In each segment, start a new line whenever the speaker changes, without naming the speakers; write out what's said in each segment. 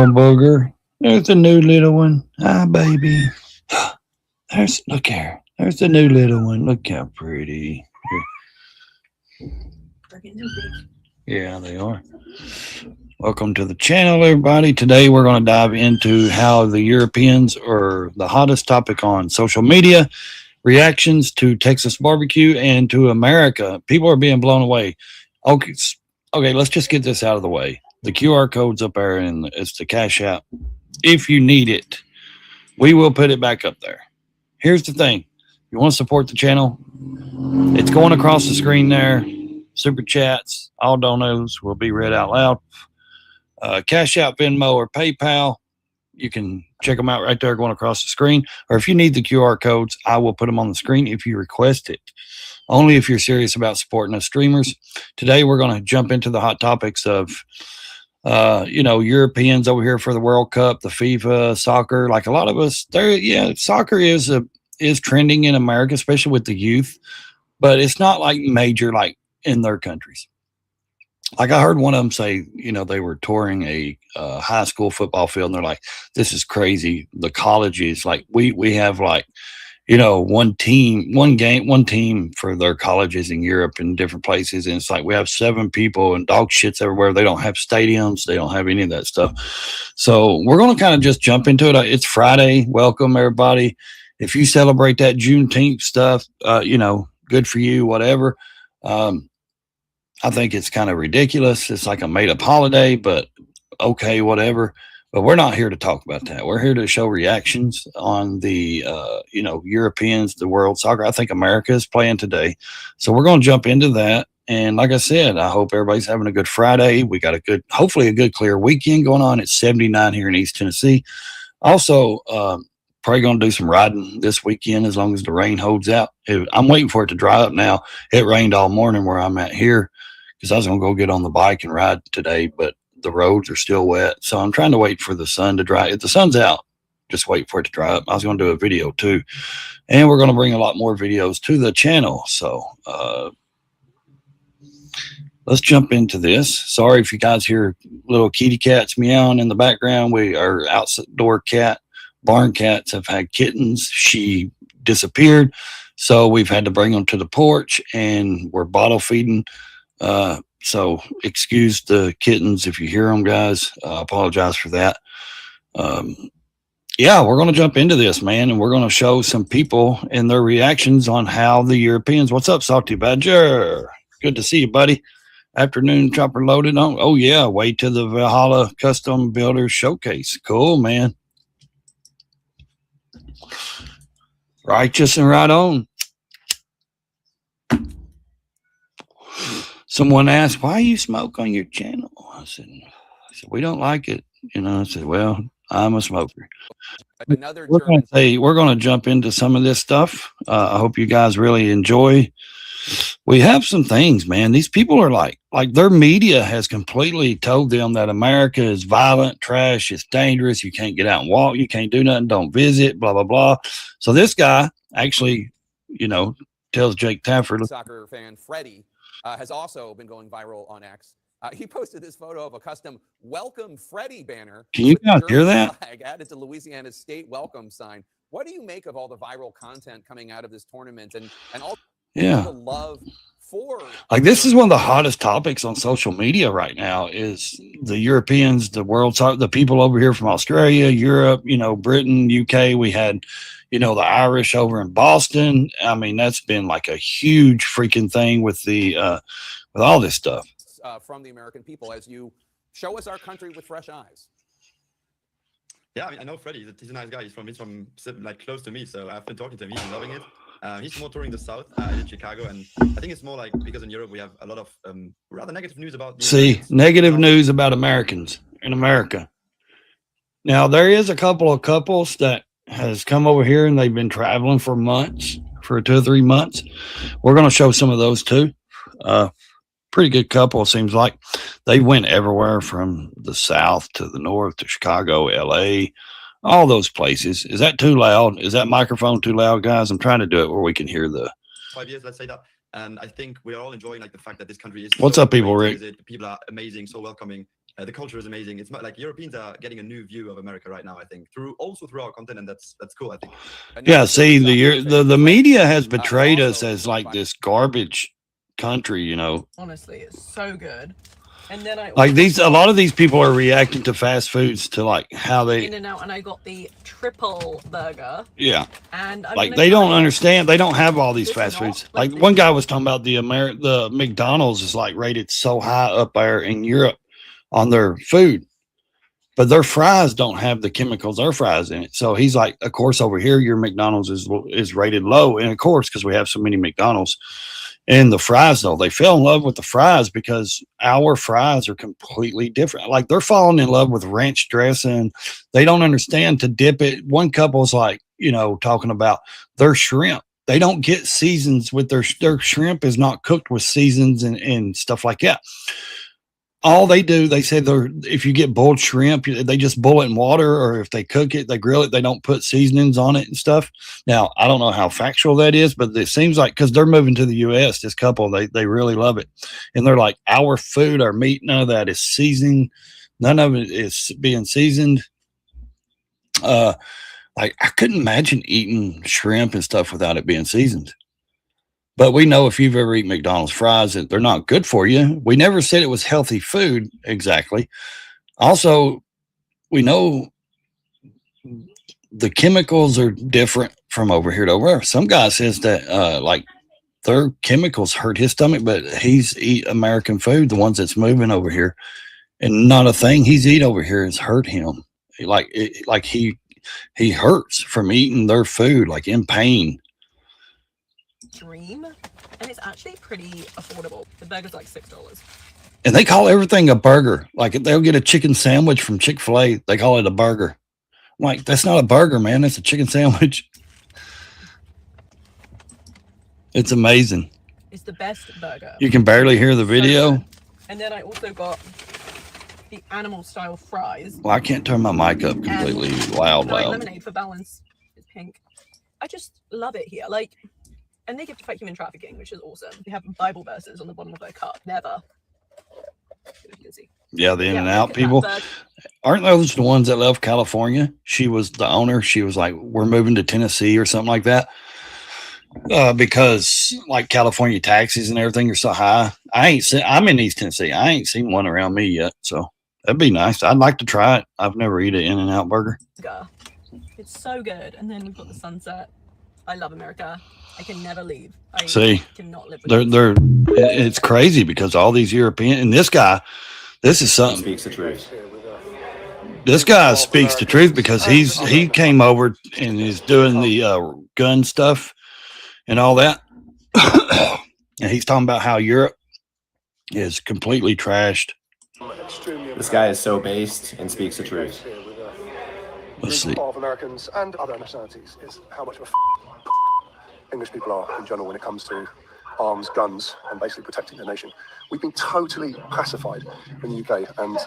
little booger. There's the new little one. Hi, baby. Look here. There's the new little one. Look how pretty. Yeah, they are. Welcome to the channel, everybody. Today we're going to dive into how the Europeans are the hottest topic on social media, reactions to Texas barbecue and to America. People are being blown away. Okay, let's just get this out of the way. The QR code's up there and it's the Cash App. If you need it, we will put it back up there. Here's the thing. If you want to support the channel, it's going across the screen there. Super chats, all donos will be read out loud. Cash App, Venmo, or PayPal, you can check them out right there going across the screen. Or if you need the QR codes, I will put them on the screen if you request it. Only if you're serious about supporting us streamers. Today, we're going to jump into the hot topics of, Europeans over here for the World Cup, the FIFA, soccer. Like a lot of us, soccer is trending in America, especially with the youth. But it's not like major, like in their countries. Like I heard one of them say, they were touring a high school football field, and they're like, "This is crazy." The colleges, like we have like, one team for their colleges in Europe and different places, and it's like we have 7 people and dog shits everywhere. They don't have stadiums, they don't have any of that stuff. So we're gonna kind of just jump into it. It's Friday. Welcome everybody. If you celebrate that Juneteenth stuff, good for you. Whatever. I think it's kind of ridiculous. It's like a made-up holiday, but okay, whatever. But we're not here to talk about that. We're here to show reactions on the, Europeans, the world soccer. I think America is playing today. So we're going to jump into that. And like I said, I hope everybody's having a good Friday. We got hopefully a good clear weekend going on. It's 79 here in East Tennessee. Also, probably going to do some riding this weekend as long as the rain holds out. I'm waiting for it to dry up now. It rained all morning where I'm at here because I was going to go get on the bike and ride today, but the roads are still wet. So I'm trying to wait for the sun to dry. If the sun's out, just wait for it to dry up. I was going to do a video too. And we're going to bring a lot more videos to the channel. So let's jump into this. Sorry if you guys hear little kitty cats meowing in the background. We are outdoor cat. Barn cats have had kittens. She disappeared. So we've had to bring them to the porch and we're bottle feeding. So excuse the kittens if you hear them, guys. I apologize for that. We're going to jump into this, man, and we're going to show some people and their reactions on how the Europeans. What's up, Salty Badger? Good to see you, buddy. Afternoon chopper loaded on. Oh, yeah. Way to the Valhalla Custom Builder Showcase. Cool, man. Righteous and right on. Someone asked, why you smoke on your channel? I said, we don't like it. I said, well, I'm a smoker. We're going to jump into some of this stuff. I hope you guys really enjoy. We have some things, man. These people are like their media has completely told them that America is violent, trash, it's dangerous. You can't get out and walk. You can't do nothing. Don't visit, blah, blah, blah. So this guy actually, tells Jake Tafford.
Soccer fan Freddie has also been going viral on X. He posted this photo of a custom "Welcome Freddie" banner.
Can you guys hear that?
Flag added to Louisiana's state welcome sign. What do you make of all the viral content coming out of this tournament and all the love for?
Like this is one of the hottest topics on social media right now is the Europeans, the world, the people over here from Australia, Europe, Britain, UK. We had, the Irish over in Boston. I mean, that's been like a huge freaking thing with with all this stuff.
From the American people as you show us our country with fresh eyes.
Yeah, I mean, I know Freddie. He's a nice guy. He's from like close to me, so I've been talking to him. He's loving it. He's more touring the South in Chicago, and I think it's more like because in Europe we have a lot of rather negative news about.
Negative news about Americans in America. Now there is a couple of couples that has come over here and they've been traveling for months, for 2 or 3 months. We're going to show some of those too. Pretty good couple, it seems like. They went everywhere from the South to the North to Chicago, LA, all those places. Is that too loud? Is that microphone too loud, guys? I'm trying to do it where we can hear the
5 years, let's say that. And I think we are all enjoying like the fact that this country is.
What's up, people, Rick?
People are amazing, so welcoming. The culture is amazing. It's like Europeans are getting a new view of America right now, I think, through our content, and that's cool, I think.
Yeah, see, the media has betrayed us as like this garbage country, you know.
Honestly, it's so good. And then I
like a lot of these people are reacting to fast foods to like how they
In-N-Out, and I got the triple burger.
Yeah.
And I'm
like they don't understand. They don't have all these fast foods. Like one guy was talking about the McDonald's is like rated so high up there in Europe on their food, but their fries don't have the chemicals our fries in it. So he's like, of course, over here your McDonald's is rated low, and of course, because we have so many McDonald's. And the fries, though, they fell in love with the fries because our fries are completely different. Like they're falling in love with ranch dressing. They don't understand to dip it. One couple's like, you know, talking about their shrimp. They don't get seasons with their shrimp is not cooked with seasons and stuff like that. All they do, they say if you get boiled shrimp, they just boil it in water, or if they cook it, they grill it, they don't put seasonings on it and stuff. Now, I don't know how factual that is, but it seems like because they're moving to the U.S., this couple, they really love it. And they're like, our food, our meat, none of that is seasoned. None of it is being seasoned. Like I couldn't imagine eating shrimp and stuff without it being seasoned. But we know if you've ever eaten McDonald's fries that they're not good for you. We never said it was healthy food exactly. Also, we know the chemicals are different from over here to over there. Some guy says that like their chemicals hurt his stomach, but he's eat American food, the ones that's moving over here, and not a thing he's eat over here has hurt him. Like he hurts from eating their food, like in pain.
Dream, and it's actually pretty affordable. The burger's like $6,
and they call everything a burger. Like they'll get a chicken sandwich from Chick-fil-A, they call it a burger. I'm like, that's not a burger, man, that's a chicken sandwich. It's amazing.
It's the best burger.
You can barely hear the video.
And then I also got the animal style fries.
Well, I can't turn my mic up completely loud.
Lemonade for balance. It's pink. I just love it here. Like, and they give to fight human trafficking, which is awesome. They have Bible verses on the bottom of their cup. Never. You can see.
Yeah, the In-N-Out people. Aren't those the ones that left California? She was the owner. She was like, we're moving to Tennessee or something like that. Because like California taxes and everything are so high. I'm in East Tennessee. I ain't seen one around me yet. So that'd be nice. I'd like to try it. I've never eaten an In-N-Out burger.
It's so good. And then we've got the sunset. I love America. I can never leave. I cannot live with
it's crazy because all these European and this is something.
Speaks the truth.
This guy speaks the truth because he came over and is doing the gun stuff and all that. And he's talking about how Europe is completely trashed.
This guy is so based and speaks the truth.
Let's see.
Of Americans and other nationalities is how much of a English people are in general when it comes to arms, guns, and basically protecting their nation. We've been totally pacified in the UK, and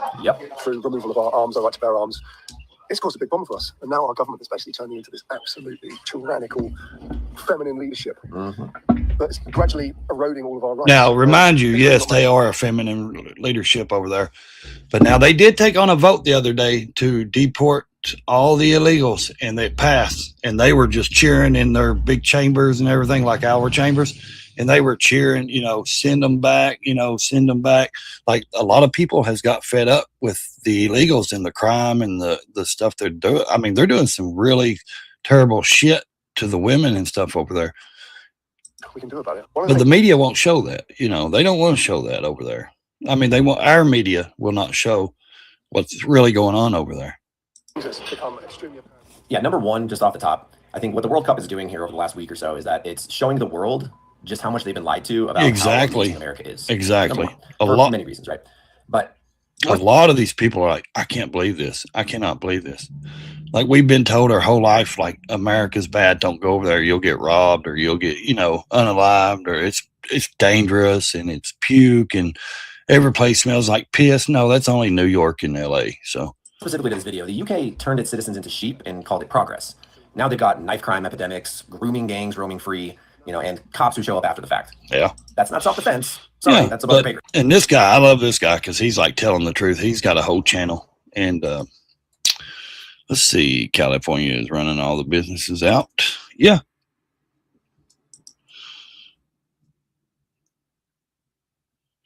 through removal of our arms, our right to bear arms, it's caused a big problem for us. And now our government is basically turning into this absolutely tyrannical, feminine leadership that's gradually eroding all of our rights.
Now, remind you, yes, they are a feminine leadership over there. But now they did take on a vote the other day to deport all the illegals, and they passed. And they were just cheering in their big chambers and everything, like our chambers. And they were cheering, send them back, send them back. Like a lot of people has got fed up with the illegals and the crime and the stuff they're doing. I mean, they're doing some really terrible shit to the women and stuff over there.
We can do about it.
But the media won't show that. They don't want to show that over there. I mean, our media will not show what's really going on over there.
Yeah, number one, just off the top, I think what the World Cup is doing here over the last week or so is that it's showing the world just how much they've been lied to about how amazing America is.
Exactly.
For many reasons, right? But
a lot of these people are like, I can't believe this. I cannot believe this. Like we've been told our whole life, like America's bad. Don't go over there. You'll get robbed or you'll get, unalived, or it's dangerous and it's puke and every place smells like piss. No, that's only New York and LA. So
specifically to this video, the UK turned its citizens into sheep and called it progress. Now they've got knife crime epidemics, grooming gangs roaming free, and cops who show up after the fact.
Yeah.
That's not self-defense. Sorry, that's about the paper.
And this guy, I love this guy because he's like telling the truth. He's got a whole channel. And let's see, California is running all the businesses out. Yeah.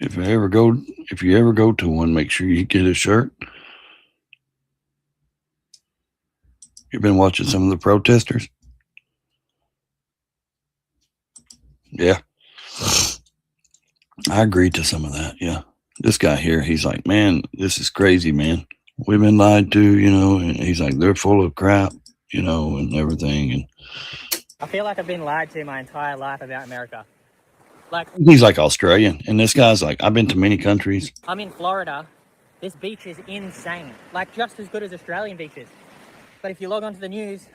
If you ever go to one, make sure you get a shirt. You've been watching some of the protesters? Yeah. I agree to some of that. Yeah. This guy here, he's like, man, this is crazy, man. We've been lied to, and he's like, they're full of crap, and everything. And
I feel like I've been lied to my entire life about America. Like,
he's like Australian, and this guy's like, I've been to many countries.
I'm in Florida. This beach is insane. Like, just as good as Australian beaches. But if you log onto the news,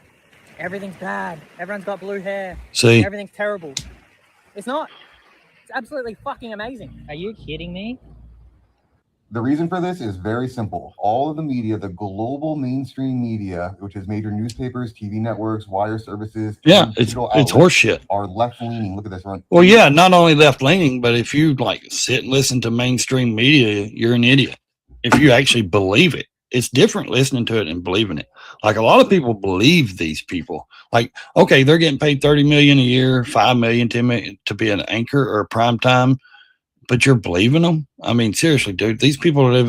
everything's bad. Everyone's got blue hair.
See?
Everything's terrible. It's not. It's absolutely fucking amazing. Are you kidding me?
The reason for this is very simple. All of the media, the global mainstream media, which is major newspapers, TV networks, wire services,
it's horseshit.
Are left-leaning. Look at this one.
Well, yeah, not only left-leaning, but if you sit and listen to mainstream media, you're an idiot. If you actually believe it, it's different listening to it and believing it. Like, a lot of people believe these people. Like, okay, they're getting paid $30 million a year, $5 million, $10 million to be an anchor or a prime time. But you're believing them? I mean, seriously, dude, these people are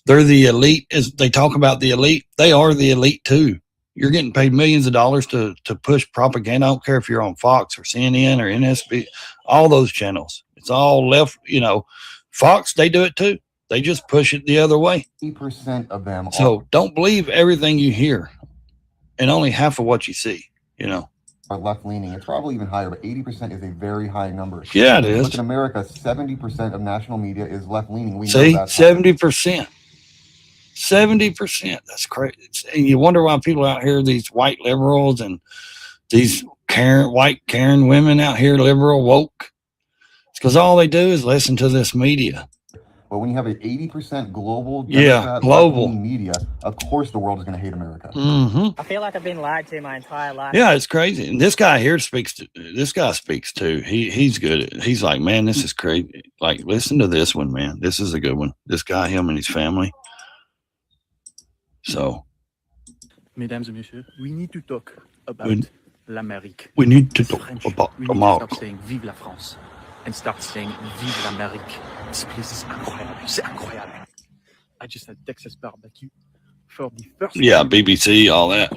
they're the elite. As they talk about the elite, they are the elite too. You're getting paid millions of dollars to push propaganda. I don't care if you're on Fox or CNN or NSB, all those channels. It's all left, Fox, they do it too. They just push it the other way.
80% of them.
So don't believe everything you hear and only half of what you see,
Are left-leaning. It's probably even higher, but 80% is a very high number.
Yeah, it is.
Look in America, 70% of national media is left-leaning.
See, 70%. 70%. That's crazy. And you wonder why people out here, these white liberals and these white Karen women out here, liberal woke, it's because all they do is listen to this media.
But when you have an 80% global,
global
media, of course the world is going to hate America.
Mm-hmm.
I feel like I've been lied to my entire life.
Yeah, it's crazy. And this guy here speaks too. He's good. He's like, man, this is crazy. Like, listen to this one, man. This is a good one. This guy, him and his family. So,
Mesdames et messieurs, we need to talk about l'Amérique.
We need to talk about
we need to stop saying Vive la France and start saying Vive l'Amérique. This place is incroyable. C'est incroyable. I just had Texas barbecue for the first time.
BBC, all that.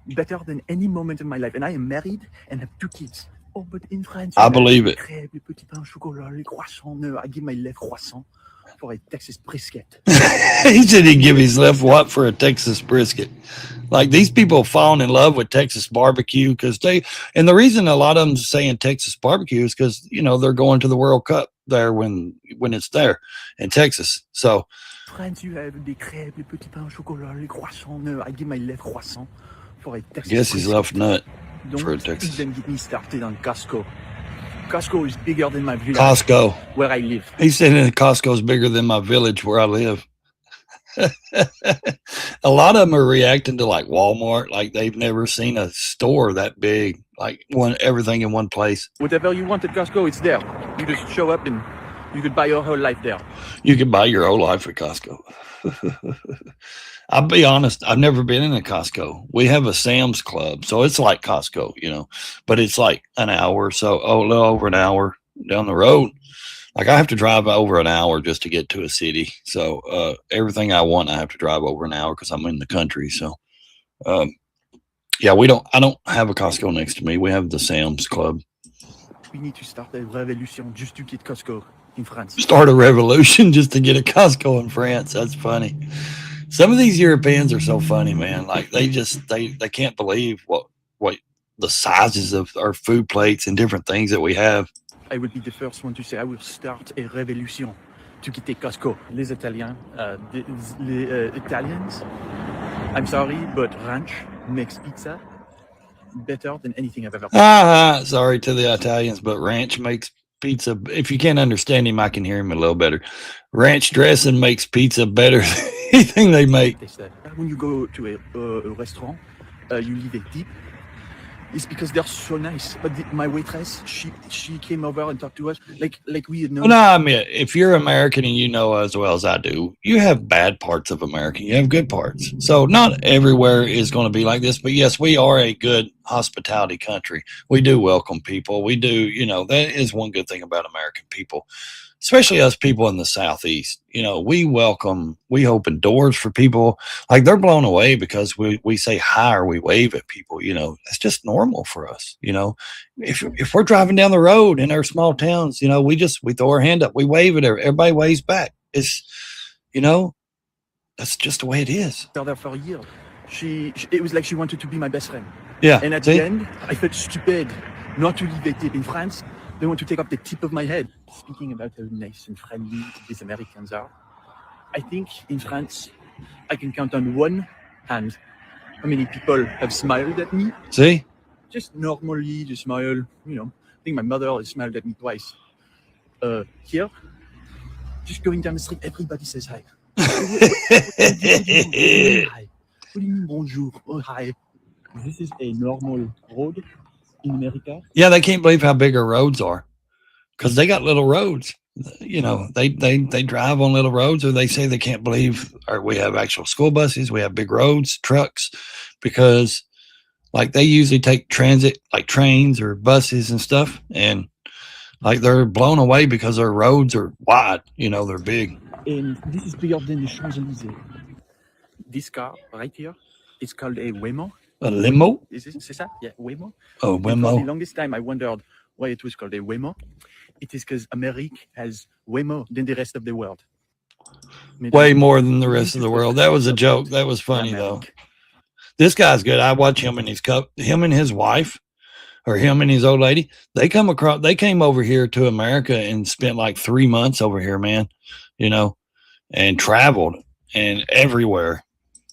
Better than any moment in my life. And I am married and have 2 kids. Oh, but in France,
I believe it.
Crêpes, les petits pains au chocolat, les croissants. No, I give my left croissant for a Texas brisket.
He said he'd give his left what for a Texas brisket. Like, these people falling in love with Texas barbecue and the reason a lot of them saying Texas barbecue is because, they're going to the World Cup there when it's there in Texas. So
France, you have the crêpes, les petits pains au chocolat, les croissants. No, I give my left croissant for a Texas
guess his left nut for a
Don't
Texas.
even get me started on Costco. Costco is bigger than my village.
Costco.
Where I live.
He said Costco is bigger than my village where I live. A lot of them are reacting to like Walmart, like they've never seen a store that big, like everything in one place.
Whatever you want at Costco, it's there. You just show up and you could buy your whole life there.
You can buy your whole life at Costco. I'll be honest, I've never been in a Costco. We have a Sam's Club, so it's like Costco, but it's like an hour or so, a little over an hour down the road. Like, I have to drive over an hour just to get to a city. So everything I want, I have to drive over an hour because I'm in the country. So, I don't have a Costco next to me. We have the Sam's Club.
We need to start a revolution just to get Costco in France.
Start a revolution just to get a Costco in France. That's funny. Some of these Europeans are so funny, man. Like, they can't believe what the sizes of our food plates and different things that we have.
I will be the first one to say I will start a revolution to quitter Costco. Les Italians, Italians, I'm sorry, but ranch makes pizza better than anything I've ever had.
Sorry to the Italians, but ranch makes pizza. If you can't understand him, I can hear him a little better. Ranch dressing makes pizza better than anything they make.
When you go to a restaurant, you leave a tip. It's because they're so nice. But my waitress, she came over and talked to us like we had known.
Well, no, I mean, if you're American and you know as well as I do, you have bad parts of America. You have good parts. So not everywhere is going to be like this. But yes, we are a good hospitality country. We do welcome people. We do, you know, that is one good thing about American people, especially us people in the Southeast. You know, we open doors for people. Like they're blown away because we say hi or we wave at people. You know, it's just normal for us. You know, if we're driving down the road in our small towns, you know, we throw our hand up, we wave at her, everybody waves back. It's, you know, that's just the way it is.
There for a year. It was like she wanted to be my best friend.
Yeah.
And at the end, I felt stupid not to leave a tip. In France, they want to take off the tip of my head. Speaking about how nice and friendly these Americans are, I think in France, I can count on one hand how many people have smiled at me.
See?
Just normally, just smile, you know. I think my mother has smiled at me twice. Here, just going down the street, everybody says hi. Hi. What do you mean bonjour? Oh, hi. This is a normal road in America.
Yeah, they can't believe how big our roads are because they got little roads. You know, they drive on little roads, or they say they can't believe we have actual school buses, we have big roads, trucks, because like they usually take transit like trains or buses and stuff, and like they're blown away because their roads are wide, you know, they're big.
And this is bigger than the Champs-Élysées. This car right here is called a Waymo.
A limo?
C'est ça? Yeah, Waymo.
Oh, Waymo.
For the longest time, I wondered why it was called a Waymo. It is because America has way more than the rest of the world.
Way more than the rest of the world. That was a joke. That was funny, though. This guy's good. I watch him and his wife, or him and his old lady. They came over here to America and spent like 3 months over here, man, you know, and traveled and everywhere,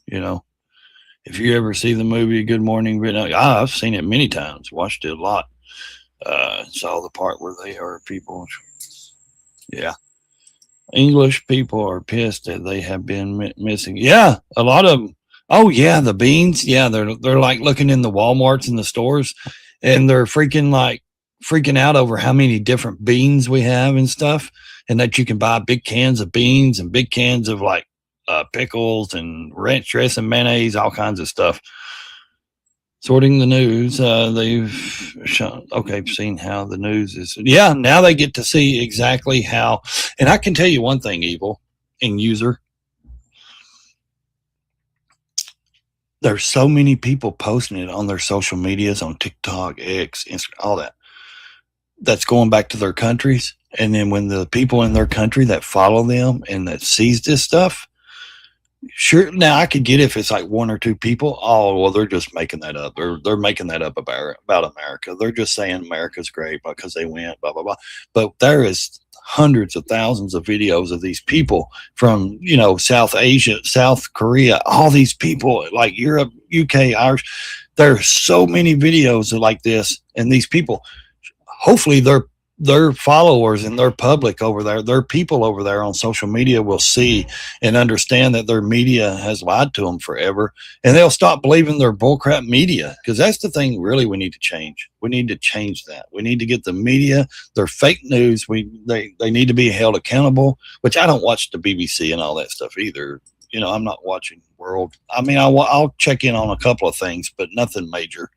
you know. If you ever see the movie Good Morning Vietnam, I've seen it many times, watched it a lot. Saw the part where they are people. Yeah. English people are pissed that they have been missing. Yeah, a lot of them. Oh, yeah, the beans. Yeah, they're like looking in the Walmarts and the stores, and they're freaking out over how many different beans we have and stuff, and that you can buy big cans of beans and big cans of like pickles and ranch dressing, mayonnaise, all kinds of stuff. Sorting the news, seen how the news is. Yeah, now they get to see exactly how. And I can tell you one thing, Evil and User. There's so many people posting it on their social medias, on TikTok, X, Instagram, all that. That's going back to their countries. And then when the people in their country that follow them and that sees this stuff, sure. Now I could get if it's like 1 or 2 people. Oh, well, they're just making that up. They're making that up about America. They're just saying America's great because they went, blah, blah, blah. But there is hundreds of thousands of videos of these people from, you know, South Asia, South Korea, all these people like Europe, UK, Irish. There are so many videos like this, and these people, hopefully their followers and their public over there, their people over there on social media will see and understand that their media has lied to them forever, and they'll stop believing their bullcrap media, because that's the thing really we need to change. We need to change that. We need to get the media, their fake news, they need to be held accountable, which I don't watch the BBC and all that stuff either. You know, I'm not watching World. I mean, I'll check in on a couple of things, but nothing major.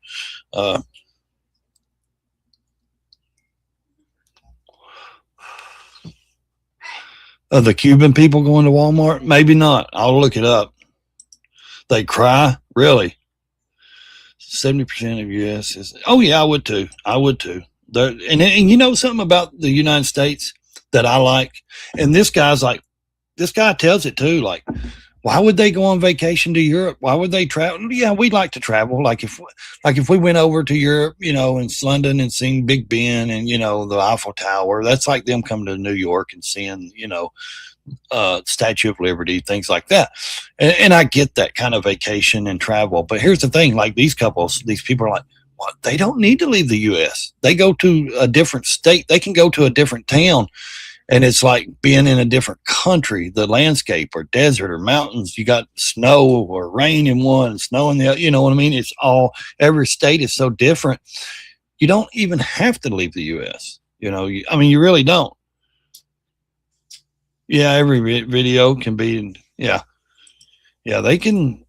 The Cuban people going to Walmart? Maybe not. I'll look it up. They cry? Really? 70% of U.S. is... Oh, yeah, I would too. And you know something about the United States that I like? And this guy tells it too. Like, why would they go on vacation to Europe? Why would they travel? Yeah, we'd like to travel. Like if we went over to Europe, you know, in London and seen Big Ben and, you know, the Eiffel Tower, that's like them coming to New York and seeing, you know, Statue of Liberty, things like that. And I get that kind of vacation and travel. But here's the thing, like these people are like, what? They don't need to leave the U.S. They go to a different state. They can go to a different town And it's like being in a different country, the landscape or desert or mountains. You got snow or rain in one, snow in the other. You know what I mean? It's all, every state is so different. You don't even have to leave the U.S. I mean, you really don't. Yeah, every video can be, yeah, they can.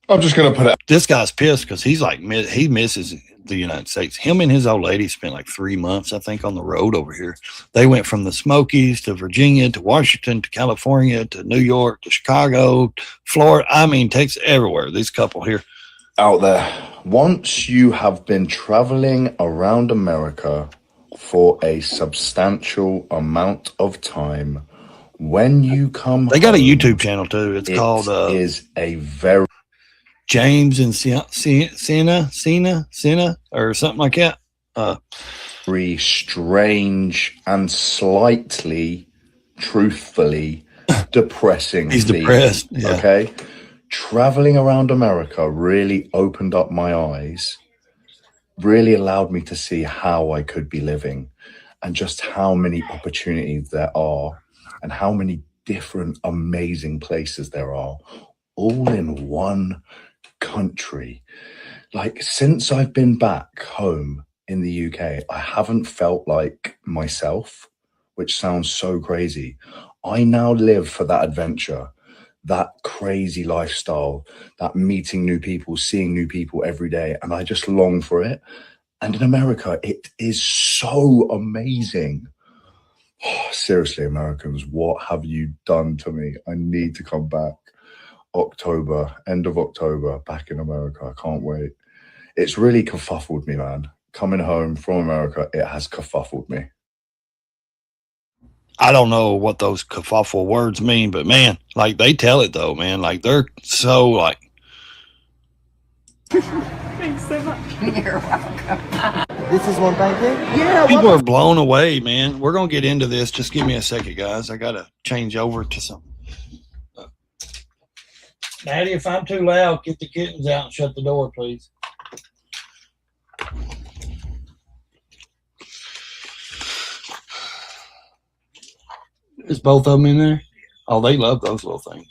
I'm just going to put it.
This guy's pissed because he's like, he misses the United States. Him and his old lady spent like 3 months, I think, on the road over here. They went from the Smokies to Virginia to Washington to California to New York to Chicago, Florida. I mean, takes everywhere. This couple here.
Out there. Once you have been traveling around America for a substantial amount of time, when you come
they got
home,
a YouTube channel too. It's called
is a very
James and Cena or something like that.
very strange and slightly, truthfully, depressing.
He's
feeling,
depressed. Yeah.
Okay. Traveling around America really opened up my eyes, really allowed me to see how I could be living and just how many opportunities there are and how many different amazing places there are, all in one country. Like, since I've been back home in the UK, I haven't felt like myself, which sounds so crazy. I now live for that adventure, that crazy lifestyle, that meeting new people, seeing new people every day, and I just long for it. And in America, it is so amazing. Oh, seriously, Americans, what have you done to me? I need to come back. October, end of October, back in America. I can't wait. It's really kerfuffled me, man. Coming home from America, it has kerfuffled me.
I don't know what those kerfuffle words mean, but man, like they tell it though, man. Like they're so like.
Thanks so much.
You're welcome.
This is one, thank you. Yeah.
People are blown away, man. We're gonna get into this. Just give me a second, guys. I gotta change over to something. Maddie, if I'm too loud, get the kittens out and shut the door, please. Is both of them in there? Oh, they love those little things.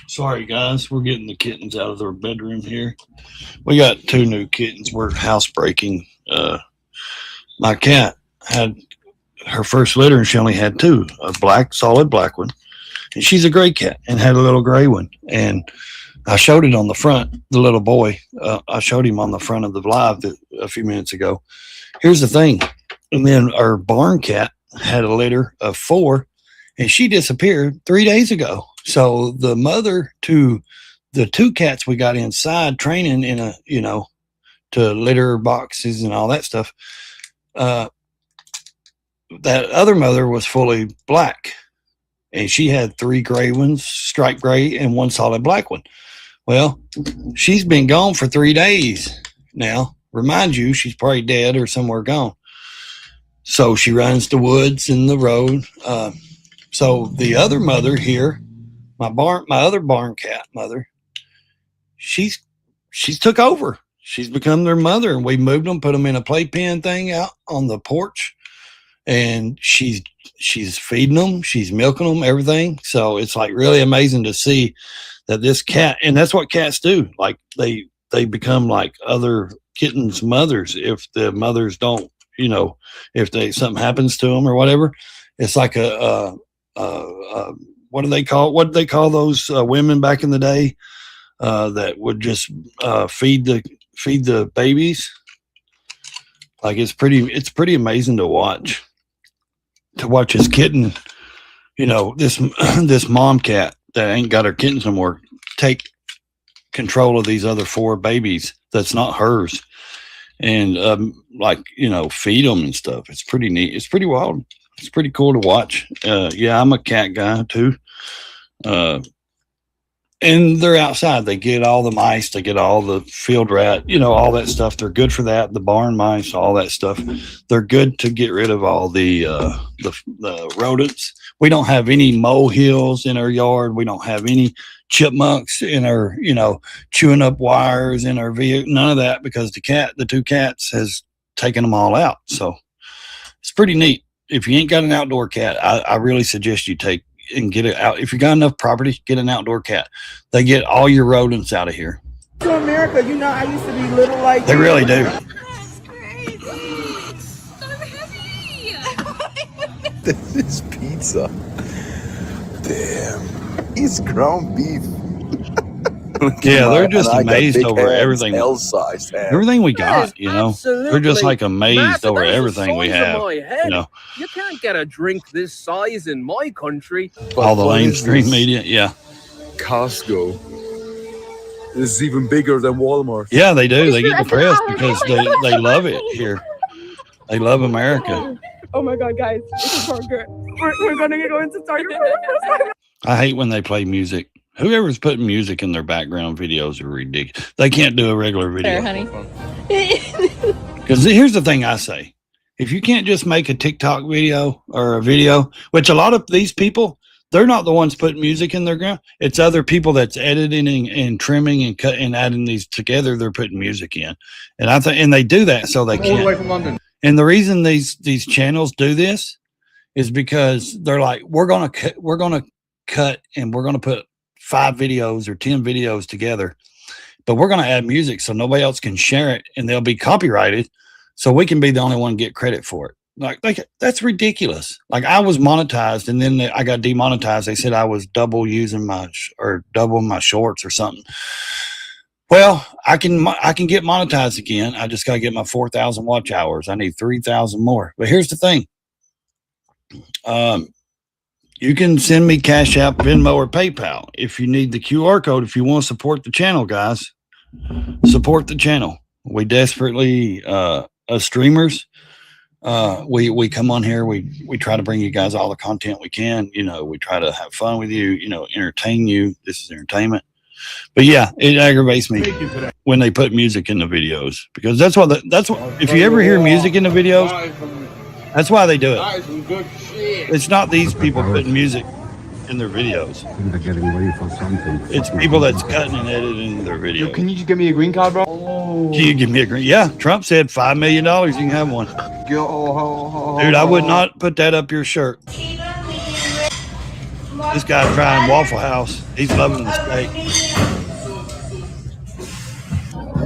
Sorry, guys. We're getting the kittens out of their bedroom here. We got 2 new kittens. We're housebreaking. My cat had her first litter, and she only had 2, a solid black one. And she's a gray cat and had a little gray one. And I showed it on the front, the little boy. I showed him on the front of the live a few minutes ago. Here's the thing. And then our barn cat had a litter of 4, and she disappeared 3 days ago. So the mother to the 2 cats we got inside training in a, to litter boxes and all that stuff, that other mother was fully black. And she had 3 gray ones, striped gray, and 1 solid black one. Well, she's been gone for 3 days now. Remind you, she's probably dead or somewhere gone. So she runs the woods and the road. So the other mother here, my other barn cat mother, she's took over. She's become their mother, and we moved them, put them in a playpen thing out on the porch, and she's feeding them, she's milking them, everything. So it's like really amazing to see that this cat, and that's what cats do. Like they become like other kittens' mothers if the mothers don't, if something happens to them or whatever. It's like what do they call those women back in the day that would just feed the babies? Like it's pretty amazing to watch this kitten, this mom cat that ain't got her kittens no more take control of these other 4 babies that's not hers, and feed them and stuff. It's pretty neat. It's pretty wild. It's pretty cool to watch. Yeah, I'm a cat guy too. and they're outside. They get all the mice, they get all the field rat, all that stuff. They're good for that. The barn mice, all that stuff. They're good to get rid of all the rodents. We don't have any molehills in our yard. We don't have any chipmunks in our, chewing up wires in our vehicle. None of that, because the two cats has taken them all out. So it's pretty neat. If you ain't got an outdoor cat, I really suggest you take and get it out. If you got enough property, get an outdoor cat. They get all your rodents out of here.
To America, I used to be little like
they really do.
That's crazy. So happy.
This is pizza. Damn. It's ground beef.
Yeah, they're just amazed over everything. Everything we got, They're just like amazed
massive.
over everything we have.
You can't get a drink this size in my country.
All the mainstream media, yeah.
Costco is even bigger than Walmart.
Yeah, they do. They get depressed because they love it here. They love America.
Oh my God, guys, this is Target. We're gonna go into Target for the first time.
I hate when they play music. Whoever's putting music in their background videos are ridiculous. They can't do a regular video.
Honey.
Because here's the thing I say. If you can't just make a TikTok video or a video, which a lot of these people, they're not the ones putting music in their ground. It's other people that's editing and trimming and cutting and adding these together. They're putting music in. And and they do that so they can. All the way from London. And the reason these channels do this is because they're like, we're gonna cut and we're gonna put 5 videos or 10 videos together, but we're going to add music so nobody else can share it and they'll be copyrighted. So we can be the only one get credit for it. Like that's ridiculous. Like I was monetized and then I got demonetized. They said I was double my shorts or something. Well, I can get monetized again. I just got to get my 4,000 watch hours. I need 3,000 more. But here's the thing. You can send me Cash App, Venmo, or PayPal if you need the QR code. If you want to support the channel, guys, support the channel. We desperately, as streamers, we come on here. We try to bring you guys all the content we can. We try to have fun with you. Entertain you. This is entertainment. But yeah, it aggravates me when they put music in the videos because that's what. If you ever hear music in the videos, that's why they do it. It's not these people putting music in their videos.
They're getting ready for something.
It's people that's cutting and editing their videos.
Can you just give me a green card, bro?
Can you give me a green? Yeah, Trump said $5 million. You can have one. Dude, I would not put that up your shirt. This guy's trying Waffle House. He's loving the steak.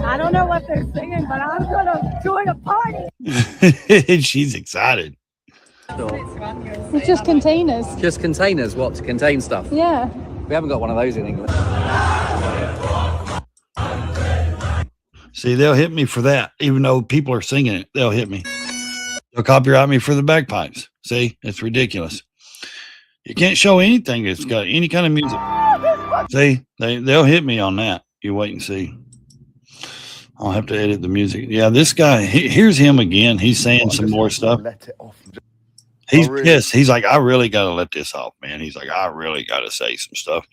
I don't know what they're singing, but I'm gonna join a party.
She's excited.
It's just containers.
Just containers, what, to contain stuff?
Yeah.
We haven't got one of those in England.
See, they'll hit me for that. Even though people are singing it, they'll hit me. They'll copyright me for the bagpipes. See, it's ridiculous. You can't show anything that's got any kind of music. See, they'll hit me on that. You wait and see. I'll have to edit the music. Yeah, this guy, here's him again. He's saying some more stuff. He's pissed. He's like, I really got to let this off, man. He's like, I really got to say some stuff.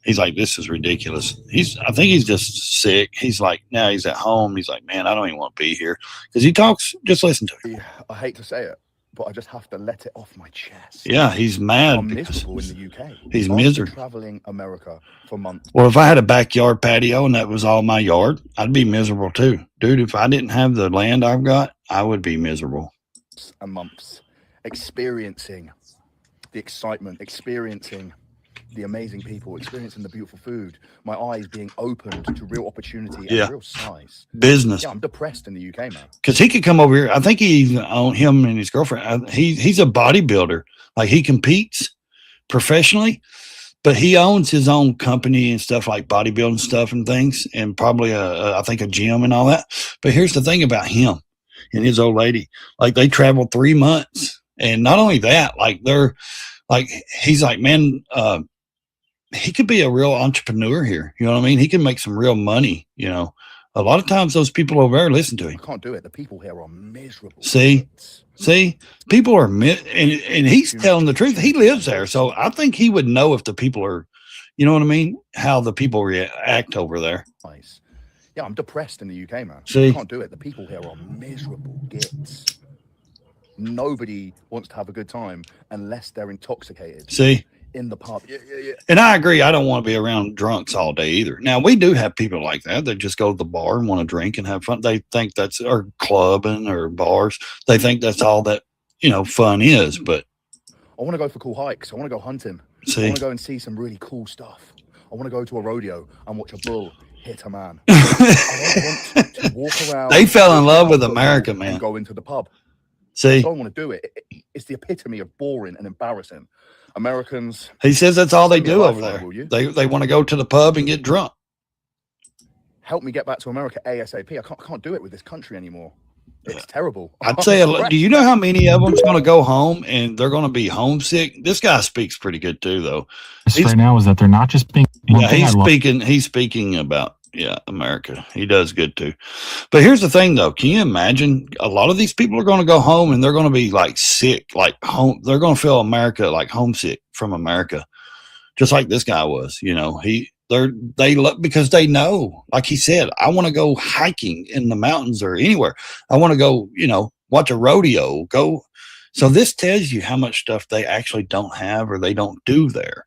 He's like, this is ridiculous. I think he's just sick. He's like, now he's at home. He's like, man, I don't even want to be here. Because he talks, just listen to him.
I hate to say it, but I just have to let it off my chest.
Yeah, he's mad.
I'm miserable in the UK.
He's miserable.
Traveling America for months.
Well, if I had a backyard patio and that was all my yard, I'd be miserable too. Dude, if I didn't have the land I've got, I would be miserable.
And months. Experiencing the excitement, experiencing the amazing people, experiencing the beautiful food, my eyes being opened to real opportunity and real size.
Business.
Yeah, I'm depressed in the UK, man.
Because he could come over here. I think he owned him and his girlfriend. He's a bodybuilder. Like he competes professionally, but he owns his own company and stuff like bodybuilding stuff and things, and probably I think a gym and all that. But here's the thing about him and his old lady. Like they traveled 3 months. And not only that, like he's like, man, he could be a real entrepreneur here. You know what I mean? He can make some real money. A lot of times those people over there listen to him.
I can't do it. The people here are miserable.
See, people are and he's telling the truth. He lives there. So I think he would know if the people are, You know what I mean? How the people react over there.
Nice. Yeah, I'm depressed in the UK, man.
See?
I can't do it. The people here are miserable gits. Nobody wants to have a good time unless they're intoxicated.
See?
In the pub. Yeah.
And I agree. I don't want to be around drunks all day either. Now, we do have people like that just go to the bar and want to drink and have fun. They think that's, or clubbing or bars. They think that's all that, fun is. But
I want to go for cool hikes. I want to go hunting.
See?
I want to go and see some really cool stuff. I want to go to a rodeo and watch a bull hit a man. I don't want to walk around.
They fell in love with America, man.
And go into the pub.
See?
I don't want to do it. It's the epitome of boring and embarrassing. Americans.
He says that's all they do over there. They want to go to the pub and get drunk.
Help me get back to America ASAP. I can't do it with this country anymore. It's terrible.
I'd say, do you know how many of them's going to go home and they're going to be homesick? This guy speaks pretty good too, though.
Right now is that they're not just being.
Yeah, he's speaking about America. He does good too. But here's the thing, though. Can you imagine? A lot of these people are going to go home and they're going to be like sick, like home. They're going to feel America like homesick from America, just like this guy was. They look because they know, like he said, I want to go hiking in the mountains or anywhere. I want to go, watch a rodeo. Go. So this tells you how much stuff they actually don't have or they don't do there.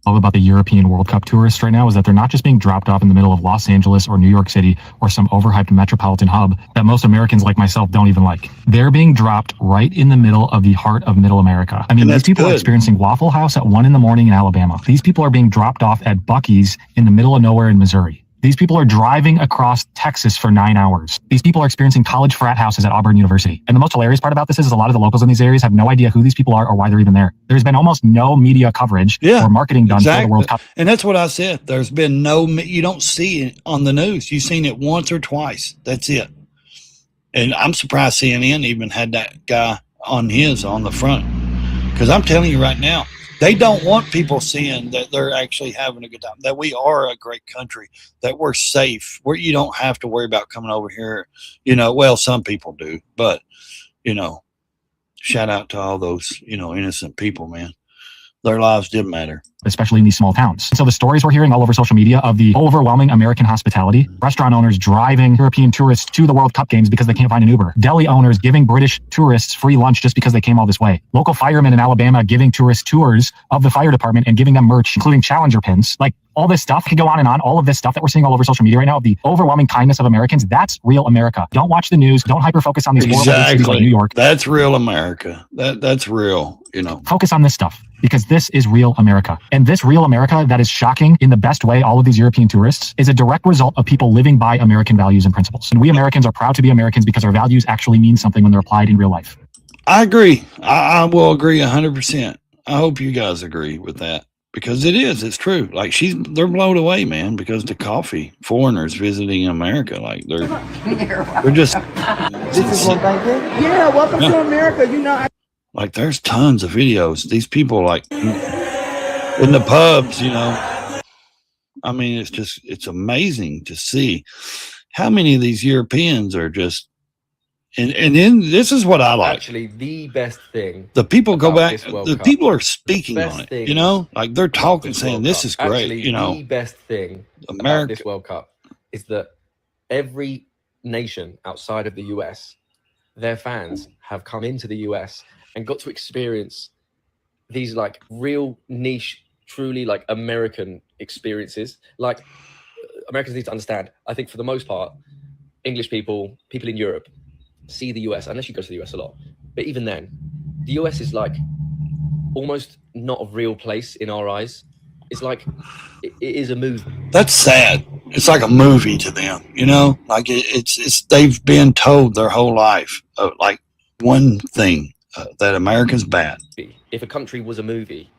All about the European World Cup tourists right now is that they're not just being dropped off in the middle of Los Angeles or New York City or some overhyped metropolitan hub that most Americans like myself don't even like. They're being dropped right in the middle of the heart of middle America. I mean, these people are experiencing Waffle House at 1 a.m. in Alabama. These people are being dropped off at Buc-ee's in the middle of nowhere in Missouri. These people are driving across Texas for 9 hours. These people are experiencing college frat houses at Auburn University. And the most hilarious part about this is a lot of the locals in these areas have no idea who these people are or why they're even there. There's been almost no media coverage or marketing done for the World Cup.
And that's what I said. There's been you don't see it on the news. You've seen it once or twice. That's it. And I'm surprised CNN even had that guy on the front. Because I'm telling you right now, they don't want people seeing that they're actually having a good time, that we are a great country, that we're safe, where you don't have to worry about coming over here. Well, some people do, but, shout out to all those, innocent people, man. Their lives did matter.
Especially in these small towns. So the stories we're hearing all over social media of the overwhelming American hospitality, restaurant owners driving European tourists to the World Cup games because they can't find an Uber, deli owners giving British tourists free lunch just because they came all this way, local firemen in Alabama giving tourists tours of the fire department and giving them merch, including Challenger pins, like all this stuff can go on and on. All of this stuff that we're seeing all over social media right now of the overwhelming kindness of Americans, that's real America. Don't watch the news. Don't hyper focus on these horrible cities like New York.
That's real America. That's real,
Focus on this stuff because this is real America. And this real America that is shocking in the best way all of these European tourists is a direct result of people living by American values and principles. And we Americans are proud to be Americans because our values actually mean something when they're applied in real life.
I agree. I will agree 100%. I hope you guys agree with that. Because it's true. Like they're blown away, man, because the coffee, foreigners visiting America, like they're just.
This is what I did? Yeah, welcome to America.
Like there's tons of videos. These people like in the pubs, I mean, it's amazing to see how many of these Europeans are just. And then this is what I like.
Actually, the best thing.
The people go back. The people are speaking on it. Like they're talking, saying this is great.
Actually, the best thing about this World Cup is that every nation outside of the US, their fans have come into the US and got to experience these like real niche, truly like American experiences. Like Americans need to understand. I think for the most part, English people in Europe, see the US, unless you go to the US a lot, but even then the US is like almost not a real place in our eyes. It's like it is a movie.
That's sad. It's like a movie to them, like it's they've been told their whole life like one thing, that America's bad.
If a country was a movie,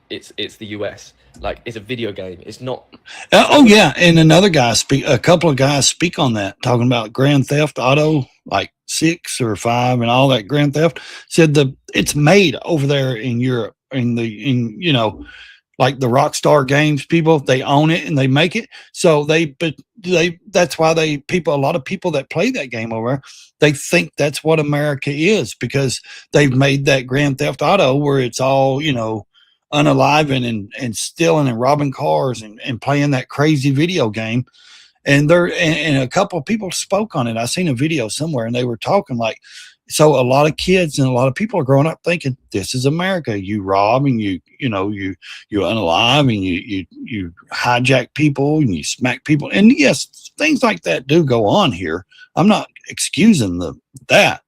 it's the US. Like it's a video game. It's not.
Oh yeah, and a couple of guys speak on that, talking about Grand Theft Auto, like 6 or 5, and all that Grand Theft. Said it's made over there in Europe, like the Rockstar Games people, they own it and they make it. So that's why a lot of people that play that game over there, they think that's what America is because they've made that Grand Theft Auto where it's all unaliving and stealing and robbing cars and playing that crazy video game. And and a couple of people spoke on it. I seen a video somewhere and they were talking like, so a lot of kids and a lot of people are growing up thinking this is America. You rob and you unalive and you hijack people and you smack people. And yes, things like that do go on here. I'm not excusing that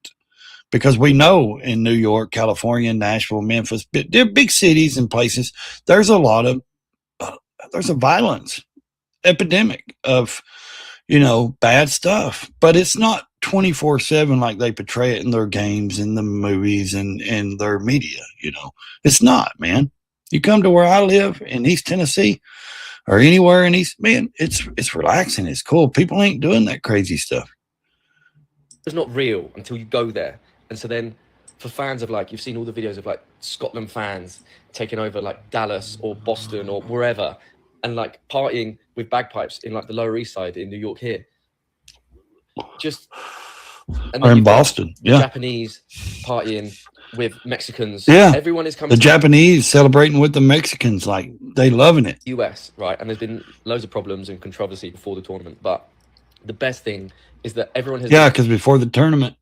because we know in New York, California, Nashville, Memphis, they're big cities and places. There's a lot of there's a violence epidemic of bad stuff, but it's not 24/7 like they portray it in their games, in the movies, and their media. It's not, man. You come to where I live in East Tennessee or anywhere in East, man, it's relaxing. It's cool. People ain't doing that crazy stuff.
It's not real until you go there. And so then for fans of you've seen all the videos of Scotland fans taking over Dallas or Boston or wherever and partying with bagpipes in the Lower East Side in New York here.
Or in Boston, yeah.
Japanese partying with Mexicans.
Yeah.
Everyone is coming.
The Japanese celebrating with the Mexicans, they loving it.
US, right? And there's been loads of problems and controversy before the tournament, but the best thing is that everyone has.
Yeah, because before the tournament,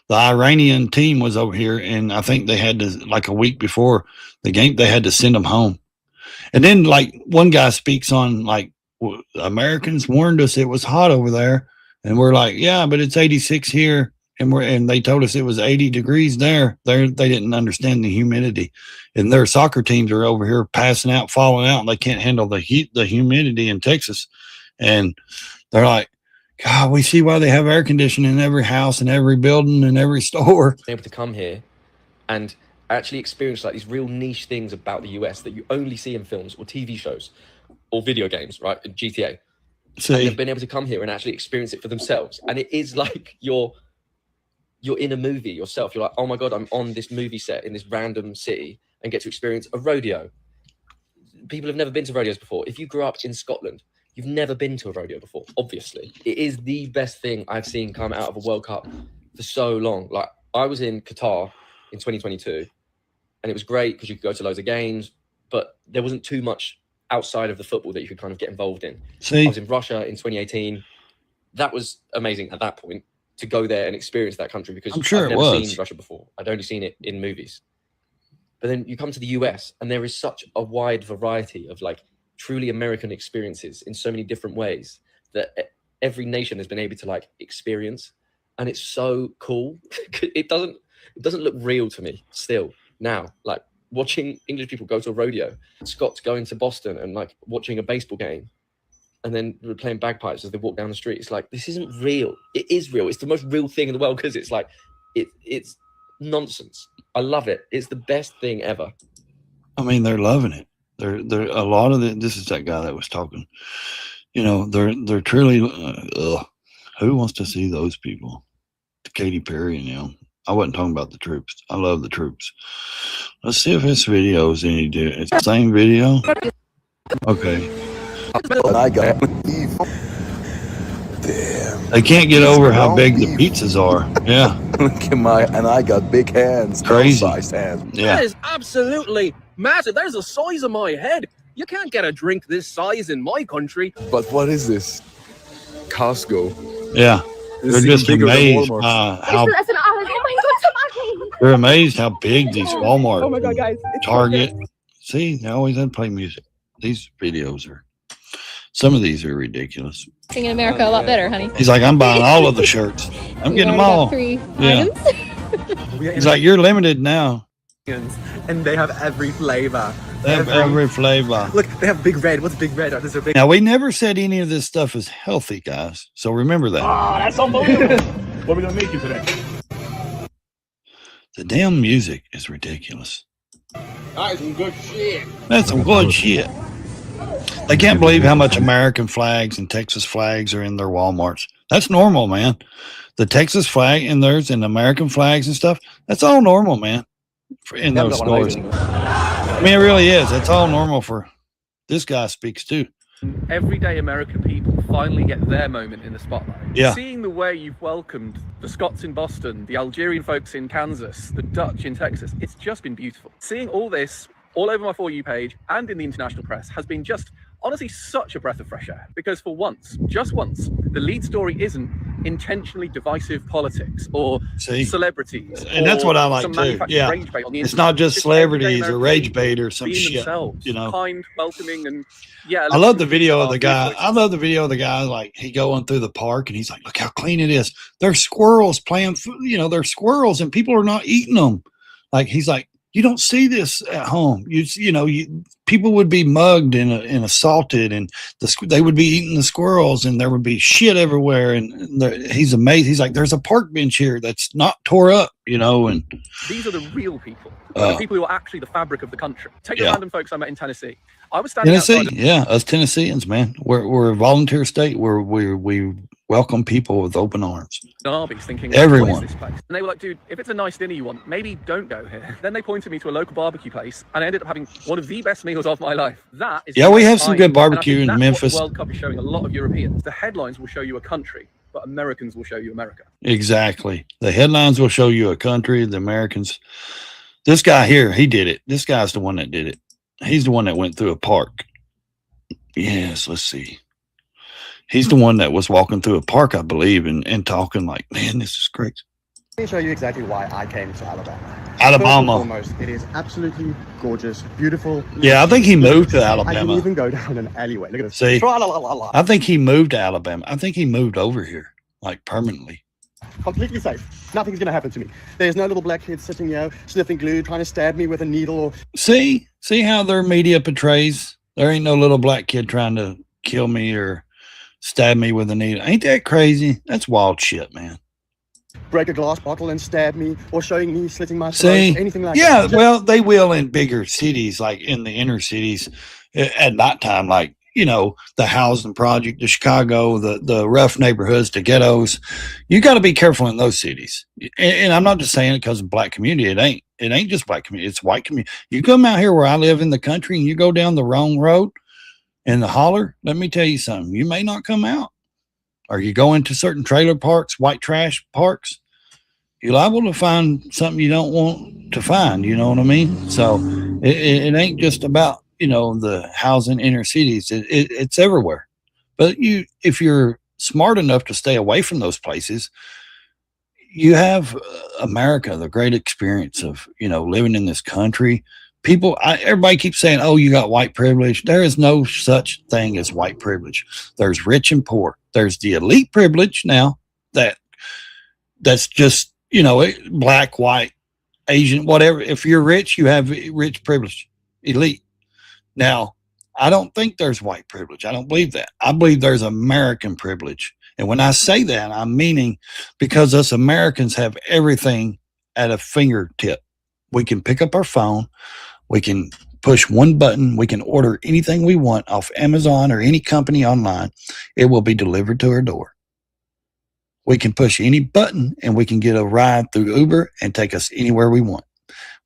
the Iranian team was over here, and I think they had to a week before the game, they had to send them home. And then one guy speaks on Americans warned us it was hot over there, and we're like, yeah, but it's 86 here, and they told us it was 80 degrees there. They didn't understand the humidity, and their soccer teams are over here passing out, falling out, and they can't handle the heat, the humidity in Texas, and they're like, God, we see why they have air conditioning in every house and every building and every store.
Able to come here and actually experience these real niche things about the US that you only see in films or TV shows or video games, right? GTA.
See,
and they've been able to come here and actually experience it for themselves. And it is you're in a movie yourself. You're like, oh my God, I'm on this movie set in this random city and get to experience a rodeo. People have never been to rodeos before. If you grew up in Scotland, you've never been to a rodeo before, obviously. It is the best thing I've seen come out of a World Cup for so long. I was in Qatar in 2022, and it was great because you could go to loads of games, but there wasn't too much outside of the football that you could kind of get involved in.
See?
I was in Russia in 2018. That was amazing at that point to go there and experience that country because
I'm sure
I've
it
never
was.
seen Russia before. I'd only seen it in movies. But then you come to the US and there is such a wide variety of truly American experiences in so many different ways that every nation has been able to experience. And it's so cool. It doesn't look real to me still now, watching English people go to a rodeo, Scots going to Boston and watching a baseball game and then playing bagpipes as they walk down the street. It's this isn't real. It is real. It's the most real thing in the world because it's it's nonsense. I love it. It's the best thing ever.
I mean, they're loving it. They're a lot of this is that guy that was talking. They're truly. Who wants to see those people? Katy Perry, I wasn't talking about the troops. I love the troops. Let's see if this video is any different. It's the same video. Okay.
I got damn.
They can't get over how big the pizzas are. Yeah.
Look at I got big hands.
Crazy.
Sized hands.
Yeah.
That is absolutely massive. There's the size of my head. You can't get a drink this size in my country.
But what is this? Costco.
Yeah. They're just amazed how they're amazed how big these Walmart,
Oh my God, guys. It's
Target. See, they always had to play music. These videos some of these are ridiculous.
Singing America a lot better, honey.
He's like, I'm buying all of the shirts. I'm getting them all.
3
Yeah.
items.
He's like, you're limited now.
And they have every flavor.
They have every flavor.
Look, they have Big Red. What's Big Red? Oh, there's a big.
Now, we never said any of this stuff is healthy, guys. So remember that.
Ah, that's unbelievable. What are we going to make you today?
The damn music is ridiculous.
That's some good shit.
That's some good shit. They can't believe how much American flags and Texas flags are in their Walmarts. That's normal, man. The Texas flag in theirs and American flags and stuff, that's all normal, man, in those stores. I mean, it really is. It's all normal for this guy speaks too.
Everyday American people finally get their moment in the spotlight.
Yeah.
Seeing the way you've welcomed the Scots in Boston, the Algerian folks in Kansas, the Dutch in Texas, it's just been beautiful. Seeing all this all over my For You page and in the international press has been just honestly such a breath of fresh air, because for once, just once, the lead story isn't intentionally divisive politics or celebrities,
and that's what I like
some
too.
manufactured
Yeah,
rage bait on the
it's
internet.
not just
It's everyday
celebrities or
American
rage
people
bait or some
being
shit.
themselves,
You know,
kind, welcoming, and yeah.
I love the
listening to
video
our
of the
food
guy.
choices.
I love the video of the guy, like he going through the park and he's like, look how clean it is. There's squirrels playing, you know, there's squirrels and people are not eating them. Like, he's like, you don't see this at home. People would be mugged and assaulted, and they would be eating the squirrels, and there would be shit everywhere. And he's amazed. He's like, there's a park bench here that's not tore up, you know. And
these are the real people, the people who are actually the fabric of the country. Take the
Yeah.
random folks I met in Tennessee. I was standing
Tennessee,
outside.
yeah, us Tennesseans, man, we're a volunteer state. We welcome people with open arms.
Arby's thinking,
Everyone.
what is this place? And they were like, dude, if it's a nice dinner you want, maybe don't go here. Then they pointed me to a local barbecue place, and I ended up having one of the best meals of my life. That is
Yeah, we have some
time.
good
And I
barbecue
think
in
that's
Memphis.
What the World Cup is showing a lot of Europeans. The headlines will show you a country, but Americans will show you America.
Exactly. The headlines will show you a country. The Americans. This guy here, he did it. This guy's the one that did it. He's the one that went through a park. Yes, let's see. He's the one that was walking through a park, I believe, and talking like, man, this is great.
Let me show you exactly why I came to Alabama.
Alabama.
First and foremost, it is absolutely gorgeous, beautiful.
Yeah, I think he moved to
I can
Alabama.
even go down an alleyway. Look at this.
See,
Tra-la-la-la-la.
I think he moved to Alabama. I think he moved over here, like permanently.
Completely safe. Nothing's going to happen to me. There's no little black kid sitting here sniffing glue, trying to stab me with a needle. Or
See how their media portrays. There ain't no little black kid trying to kill me or stab me with a needle. Ain't that crazy? That's wild shit, man.
break a glass bottle and stab me, or showing me slitting my
See,
throat, anything like
yeah,
that.
well, they will in bigger cities, like in the inner cities at nighttime, like, you know, the housing project, the Chicago, the rough neighborhoods, the ghettos. You got to be careful in those cities. And I'm not just saying it because of black community. It ain't just black community. It's white community. You come out here where I live in the country and you go down the wrong road in the holler, let me tell you something. You may not come out. Or you go into certain trailer parks, white trash parks, you're liable to find something you don't want to find. You know what I mean? So it ain't just about, you know, the housing inner cities. It's everywhere. But if you're smart enough to stay away from those places, you have America, the great experience of, you know, living in this country. People, everybody keeps saying, oh, you got white privilege. There is no such thing as white privilege. There's rich and poor. There's the elite privilege now that's just, you know, black, white, Asian, whatever. If you're rich, you have rich privilege, elite. Now, I don't think there's white privilege. I don't believe that. I believe there's American privilege. And when I say that, I'm meaning because us Americans have everything at a fingertip. We can pick up our phone. We can push one button. We can order anything we want off Amazon or any company online. It will be delivered to our door. We can push any button and we can get a ride through Uber and take us anywhere we want.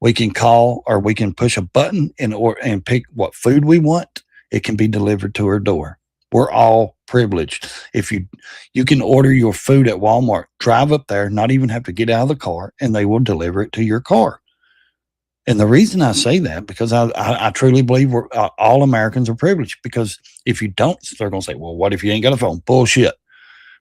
We can call or we can push a button and pick what food we want. It can be delivered to our door. We're all privileged. If you can order your food at Walmart, drive up there, not even have to get out of the car, and they will deliver it to your car. And the reason I say that, because I truly believe all Americans are privileged, because if you don't, they're going to say, well, what if you ain't got a phone? Bullshit.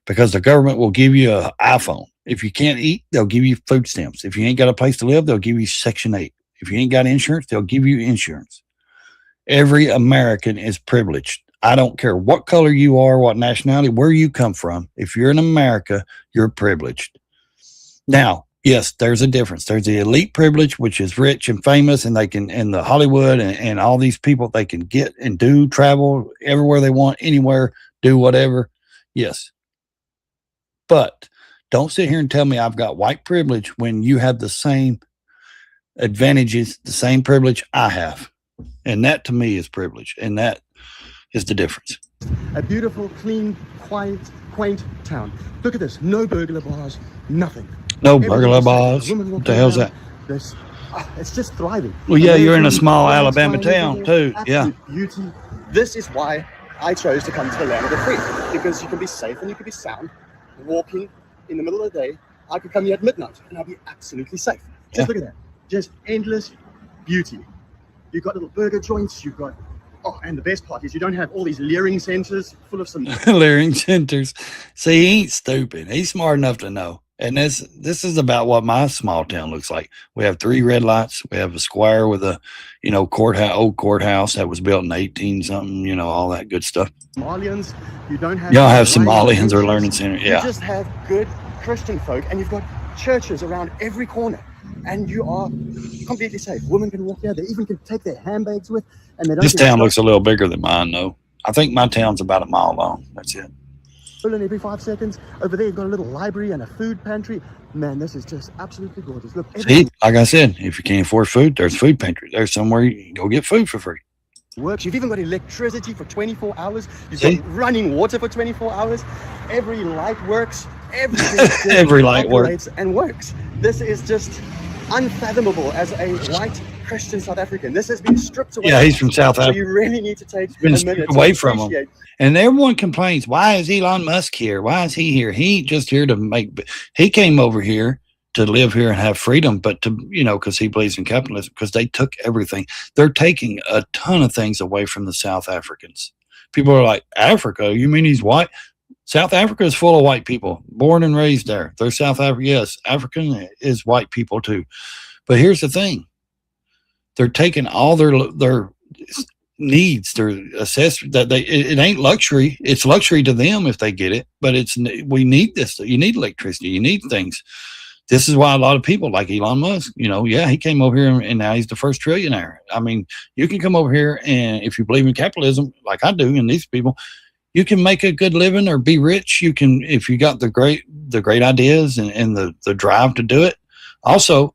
Because the government will give you an iPhone. If you can't eat, they'll give you food stamps. If you ain't got a place to live, they'll give you Section 8. If you ain't got insurance, they'll give you insurance. Every American is privileged. I don't care what color you are, what nationality, where you come from. If you're in America, you're privileged. Now, yes, there's a difference. There's the elite privilege, which is rich and famous, and they can, and the Hollywood and all these people, they can get and do travel everywhere they want, anywhere, do whatever. Yes. But don't sit here and tell me I've got white privilege when you have the same advantages, the same privilege I have. And that to me is privilege. And that is the difference.
A beautiful, clean, quiet, quaint town. Look at this. No burglar bars, nothing.
No burglar bars. What the hell's that?
This, it's just thriving.
Well, yeah, you're in a small Alabama town too. Yeah.
Beauty. This is why I chose to come to the land of the free, because you can be safe and you can be sound. Walking in the middle of the day, I could come here at midnight and I'll be absolutely safe. Just look at that. Just endless beauty. You've got little burger joints. You've got, oh, and the best part is you don't have all these leering centers full of some
Leering centers. See, he ain't stupid. He's smart enough to know. And this is about what my small town looks like. We have 3 red lights. We have a square with a, old courthouse that was built in 18 something. All that good stuff.
Somalians. You don't have.
Y'all have Somalians or learning center.
You
Yeah.
just have good Christian folk, and you've got churches around every corner, and you are completely safe. Women can walk here. They even can take their handbags with, and they don't.
This town looks a little bigger than mine, though. I think my town's about a mile long. That's it.
Every 5 seconds. Over there, you've got a little library and a food pantry. Man, this is just absolutely gorgeous. Look,
See, like I said, if you can't afford food, there's food pantry. There's somewhere you can go get food for free.
Works. You've even got electricity for 24 hours. You've got running water for 24 hours. Every light works. Everything
Every light
works and works. This is just unfathomable as a white Christian South African. This has been stripped away.
Yeah, he's from South Africa.
So you really need to take
Been
a minute
away
to
from him.
appreciate.
And everyone complains, why is Elon Musk here? Why is he here? He ain't just here to he came over here to live here and have freedom, but because he believes in capitalism, because they took everything. They're taking a ton of things away from the South Africans. People are like, Africa? You mean he's white? South Africa is full of white people, born and raised there. They're South Africa. Yes, African is white people too. But here's the thing. They're taking all their needs, their accessories, that it ain't luxury. It's luxury to them if they get it, but we need this. You need electricity. You need things. This is why a lot of people like Elon Musk, he came over here and now he's the first trillionaire. I mean, you can come over here and if you believe in capitalism, like I do, and these people, you can make a good living or be rich. You can, if you got the great ideas and the drive to do it. Also,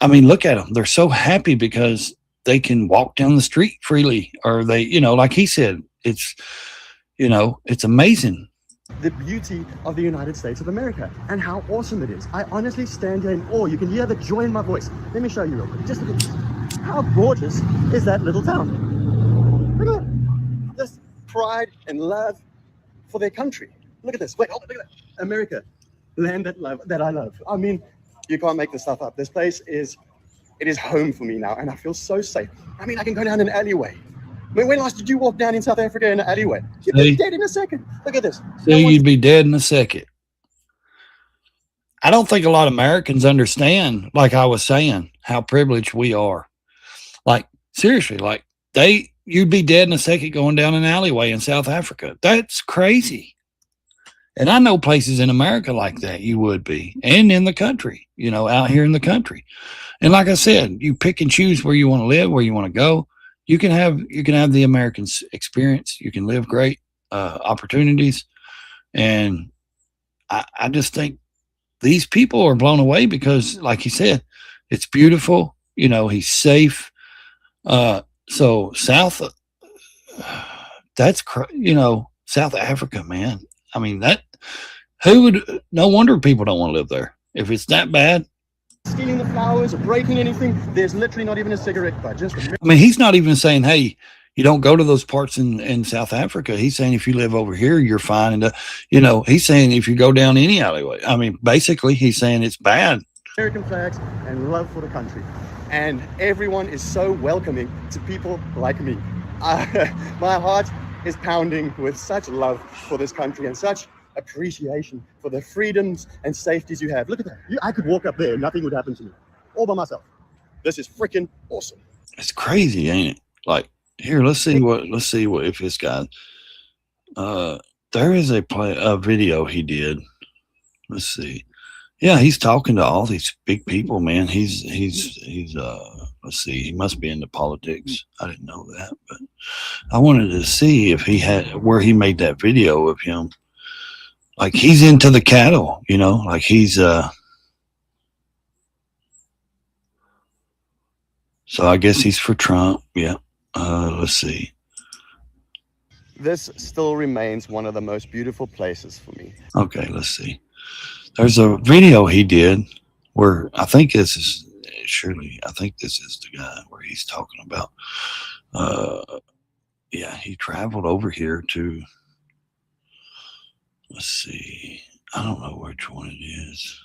I mean, look at them. They're so happy because they can walk down the street freely, or they, like he said, it's amazing.
The beauty of the United States of America and how awesome it is. I honestly stand here in awe. You can hear the joy in my voice. Let me show you real quick. Just look at this. How gorgeous is that little town? Look at that. This pride and love for their country. Look at this. Wait, look at that. America, land that I love. I mean, you can't make this stuff up. This place is home for me now, and I feel so safe. I mean, I can go down an alleyway. When last did you walk down in South Africa in an alleyway? You'd be dead in a second. Look at this.
You'd be dead in a second. I don't think a lot of Americans understand, like I was saying, how privileged we are. Like, seriously, you'd be dead in a second going down an alleyway in South Africa. That's crazy. And I know places in America like that you would be, and in the country, out here in the country. And like I said, you pick and choose where you want to live, where you want to go. You can have the American experience. You can live great opportunities. And I just think these people are blown away because, like he said, it's beautiful. He's safe. So South Africa, man. I mean, no wonder people don't want to live there. If it's that bad.
Stealing the flowers or breaking anything, there's literally not even a cigarette butt.
He's not even saying, hey, you don't go to those parts in South Africa. He's saying if you live over here, you're fine. And, he's saying if you go down any alleyway. I mean, basically, he's saying it's bad.
American flags and love for the country. And everyone is so welcoming to people like me. My heart is pounding with such love for this country and such appreciation for the freedoms and safeties you have. Look at that. I could walk up there, nothing would happen to me, all by myself. This is freaking awesome.
It's crazy, ain't it? Like, here, let's see what if this guy. There is a video he did. Let's see. Yeah, he's talking to all these big people, man. He's let's see, he must be into politics. I didn't know that, but I wanted to see if he had where he made that video of him. Like he's into the cattle, like he's so I guess he's for Trump. Yeah. Let's see.
This still remains one of the most beautiful places for me.
Okay, let's see. There's a video he did where I think this is the guy where he's talking about he traveled over here to, let's see, I don't know which one it is.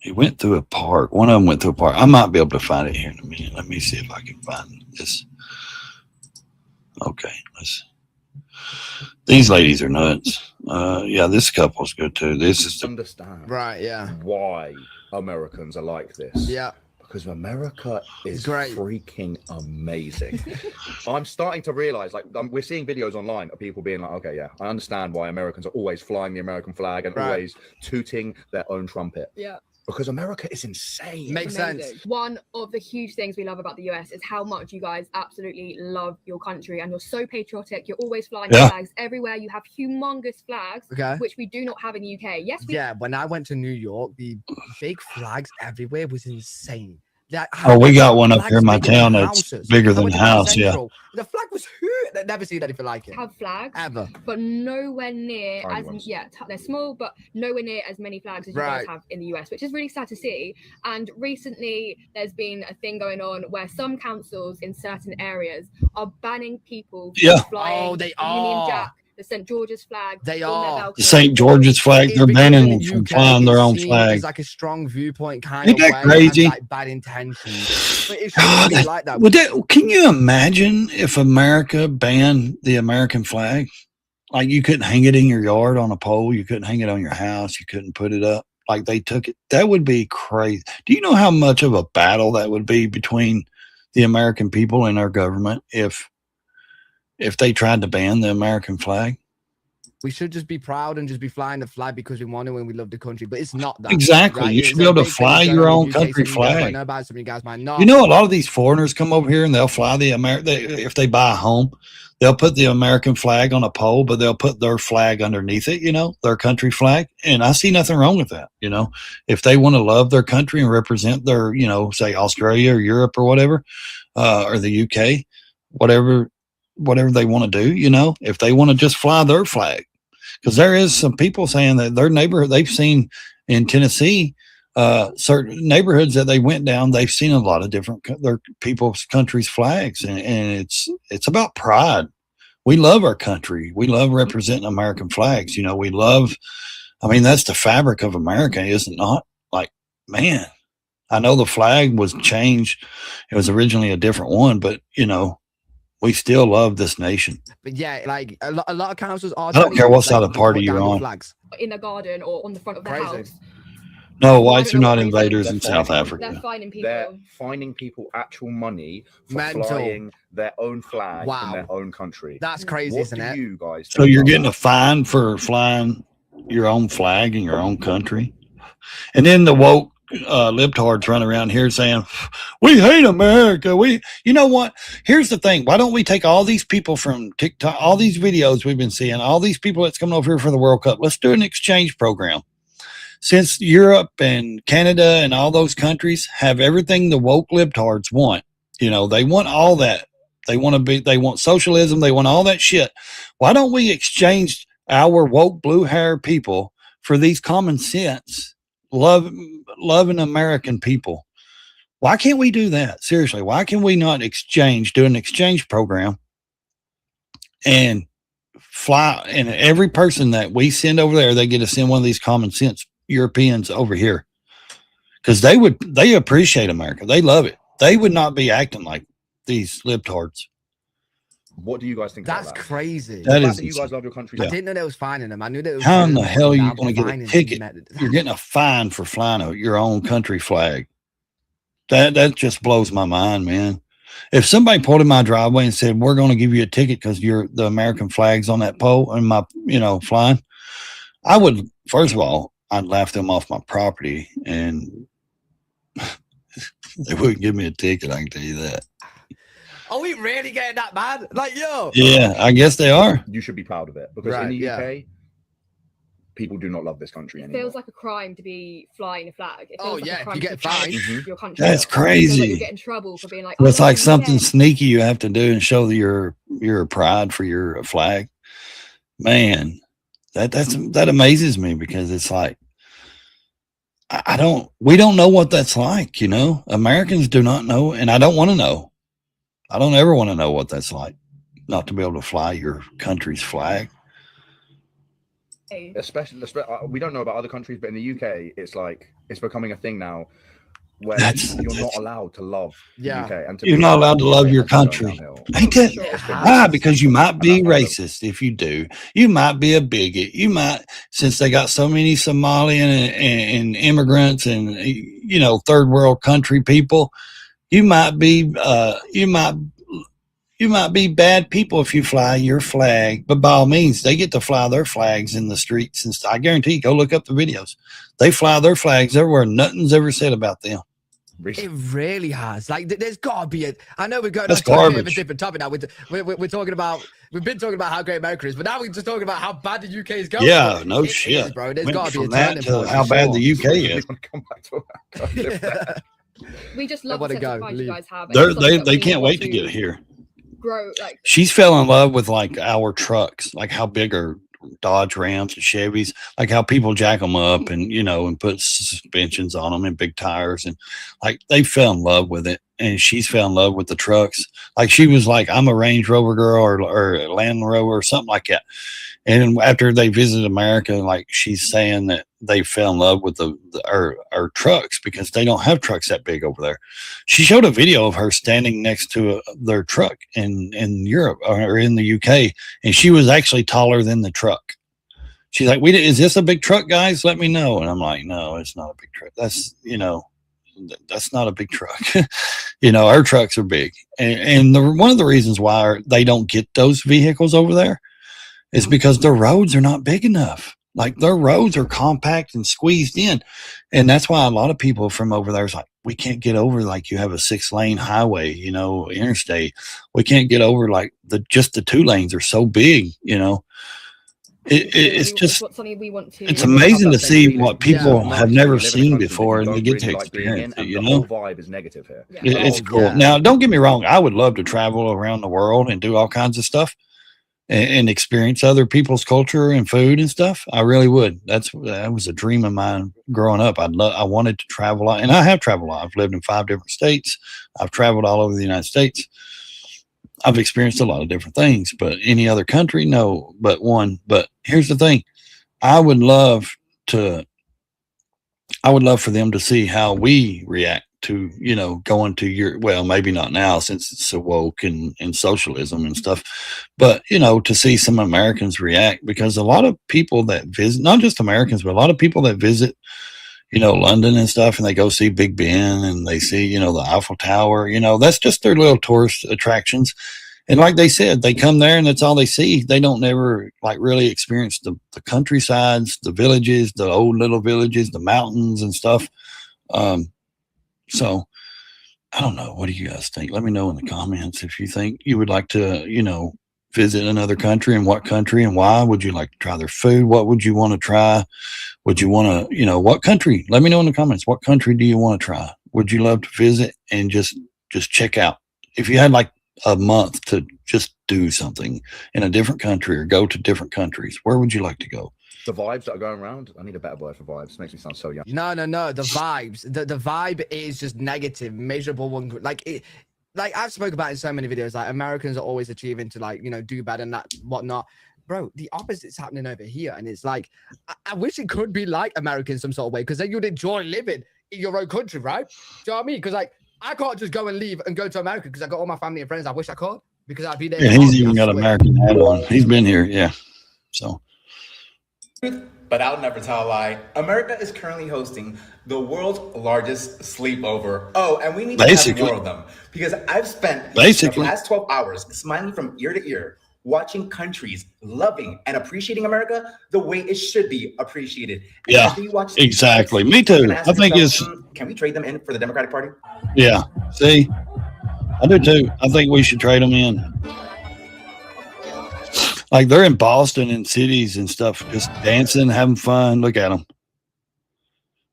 He went through a park. One of them went through a park. I might be able to find it here in a minute. Let me see if I can find this. Okay, these ladies are nuts. Yeah, this couple's good too. This is
understand
right. Yeah,
why Americans are like this.
Yeah,
because America is
great.
Freaking amazing. I'm starting to realize, like, we're seeing videos online of people being like, okay, yeah, I understand why Americans are always flying the American flag and always tooting their own trumpet.
Yeah.
Because America is insane.
Makes sense.
One of the huge things we love about the US is how much you guys absolutely love your country and you're so patriotic. You're always flying flags everywhere. You have humongous flags, which we do not have in the UK. Yes,
when I went to New York, the big flags everywhere was insane.
We got one up here in my town that's bigger than the house. Yeah.
The flag was huge. I've never seen anything like it.
Have flags
ever,
but nowhere near
Tiny
as
ones.
they're small, but nowhere near as many flags as you guys have in the US, which is really sad to see. And recently, there's been a thing going on where some councils in certain areas are banning people from flying the Union Jack, the St. George's flag.
They are
the St. George's flag. They're banning them from flying their own flag.
It's like a strong viewpoint kind
Ain't
of
that
way.
crazy?
And like bad intentions. But it shouldn't be like that.
Can you imagine if America banned the American flag? Like you couldn't hang it in your yard on a pole. You couldn't hang it on your house. You couldn't put it up. Like they took it. That would be crazy. Do you know how much of a battle that would be between the American people and our government if they tried to ban the American flag?
We should just be proud and just be flying the flag because we want to and we love the country. But it's not that.
Exactly.
Right?
You should be able to fly your own country flag.
I know about some of you guys might not.
You know, a lot of these foreigners come over here and they'll fly if they buy a home, they'll put the American flag on a pole, but they'll put their flag underneath it, their country flag. And I see nothing wrong with that. If they want to love their country and represent their, say Australia or Europe or whatever, or the UK, whatever they want to do, if they want to just fly their flag. Because there is some people saying that their neighborhood, they've seen in Tennessee, certain neighborhoods that they went down, they've seen a lot of different their people's country's flags. And it's about pride. We love our country. We love representing American flags. We love, that's the fabric of America, is it not? Like, man, I know the flag was changed. It was originally a different one, but, we still love this nation.
But yeah, like a lot of councils are.
I don't care what side of the party you're on.
Flags.
In the garden or on the front of their house.
No, whites are not invaders in South Africa.
They're finding people.
They're finding people actual money for flying their own flag in their own country.
That's crazy, isn't it?
You guys.
So you're getting a fine for flying your own flag in your own country, and then the woke libtards run around here saying we hate America. You know what? Here's the thing. Why don't we take all these people from TikTok, all these videos we've been seeing, all these people that's coming over here for the World Cup? Let's do an exchange program. Since Europe and Canada and all those countries have everything the woke libtards want, they want all that. They want socialism. They want all that shit. Why don't we exchange our woke blue hair people for these common sense, loving American people? Why can't we do that? Seriously, why can we not do an exchange program and fly? And every person that we send over there, they get to send one of these common sense Europeans over here, because they appreciate America. They love it. They would not be acting like these libtards.
What do you guys think?
That's
about that?
Crazy.
That is. You guys love your country.
I didn't know that was finding them. I knew that. It was
How in the hell are you going to get a ticket? You're getting a fine for flying your own country flag. That just blows my mind, man. If somebody pulled in my driveway and said, "We're going to give you a ticket because the American flag's on that pole and my flying," I would, first of all, I'd laugh them off my property, and they wouldn't give me a ticket. I can tell you that.
Are we really getting that bad? Like, yo.
Yeah, I guess they are.
You should be proud of it, because in the UK, people do not love this country anymore.
It feels like a crime to be flying a flag. It feels like
yeah,
a crime
if you get
to fly
fined.
your country.
That's
It feels like
crazy.
you get in trouble for being like.
It's
"Oh,
like
yeah."
something sneaky you have to do and show your pride for your flag. Man, that amazes me, because it's like, we don't know what that's like, Americans do not know, and I don't want to know. I don't ever want to know what that's like, not to be able to fly your country's flag.
especially we don't know about other countries, but in the UK, it's like it's becoming a thing now where you're not allowed to love the UK, and
you're not allowed to love your country. Ain't that? Because you might be racist if you do. You might be a bigot. You might, since they got so many Somalian and immigrants and third world country people. You might be bad people if you fly your flag, but by all means, they get to fly their flags in the streets and stuff. I guarantee you, go look up the videos. They fly their flags everywhere. Nothing's ever said about them.
It really has. Like, there's got to be I know we're going
That's
on to a bit of a
garbage.
different topic now. We're talking about. We've been talking about how great America is, but now we're just talking about how bad the UK is going.
Yeah, no
It
shit,
is, bro. There's
Went
got to be a
from that
turning
to
point.
how
for
bad
sure.
the UK is.
Come back to
We just love the sense of pride you guys have. and
They're-
it's something
They
that
they
we
can't
want
wait to get here.
Grow like
She's fell in love with like our trucks, like how big are Dodge Rams and Chevys, like how people jack them up and and put suspensions on them and big tires, and like they fell in love with it. And she's fell in love with the trucks. Like she was like, I'm a Range Rover girl or a Land Rover or something like that. And after they visited America, like she's saying that they fell in love with our trucks because they don't have trucks that big over there. She showed a video of her standing next to their truck in Europe or in the UK, and she was actually taller than the truck. She's like, is this a big truck, guys? Let me know. And I'm like, no, it's not a big truck. That's not a big truck. Our trucks are big. And one of the reasons why they don't get those vehicles over there is because their roads are not big enough. Like their roads are compact and squeezed in. And that's why a lot of people from over there is like, we can't get over, like you have a 6-lane highway, interstate. We can't get over like just the 2 lanes are so big, It's just,
something we want to.
it's amazing to see what people have never seen before and they get to experience it,
The whole vibe is negative here.
It's cool. Now, don't get me wrong. I would love to travel around the world and do all kinds of stuff and experience other people's culture and food and stuff. I really would. That was a dream of mine growing up. I wanted to travel a lot, and I have traveled a lot. I've lived in 5 different states. I've traveled all over the United States. I've experienced a lot of different things, but any other country, no, but one. But here's the thing. I would love for them to see how we react to, going to well, maybe not now since it's so woke and socialism and stuff, but, to see some Americans react, because a lot of people that visit, not just Americans, but a lot of people that visit, London and stuff, and they go see Big Ben and they see, the Eiffel Tower, that's just their little tourist attractions. And like they said, they come there and that's all they see. They don't never like really experience the countrysides, the villages, the old little villages, the mountains and stuff. So I don't know. What do you guys think? Let me know in the comments if you think you would like to, visit another country, and what country and why. Would you like to try their food? What would you want to try? Would you want to, what country? Let me know in the comments. What country do you want to try? Would you love to visit and just check out? If you had like a month to just do something in a different country or go to different countries, where would you like to go?
The vibes that are going around. I need a better word for vibes. It makes me sound so young.
No. The vibes. The vibe is just negative, miserable one. Like I've spoke about in so many videos, like Americans are always achieving to do better and that whatnot. Bro, the opposite's happening over here. And it's like, I wish it could be like America in some sort of way, because then you'd enjoy living in your own country, right? Do you know what I mean? Because like, I can't just go and leave and go to America because I got all my family and friends. I wish I could, because I'd be there.
Yeah, he's even got American hat on. He's been here. Yeah. So.
But I'll never tell a lie. America is currently hosting the world's largest sleepover. Oh, and we need to have more of them, because I've spent the last 12 hours smiling from ear to ear, watching countries loving and appreciating America the way it should be appreciated. And
yeah, exactly. Me too. I think
can we trade them in for the Democratic Party?
Yeah. See, I do too. I think we should trade them in. Like they're in Boston and cities and stuff, just dancing, having fun. Look at them.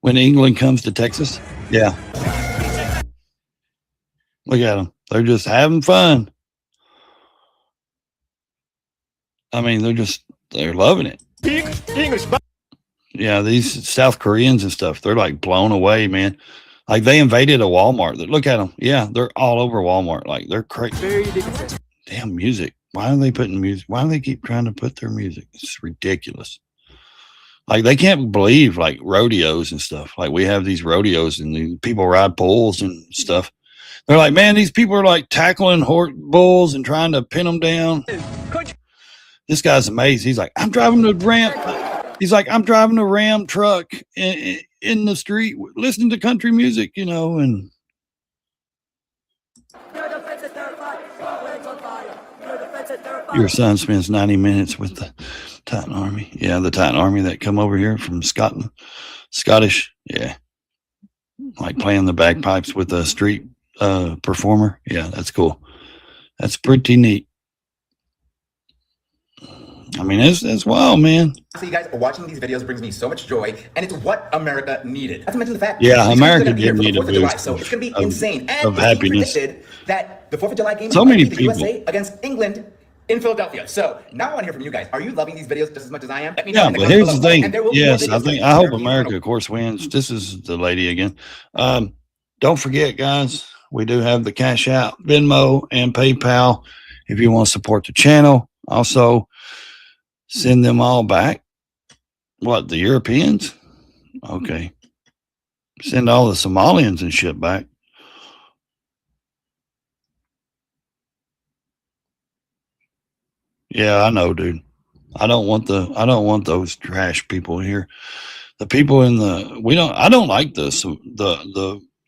When England comes to Texas, yeah. Look at them. They're just having fun. I mean, they're loving it.
English.
Yeah, these South Koreans and stuff, they're like blown away, man. Like they invaded a Walmart. Look at them. Yeah, they're all over Walmart. Like they're crazy. Damn music. Why are they putting music? Why do they keep trying to put their music? It's ridiculous. Like they can't believe like rodeos and stuff. Like we have these rodeos and the people ride bulls and stuff. They're like, man, these people are like tackling bulls and trying to pin them down. This guy's amazing. He's like, I'm driving the ramp. He's like, I'm driving a Ram truck in the street, listening to country music, you know, and your son spends 90 minutes with the Titan Army. Yeah, the Titan Army that come over here from Scotland. Scottish, yeah. Like playing the bagpipes with a street performer. Yeah, that's cool. That's pretty neat. I mean, it's wild, man.
So you guys watching these videos brings me so much joy, and it's what America needed. Not to mention the fact,
yeah, America did need a boost.
So it's going to be insane. And
of happiness.
Predicted that the 4th of July game
so many people.
The USA against England in Philadelphia. So now I want to hear from you guys. Are you loving these videos just as much as I am? Let me know.
Yeah, but here's the thing. Yes, I hope America, of course, wins. This is the lady again. Don't forget, guys, we do have the Cash App, Venmo, and PayPal if you want to support the channel. Also, send them all back. What, the Europeans? Okay. Send all the Somalians and shit back. Yeah, I know, dude. I don't want those trash people here. The people in I don't like the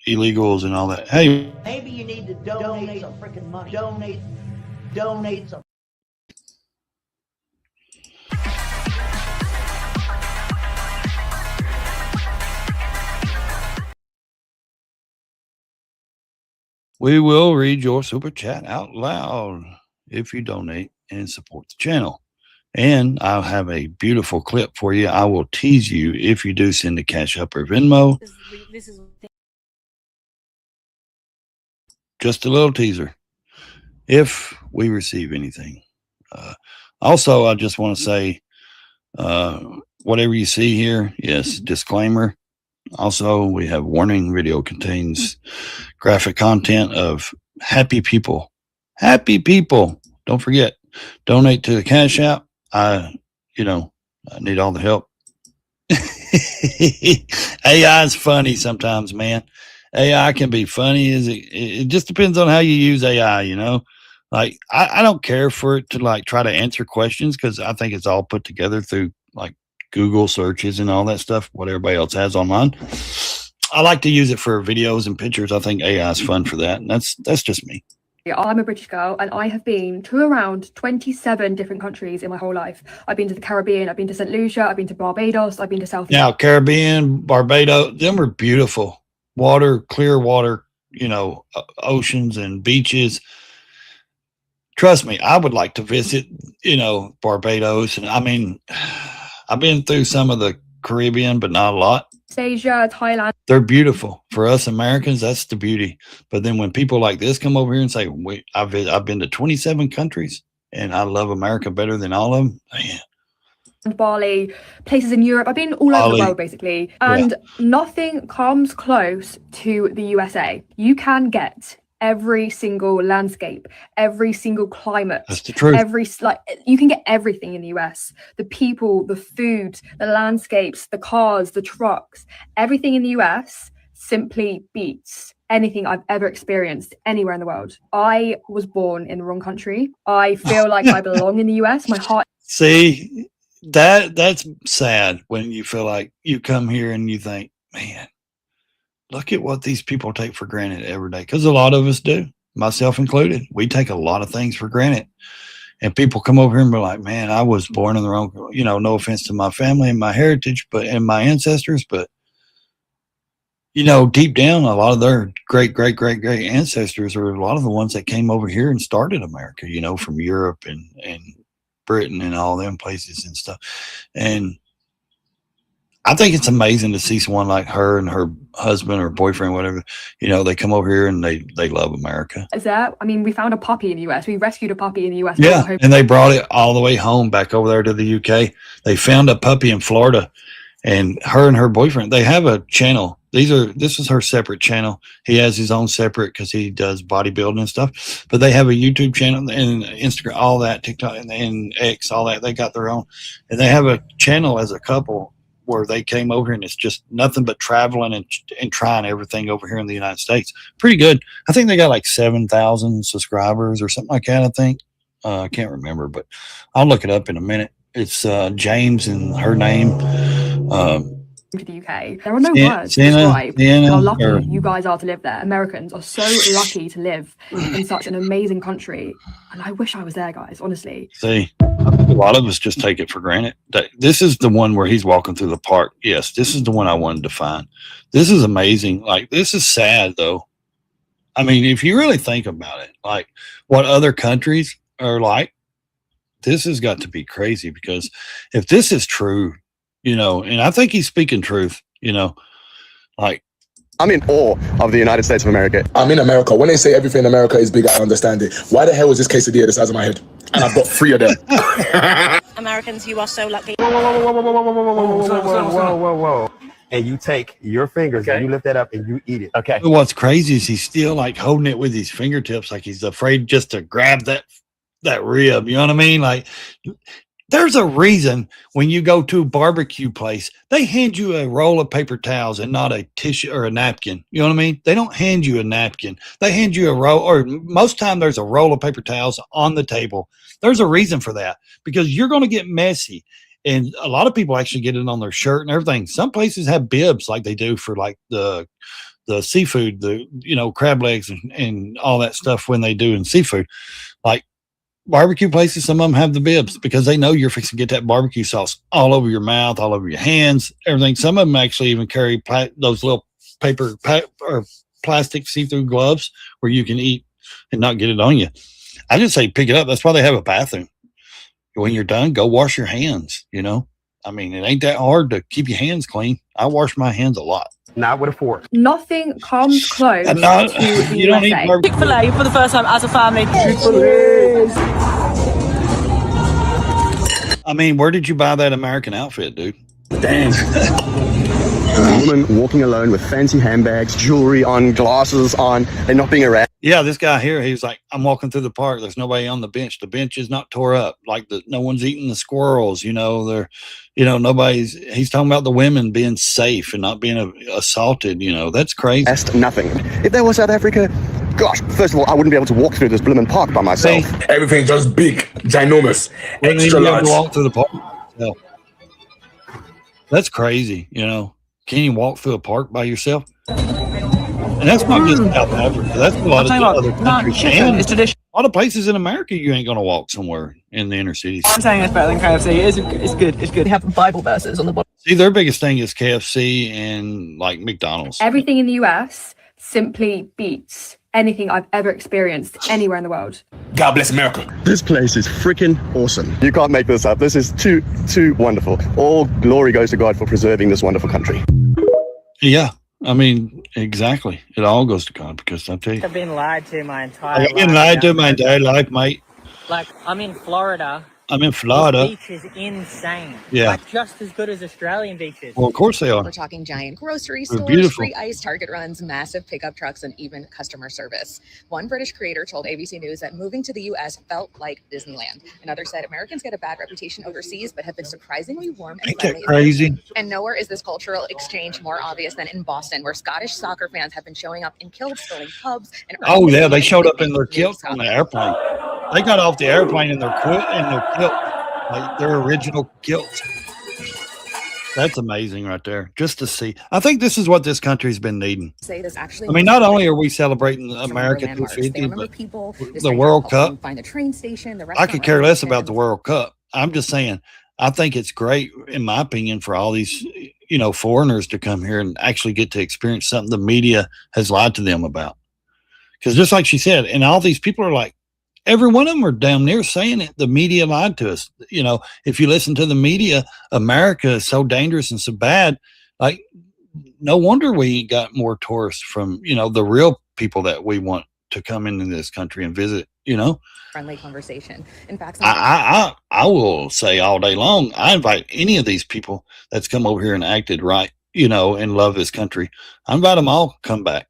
illegals and all that. Hey,
maybe you need to donate some freaking money. Donate some.
we will read your super chat out loud if you donate and support the channel. And I'll have a beautiful clip for you. I will tease you if you do send a Cash App or Venmo. Just a little teaser if we receive anything. Also, I just want to say, whatever you see here, yes, disclaimer. Also, we have warning video contains graphic content of happy people. Happy people. Don't forget, donate to the Cash App. I need all the help. AI is funny sometimes, man. AI can be funny. It just depends on how you use AI, you know? Like, I don't care for it to like try to answer questions because I think it's all put together through like Google searches and all that stuff, what everybody else has online. I like to use it for videos and pictures. I think AI is fun for that. And that's just me.
I'm a British girl and I have been to around 27 different countries in my whole life. I've been to the Caribbean, I've been to St. Lucia, I've been to Barbados, I've been to South.
Now, Caribbean, Barbados, them are beautiful. Water, clear water, oceans and beaches. Trust me, I would like to visit, Barbados. And I mean, I've been through some of the Caribbean, but not a lot.
Asia, Thailand.
They're beautiful. For us Americans, that's the beauty. But then when people like this come over here and say, wait, I've been to 27 countries and I love America better than all of them, man.
Bali, places in Europe. I've been all over the world basically. And nothing comes close to the USA. You can get every single landscape, every single climate.
That's the truth.
You can get everything in the US. The people, the food, the landscapes, the cars, the trucks, everything in the US simply beats anything I've ever experienced anywhere in the world. I was born in the wrong country. I feel like I belong in the US. My heart.
See, that's sad when you feel like you come here and you think, man, look at what these people take for granted every day. Because a lot of us do, myself included. We take a lot of things for granted. And people come over here and be like, man, I was born in the wrong, no offense to my family and my heritage, and my ancestors, but, deep down, a lot of their great ancestors are a lot of the ones that came over here and started America, from Europe and Britain and all them places and stuff. And I think it's amazing to see someone like her and her husband or boyfriend, whatever, they come over here and they love America.
We found a puppy in the US. We rescued a puppy in the US.
Yeah, and they brought it all the way home back over there to the UK. They found a puppy in Florida, and her boyfriend, they have a channel. This is her separate channel. He has his own separate because he does bodybuilding and stuff. But they have a YouTube channel and Instagram, all that, TikTok and X, all that. They got their own, and they have a channel as a couple. where they came over, and it's just nothing but traveling and trying everything over here in the United States. Pretty good. I think they got like 7,000 subscribers or something like that. I think I can't remember, but I'll look it up in a minute. It's James and her name.
To the UK, there are no words to describe how lucky you guys are to live there. Americans are so lucky to live in such an amazing country, and I wish I was there, guys. Honestly,
See, I think a lot of us just take it for granted. This is the one where he's walking through the park. Yes, this is the one I wanted to find. This is amazing. Like, this is sad though. I mean, if you really think about it, like what other countries are like, this has got to be crazy, because if this is true, you know, and I think he's speaking truth, you know, like,
I'm in awe of the United States of America.
I'm in America. When they say everything in America is big, I understand it. Why the hell is this quesadilla the size of my head? And I've got 3 of them.
Americans, you are so lucky.
Whoa. And you take your fingers and you lift that up and you eat it. Okay.
What's crazy is he's still like holding it with his fingertips, like he's afraid just to grab that rib. You know what I mean? Like, there's a reason when you go to a barbecue place, they hand you a roll of paper towels and not a tissue or a napkin. You know what I mean? They don't hand you a napkin. They hand you a roll, or most time there's a roll of paper towels on the table. There's a reason for that, because you're going to get messy. And a lot of people actually get it on their shirt and everything. Some places have bibs like they do for like the seafood, crab legs and all that stuff when they do in seafood. Like, barbecue places, some of them have the bibs because they know you're fixing to get that barbecue sauce all over your mouth, all over your hands, everything. Some of them actually even carry those little paper or plastic see-through gloves where you can eat and not get it on you. I just say pick it up. That's why they have a bathroom. When you're done, go wash your hands. You know, I mean, it ain't that hard to keep your hands clean. I wash my hands a lot.
Not with a fork.
nothing comes close to the
you don't
USA.
need
Chick-fil-A for the first time as a family.
I mean, where did you buy that American outfit, dude?
Dang. A woman walking alone with fancy handbags, jewelry on, glasses on, and not being around.
Yeah, this guy here, he was like, I'm walking through the park. There's nobody on the bench. The bench is not tore up. Like, no one's eating the squirrels. You know, he's talking about the women being safe and not being assaulted. You know, that's crazy.
Asked nothing. If there was South Africa, gosh, first of all, I wouldn't be able to walk through this blooming park by myself.
Everything's just big, ginormous, extra large.
To walk through the park. No. That's crazy. You know, can you walk through a park by yourself? And that's not just South Africa. That's a lot of other countries. And a lot of places in America, you ain't going to walk somewhere in the inner cities.
I'm saying it's better than KFC. It's good. It's good. They have Bible verses on the bottom.
See, their biggest thing is KFC and like McDonald's.
Everything in the US simply beats anything I've ever experienced anywhere in the world.
God bless America.
This place is freaking awesome. You can't make this up. This is too wonderful. All glory goes to God for preserving this wonderful country.
Yeah. I mean, exactly. It all goes to God, because I'll tell you.
I've been lied to my entire life.
I've been lied to my entire life, mate.
Like, I'm in Florida.
Florida.
The beach is insane.
Yeah.
Like, just as good as Australian beaches.
Well, of course they are.
We're talking giant grocery
They're
stores,
beautiful.
free ice, Target runs, massive pickup trucks, and even customer service. One British creator told ABC News that moving to the U.S. felt like Disneyland. Another said Americans get a bad reputation overseas, but have been surprisingly warm and
Ain't that
friendly.
crazy?
And nowhere is this cultural exchange more obvious than in Boston, where Scottish soccer fans have been showing up in kilts, filling pubs. And
Oh, yeah. They showed up in their kilt on the airplane. They got off the airplane in their kilt. Like their original kilts. That's amazing right there. Just to see. I think this is what this country's been needing.
Say this actually.
I mean, not only are we celebrating America 250, but the World Cup.
Find the train station, the
I could care less about the World Cup. I'm just saying, I think it's great, in my opinion, for all these, foreigners to come here and actually get to experience something the media has lied to them about. Because just like she said, and all these people are like, every one of them are damn near saying it. The media lied to us. You know, if you listen to the media, America is so dangerous and so bad. Like, no wonder we got more tourists from, the real people that we want to come into this country and visit,
Friendly conversation. In fact,
I will say all day long, I invite any of these people that's come over here and acted right, and love this country. I invite them all to come back.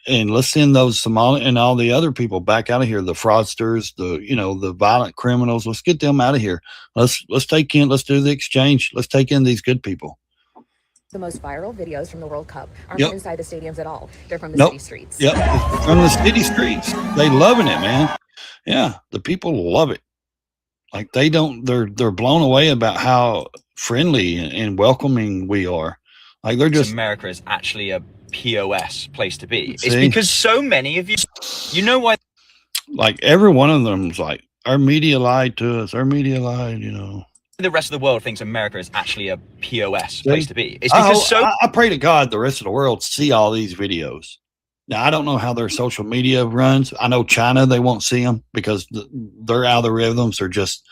And let's send those Somali and all the other people back out of here. The fraudsters, the violent criminals. Let's get them out of here. Let's do the exchange. Let's take in these good people.
The most viral videos from the World Cup aren't
Yep.
inside the stadiums at all. They're from the
Nope.
city streets.
Yep. From the city streets. They loving it, man. Yeah. The people love it. Like they're blown away about how friendly and welcoming we are. Like they're just
America is actually a POS place to be. It's
See?
because so many of you know why
like every one of them's like, our media lied to us. Our media lied, you know.
the rest of the world thinks America is actually a POS
See?
place to be. It's because
I pray to God the rest of the world see all these videos. Now, I don't know how their social media runs. I know China, they won't see them because their algorithms are just,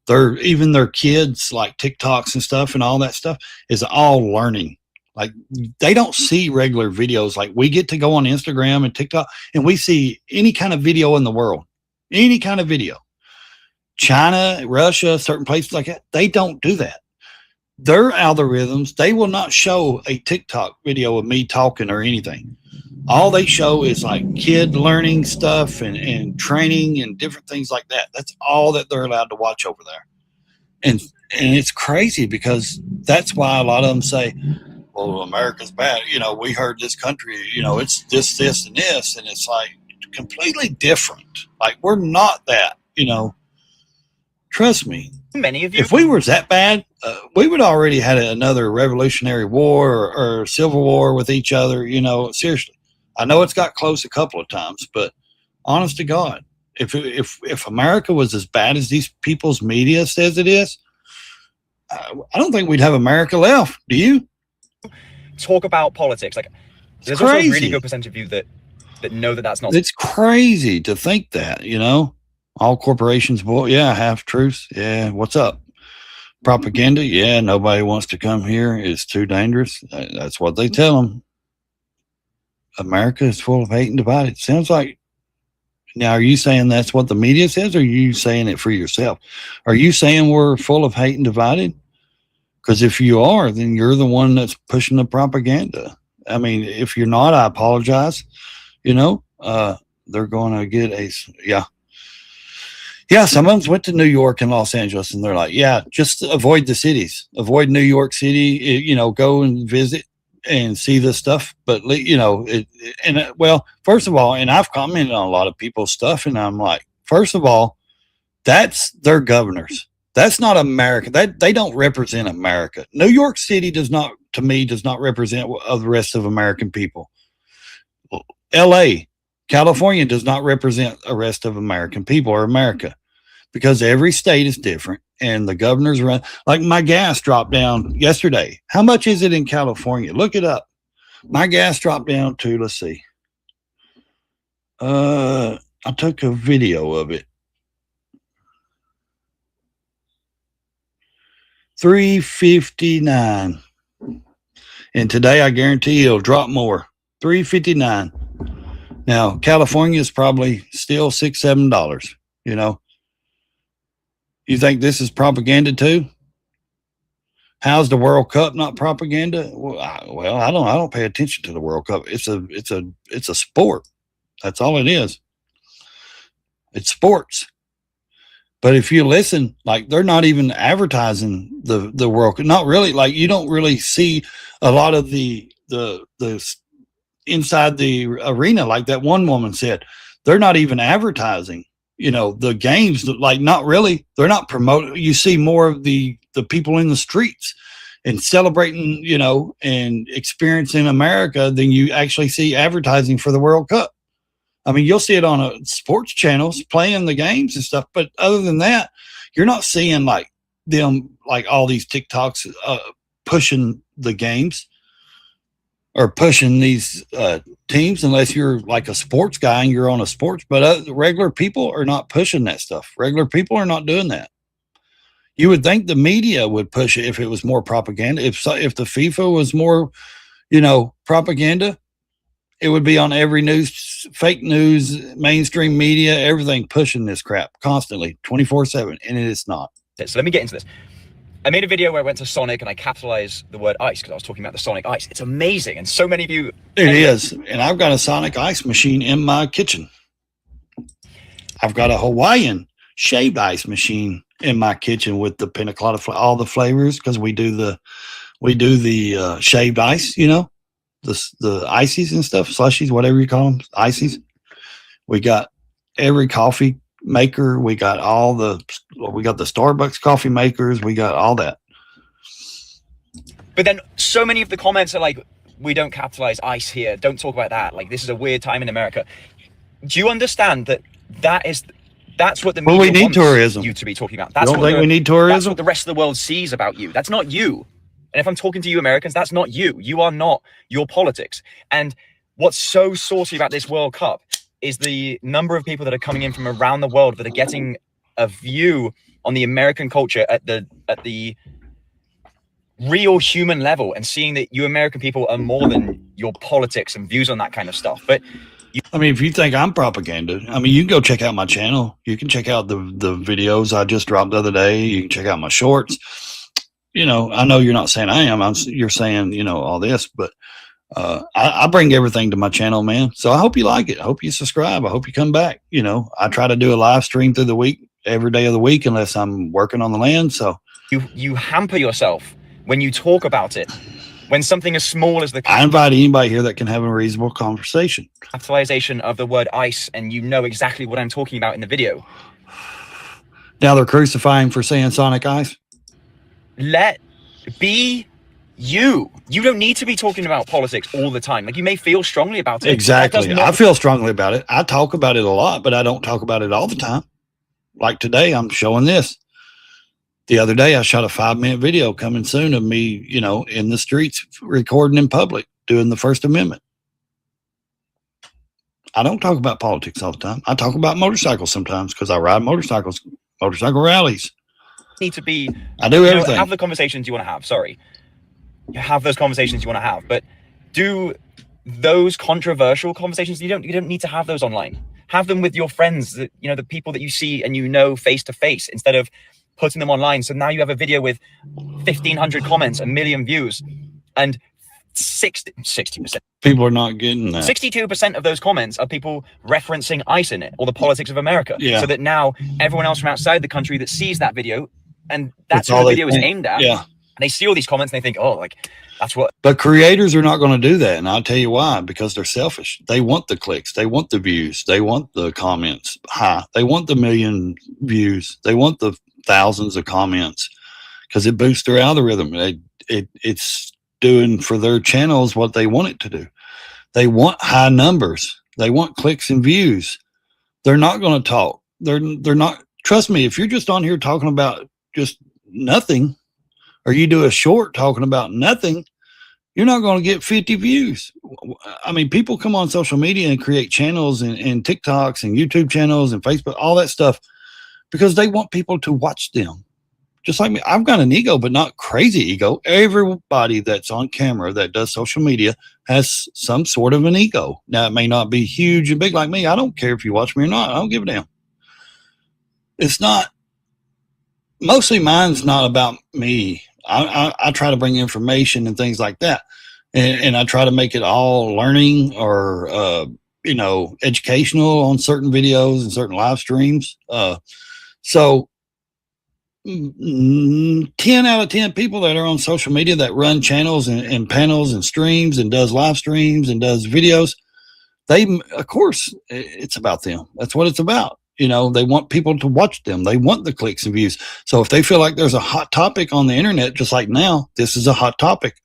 even their kids, like TikToks and stuff and all that stuff is all learning. Like they don't see regular videos. Like we get to go on Instagram and TikTok and we see any kind of video in the world, any kind of video. China, Russia, certain places like that, they don't do that. Their algorithms, they will not show a TikTok video of me talking or anything. All they show is like kid learning stuff and training and different things like that. That's all that they're allowed to watch over there. And it's crazy because that's why a lot of them say, well, America's bad. You know, we heard this country, you know, it's this, and this. And it's like completely different. Like we're not that, you know. Trust me.
many of you,
if we were that bad, we would already had another revolutionary war or civil war with each other. You know, seriously. I know it's got close a couple of times, but honest to God, if America was as bad as these people's media says it is, I don't think we'd have America left. Do you?
talk about politics. Like, there's also a really good percentage of you that know that that's not.
It's crazy to think that, you know, all corporations, boy, yeah, half truths. Yeah. What's up? Propaganda. Yeah. Nobody wants to come here. It's too dangerous. That's what they tell them. America is full of hate and divided. Sounds like, now, are you saying that's what the media says, or are you saying it for yourself? Are you saying we're full of hate and divided? Because if you are, then you're the one that's pushing the propaganda. I mean, if you're not, I apologize. You know, they're going to get yeah. Some of them went to New York and Los Angeles, and they're like, yeah, just avoid the cities, avoid New York City, you know, go and visit and see this stuff. But, you know, well, first of all, and I've commented on a lot of people's stuff, and I'm like, first of all, that's their governors. That's not America. They don't represent America. New York City does not represent the rest of American people. LA, California does not represent the rest of American people or America, because every state is different and the governors run. Like my gas dropped down yesterday. How much is it in California? Look it up. My gas dropped down to, let's see. I took a video of it. $3.59. And today I guarantee it'll drop more. $3.59. Now, California is probably still $6, $7, you know. You think this is propaganda too? How's the World Cup not propaganda? Well, I don't pay attention to the World Cup. It's a sport. That's all it is. It's sports. But if you listen, like they're not even advertising the World Cup. Not really. Like you don't really see a lot of the inside the arena, like that one woman said. They're not even advertising, you know, the games. Like not really. They're not promoting. You see more of the people in the streets and celebrating, you know, and experiencing America than you actually see advertising for the World Cup. I mean, you'll see it on sports channels playing the games and stuff, but other than that, you're not seeing like them, like all these TikToks pushing the games or pushing these teams, unless you're like a sports guy and you're on a sports. But regular people are not pushing that stuff. Regular people are not doing that. You would think the media would push it if it was more propaganda. If the FIFA was more, you know, propaganda, it would be on every news, fake news, mainstream media, everything pushing this crap constantly, 24/7, and it is not.
So let me get into this. I made a video where I went to Sonic and I capitalized the word ice because I was talking about the Sonic ice. It's amazing, and so many of you.
It is, and I've got a Sonic ice machine in my kitchen. I've got a Hawaiian shaved ice machine in my kitchen with the pina colada, all the flavors, because we do We do the shaved ice, you know, the ices and stuff, slushies, whatever you call them, ices. We got every coffee maker. We got the Starbucks coffee makers. We got all that.
But then so many of the comments are like, we don't capitalize ice here. Don't talk about that. Like, this is a weird time in America. Do you understand that that's what the media
we need
wants
tourism.
you to be talking about?
You don't think we need tourism?
That's what the rest of the world sees about you. That's not you. And if I'm talking to you Americans, that's not you. You are not your politics. And what's so saucy about this World Cup is the number of people that are coming in from around the world that are getting a view on the American culture at the real human level, and seeing that you American people are more than your politics and views on that kind of stuff. But
I mean, if you think I'm propaganda, I mean, you can go check out my channel. You can check out the videos I just dropped the other day. You can check out my shorts. You know, I know you're not saying I am. You're saying, you know, all this, but I bring everything to my channel, man. So I hope you like it. I hope you subscribe. I hope you come back. You know, I try to do a live stream through the week, every day of the week, unless I'm working on the land. So
you hamper yourself when you talk about it. When something as small as
I invite anybody here that can have a reasonable conversation.
Capitalization of the word ice, and you know exactly what I'm talking about in the video.
Now they're crucifying for saying Sonic Ice.
Let be you. You don't need to be talking about politics all the time. Like, you may feel strongly about it.
Exactly. I feel strongly about it. I talk about it a lot, but I don't talk about it all the time. Like today, I'm showing this. The other day, I shot a 5-minute video coming soon of me, you know, in the streets, recording in public, doing the First Amendment. I don't talk about politics all the time. I talk about motorcycles sometimes because I ride motorcycles, motorcycle rallies.
Need to be.
I do everything.
Have the conversations you want to have. Sorry, you have those conversations you want to have, but do those controversial conversations. You don't need to have those online. Have them with your friends. That, you know, the people that you see and you know face to face, instead of putting them online. So now you have a video with 1,500 comments, 1 million views, and 60%.
People are not getting that.
62% of those comments are people referencing ICE in it, or the politics of America.
Yeah.
So that now everyone else from outside the country that sees that video, and that's who the video is aimed at.
Yeah.
And they see all these comments and they think, oh, like, that's what.
But creators are not going to do that. And I'll tell you why, because they're selfish. They want the clicks. They want the views. They want the comments high. They want the 1 million views. They want the thousands of comments because it boosts their algorithm. It's doing for their channels what they want it to do. They want high numbers. They want clicks and views. They're not going to talk. They're not. Trust me, if you're just on here talking about just nothing, or you do a short talking about nothing, you're not going to get 50 views. I mean, people come on social media and create channels and TikToks and YouTube channels and Facebook, all that stuff, because they want people to watch them. Just like me, I've got an ego, but not crazy ego. Everybody that's on camera that does social media has some sort of an ego. Now, it may not be huge and big like me. I don't care if you watch me or not. I don't give a damn. It's not, mostly mine's not about me. I try to bring information and things like that. And I try to make it all learning or, you know, educational on certain videos and certain live streams. So 10 out of 10 people that are on social media that run channels and panels and streams and does live streams and does videos, they, of course, it's about them. That's what it's about. You know, they want people to watch them. They want the clicks and views. So if they feel like there's a hot topic on the internet, just like now, this is a hot topic.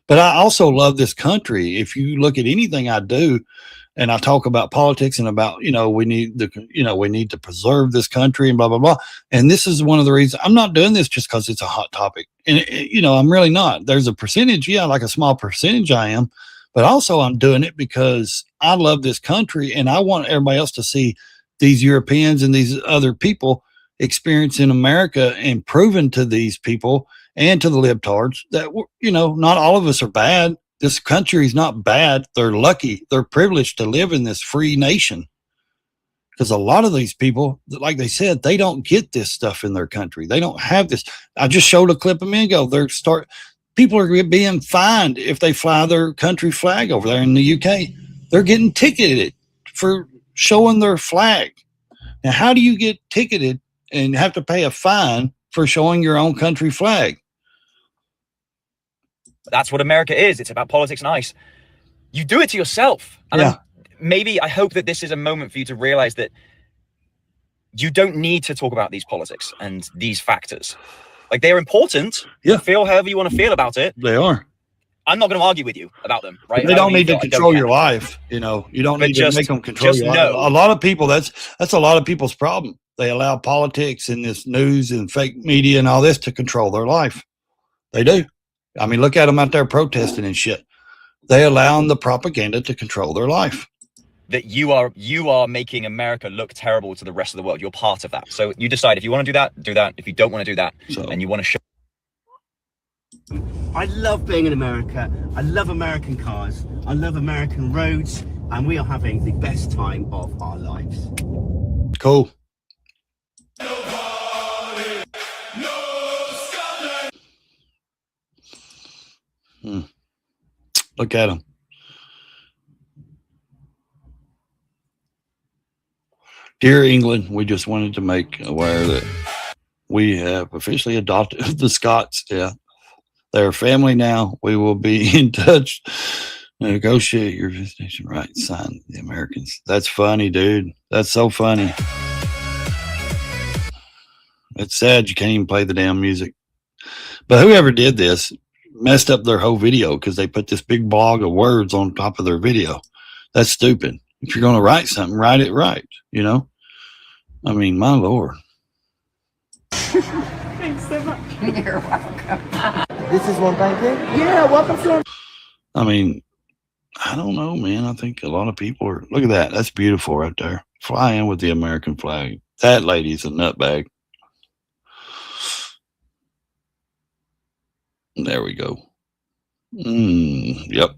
But I also love this country. If you look at anything I do, and I talk about politics and about, you know, we need to preserve this country and blah, blah, blah. And this is one of the reasons I'm not doing this just because it's a hot topic. And, you know, I'm really not. There's a percentage, yeah, like a small percentage I am, but also I'm doing it because I love this country and I want everybody else to see these Europeans and these other people experiencing America and proving to these people and to the libtards that, you know, not all of us are bad. This country is not bad. They're lucky. They're privileged to live in this free nation. Because a lot of these people, like they said, they don't get this stuff in their country. They don't have this. I just showed a clip a minute ago. People are being fined if they fly their country flag over there in the UK. They're getting ticketed for showing their flag. Now, how do you get ticketed and have to pay a fine for showing your own country flag?
That's what America is. It's about politics and ice. You do it to yourself. And maybe I hope that this is a moment for you to realize that you don't need to talk about these politics and these factors. Like, they're important.
Yeah.
Feel however you want to feel about it.
They are.
I'm not going to argue with you about them, right?
They don't need to control your life. You know, you don't need to make them control your life. A lot of people, that's a lot of people's problem. They allow politics and this news and fake media and all this to control their life. They do. I mean, look at them out there protesting and shit. They allow the propaganda to control their life.
That you are making America look terrible to the rest of the world. You're part of that. So you decide if you want to do that, do that. If you don't want to do that, and you want to show.
I love being in America. I love American cars. I love American roads, and we are having the best time of our lives.
Cool. Look at them. Dear England, we just wanted to make aware that we have officially adopted the Scots. Yeah. They're family now. We will be in touch. Negotiate your visitation rights. Sign the Americans. That's funny, dude. That's so funny. It's sad you can't even play the damn music. But whoever did this messed up their whole video because they put this big blog of words on top of their video. That's stupid. If you're going to write something, write it right, you know? I mean, my Lord.
Thanks so much. You're welcome.
This is one pancake? Yeah, welcome to.
I mean, I don't know, man. I think a lot of people are. Look at that. That's beautiful right there. Flying with the American flag. That lady's a nutbag. There we go. Yep.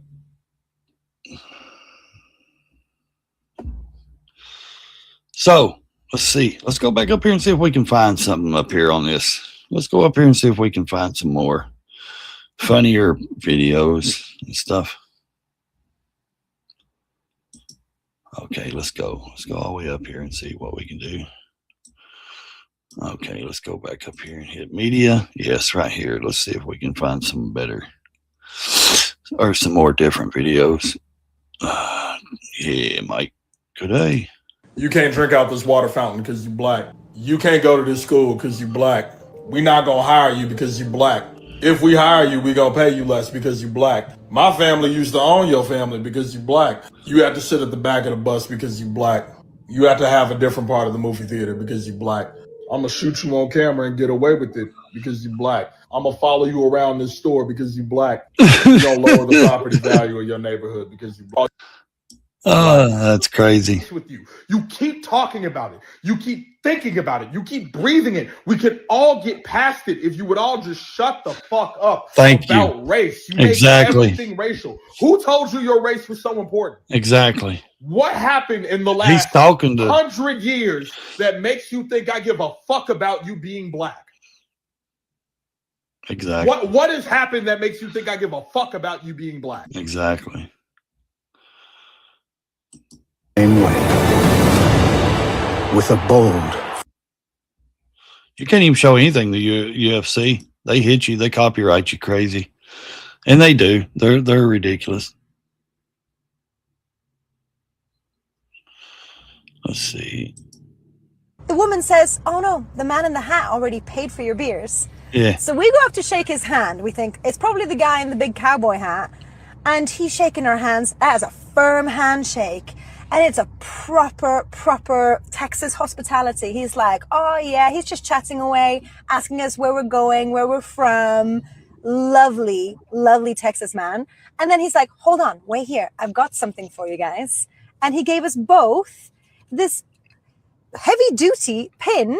So let's see. Let's go back up here and see if we can find something up here on this. Let's go up here and see if we can find some more funnier videos and stuff. Okay, let's go. Let's go all the way up here and see what we can do. Okay, let's go back up here and hit media. Yes, right here. Let's see if we can find some better or some more different videos. Yeah, Mike. Good day.
You can't drink out this water fountain because you're black. You can't go to this school because you're black. We're not going to hire you because you're black. If we hire you, we're going to pay you less because you're black. My family used to own your family because you're black. You have to sit at the back of the bus because you're black. You have to have a different part of the movie theater because you're black. I'm going to shoot you on camera and get away with it because you're black. I'm going to follow you around this store because you're black. You don't lower the property value of your neighborhood because you're black.
Oh, that's crazy.
With you. You keep talking about it. You keep thinking about it. You keep breathing it. We could all get past it if you would all just shut the fuck up about race. You make everything racial. Who told you your race was so important?
Exactly.
What happened in the last 100 years that makes you think I give a fuck about you being black?
Exactly.
What has happened that makes you think I give a fuck about you being black?
Exactly.
Same way. With a bold.
You can't even show anything to UFC. They hit you. They copyright you crazy. And they do. They're ridiculous. Let's see.
The woman says, oh no, the man in the hat already paid for your beers.
Yeah.
So we go up to shake his hand. We think it's probably the guy in the big cowboy hat. And he's shaking our hands as a firm handshake. And it's a proper Texas hospitality. He's like, oh yeah, he's just chatting away, asking us where we're going, where we're from. Lovely, lovely Texas man. And then he's like, hold on, wait here. I've got something for you guys. And he gave us both this heavy duty pin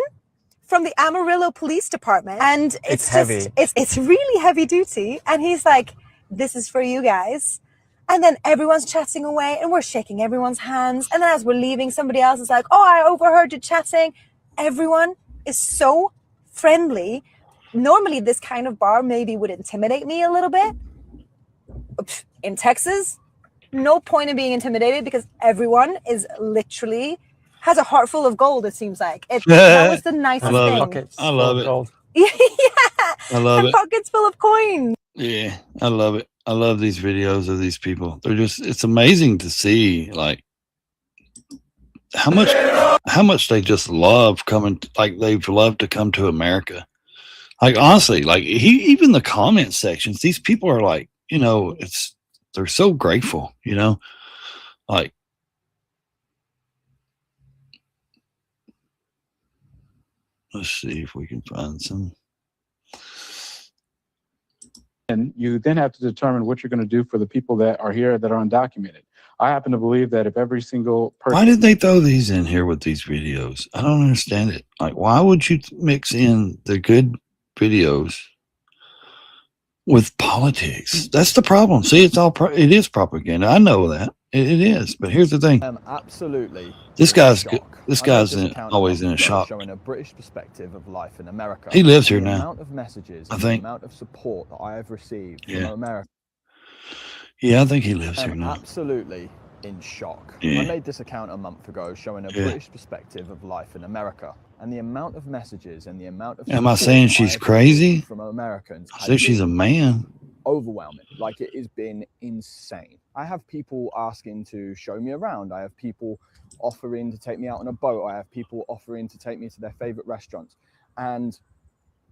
from the Amarillo Police Department. And it's heavy. It's really heavy duty. And he's like, this is for you guys. And then everyone's chatting away and we're shaking everyone's hands. And then as we're leaving, somebody else is like, oh, I overheard you chatting. Everyone is so friendly. Normally, this kind of bar maybe would intimidate me a little bit. In Texas, no point in being intimidated because everyone is literally has a heart full of gold, it seems like. That was the nicest thing.
I love it.
Yeah.
I love it.
Pockets full of coins.
Yeah, I love it. I love these videos of these people. They're just, it's amazing to see like how much they just love coming, like they've loved to come to America. Like honestly, like even the comment sections, these people are like, they're so grateful, like, let's see if we can find some.
And you then have to determine what you're going to do for the people that are here that are undocumented. I happen to believe that if every single person...
Why did they throw these in here with these videos? I don't understand it. Like, why would you mix in the good videos with politics? That's the problem. See, it is propaganda. I know that. It is. But here's the thing.
Absolutely.
This guy's always in a shock.
Showing a British perspective of life in America.
He lives here now.
The amount of messages,
I think.
The amount of support that I have received
Yeah.
from America.
Yeah, I think he lives here
I'm
now.
absolutely in shock.
Yeah.
I made this account a month ago showing a
Yeah.
British perspective of life in America, and the amount of messages and the amount of
Am I
support
saying
that
she's
have
crazy?
received from Americans
I
has
say she's a
been
man.
overwhelming. Like, it has been insane. I have people asking to show me around. I have people offering to take me out on a boat. I have people offering to take me to their favorite restaurants, and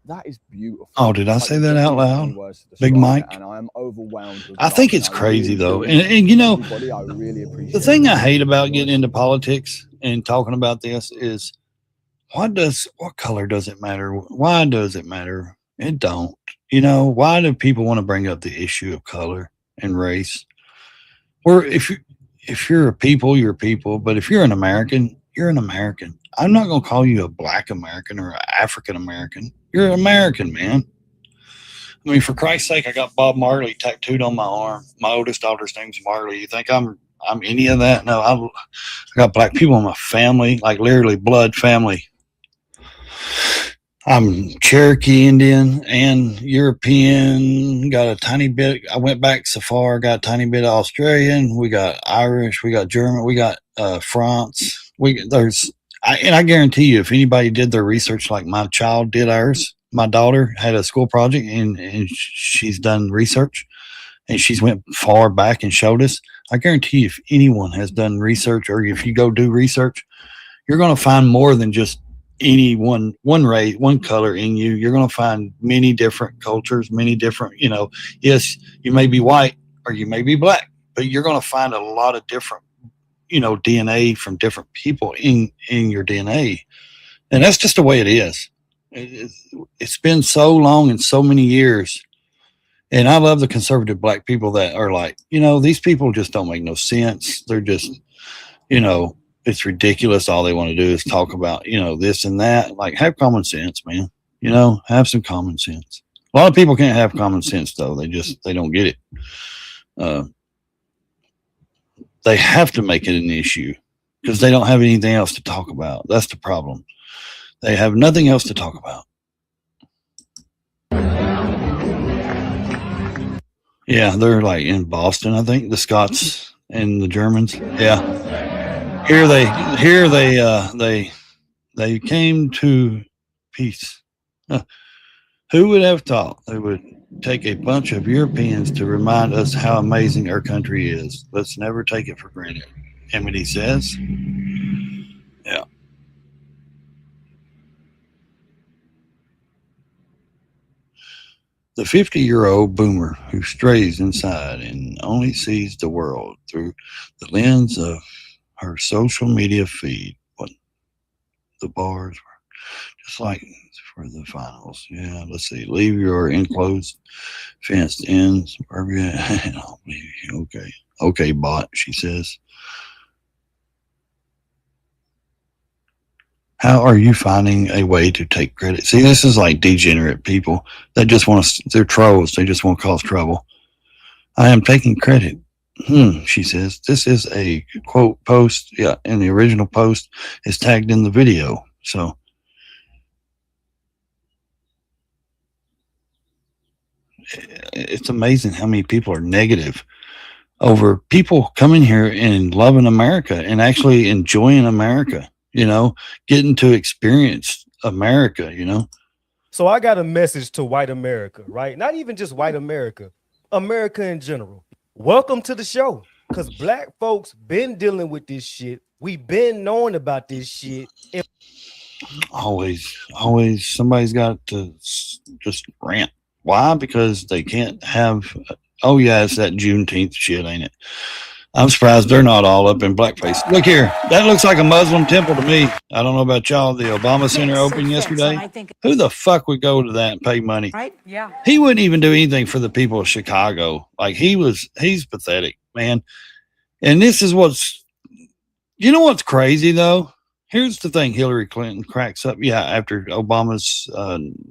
that is beautiful.
Oh, did I
Like,
say
there's
that
just
out
not
loud?
many words to
Big
describe it,
Mike?
and I am overwhelmed with
I think
love,
it's
and I
crazy
really
though.
do
And
everybody. I really appreciate
the thing I hate about getting into politics and talking about this is what color does it matter? Why does it matter? It don't. Why do people want to bring up the issue of color and race? Or if you're a people, you're a people, but if you're an American, you're an American. I'm not gonna call you a black American or an African American. You're an American, man. I mean, for Christ's sake, I got Bob Marley tattooed on my arm. My oldest daughter's name's Marley. You think I'm any of that? No, I got black people in my family, like literally blood family. I'm Cherokee Indian and European. Got a tiny bit. I went back so far. Got a tiny bit of Australian. We got Irish. We got German. We got France. I guarantee you, if anybody did their research like my child did ours, my daughter had a school project and she's done research and she's went far back and showed us. I guarantee you, if anyone has done research or if you go do research, you're going to find more than just any one race, one color in you. You're going to find many different cultures, many different, yes, you may be white or you may be black, but you're going to find a lot of different, DNA from different people in your DNA. And that's just the way it is. It's been so long and so many years. And I love the conservative black people that are like, these people just don't make no sense. They're just, it's ridiculous. All they want to do is talk about, this and that. Like, have common sense, man. Have some common sense. A lot of people can't have common sense though. They don't get it. They have to make it an issue because they don't have anything else to talk about. That's the problem. They have nothing else to talk about. Yeah, they're like in Boston, I think, the Scots and the Germans. Yeah. Here they came to peace. Who would have thought they would take a bunch of Europeans to remind us how amazing our country is? Let's never take it for granted. Emily says. Yeah. The 50-year-old boomer who strays inside and only sees the world through the lens of her social media feed. What the bars were just like for the finals. Yeah, let's see. Leave your enclosed fenced in suburbia. Okay. Okay, bot, she says. How are you finding a way to take credit? See, this is like degenerate people that just want to, they're trolls. They just want to cause trouble. I am taking credit. She says. This is a quote post. Yeah, and the original post is tagged in the video. So it's amazing how many people are negative over people coming here and loving America and actually enjoying America. Getting to experience America,
So I got a message to white America, right? Not even just white America, America in general. Welcome to the show, because black folks been dealing with this shit. We been knowing about this shit.
Always somebody's got to just rant. Why? Because they can't have. Oh yeah, it's that Juneteenth shit, ain't it? I'm surprised they're not all up in blackface. Look here, that looks like a Muslim temple to me. I don't know about y'all. The Obama Center opened yesterday. Who the fuck would go to that and pay money?
Right? Yeah.
He wouldn't even do anything for the people of Chicago. Like he's pathetic, man. And this is what's crazy though? Here's the thing Hillary Clinton cracks up. Yeah, after Obama's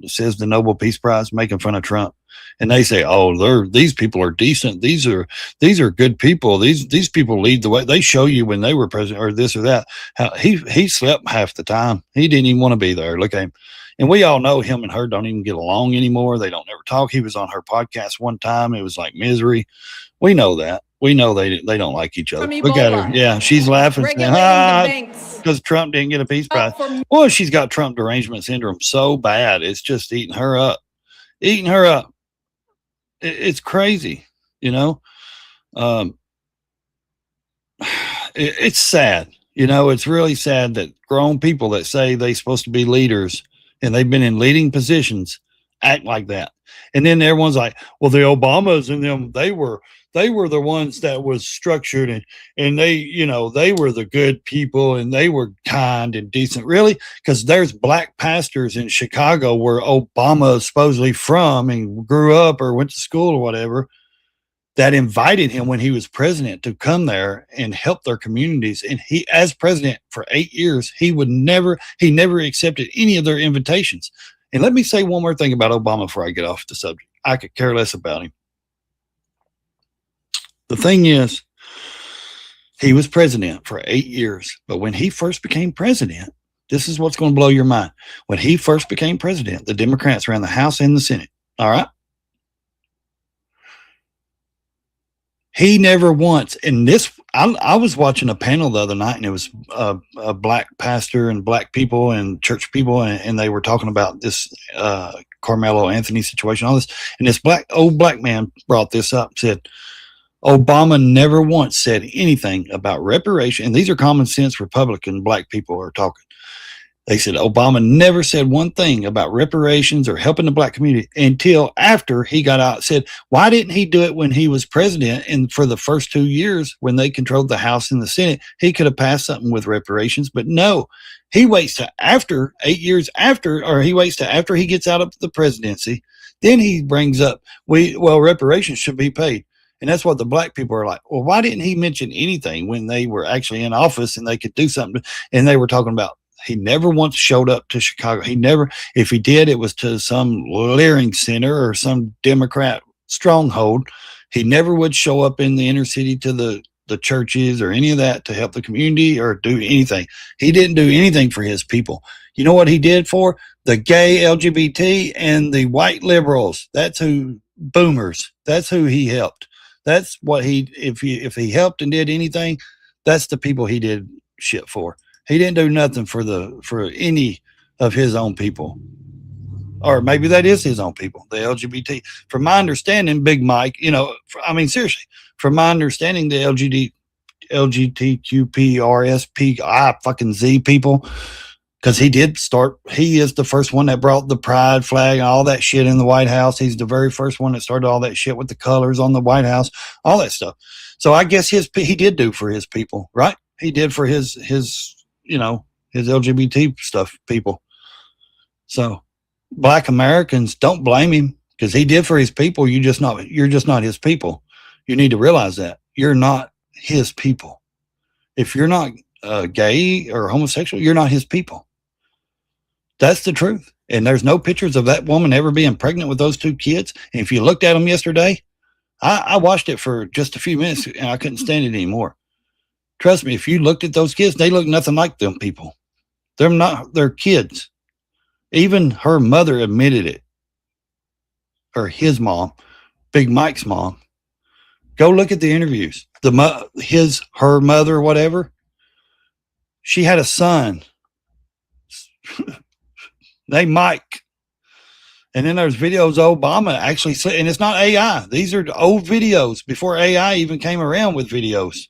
says the Nobel Peace Prize, making fun of Trump. And they say, oh, these people are decent. These are good people. These people lead the way. They show you when they were president or this or that. How he slept half the time. He didn't even want to be there. Look at him. And we all know him and her don't even get along anymore. They don't ever talk. He was on her podcast one time. It was like misery. We know that. We know they don't like each other. Look at her. Yeah, she's laughing. Because Trump didn't get a peace prize. Well, she's got Trump derangement syndrome so bad. It's just eating her up. It's crazy, it's sad. It's really sad that grown people that say they're supposed to be leaders and they've been in leading positions act like that. And then everyone's like, well, the Obamas and them, they were the ones that was structured and they were the good people and they were kind and decent. Really? Because there's black pastors in Chicago where Obama is supposedly from and grew up or went to school or whatever, that invited him when he was president to come there and help their communities. And he, as president for 8 years, he never accepted any of their invitations. And let me say one more thing about Obama before I get off the subject. I could care less about him. The thing is, he was president for 8 years, but when he first became president, this is what's going to blow your mind. When he first became president, the Democrats ran the House and the Senate. All right. He never once, and I was watching a panel the other night, and it was a black pastor and black people and church people, and they were talking about this Carmelo Anthony situation, all this, and this old black man brought this up, said, Obama never once said anything about reparation. And these are common sense Republican black people are talking. They said Obama never said one thing about reparations or helping the black community until after he got out. Said, why didn't he do it when he was president? And for the first 2 years when they controlled the House and the Senate, he could have passed something with reparations. But no, he waits to after 8 years after, or he waits to after he gets out of the presidency. Then he brings up, reparations should be paid. And that's what the black people are like. Well, why didn't he mention anything when they were actually in office and they could do something? And they were talking about, he never once showed up to Chicago. He never, if he did, it was to some leering center or some Democrat stronghold. He never would show up in the inner city to the churches or any of that to help the community or do anything. He didn't do anything for his people. You know what he did for? The gay LGBT and the white liberals. That's who, boomers. That's who he helped. That's what if he helped and did anything, that's the people he did shit for. He didn't do nothing for any of his own people. Or maybe that is his own people, the LGBT. From my understanding, Big Mike, seriously, from my understanding, the LGBTQPRSP, fucking Z people, because he is the first one that brought the pride flag and all that shit in the White House. He's the very first one that started all that shit with the colors on the White House, all that stuff. So I guess he did do for his people, right? He did for his LGBT stuff, people. So black Americans, don't blame him because he did for his people. You're just not his people. You need to realize that you're not his people. If you're not gay or homosexual, you're not his people. That's the truth. And there's no pictures of that woman ever being pregnant with those 2 kids. And if you looked at them yesterday, I watched it for just a few minutes and I couldn't stand it anymore. Trust me, if you looked at those kids, they look nothing like them people. They're kids. Even her mother admitted it. Or his mom, Big Mike's mom. Go look at the interviews. Her mother, whatever. She had a son named Mike. And then there's videos of Obama actually and it's not AI. These are old videos before AI even came around with videos.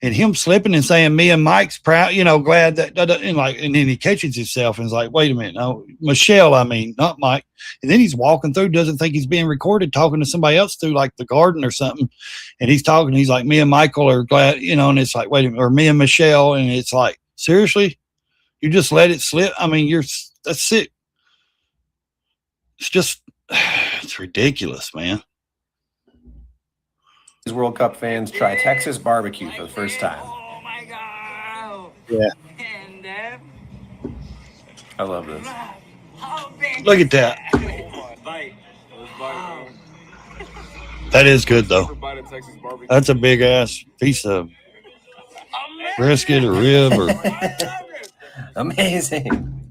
And him slipping and saying, me and Mike's proud, glad that, and then he catches himself and is like, wait a minute, no, Michelle, I mean, not Mike. And then he's walking through, doesn't think he's being recorded, talking to somebody else through like the garden or something. And he's talking, he's like, me and Michael are glad, and it's like, wait a minute, or me and Michelle. And it's like, seriously, you just let it slip. I mean, that's sick. It's just, it's ridiculous, man.
World Cup fans try Texas barbecue for the first time.
Yeah.
I love this.
Look at that. That is good, though. That's a big ass piece of brisket or rib or
amazing.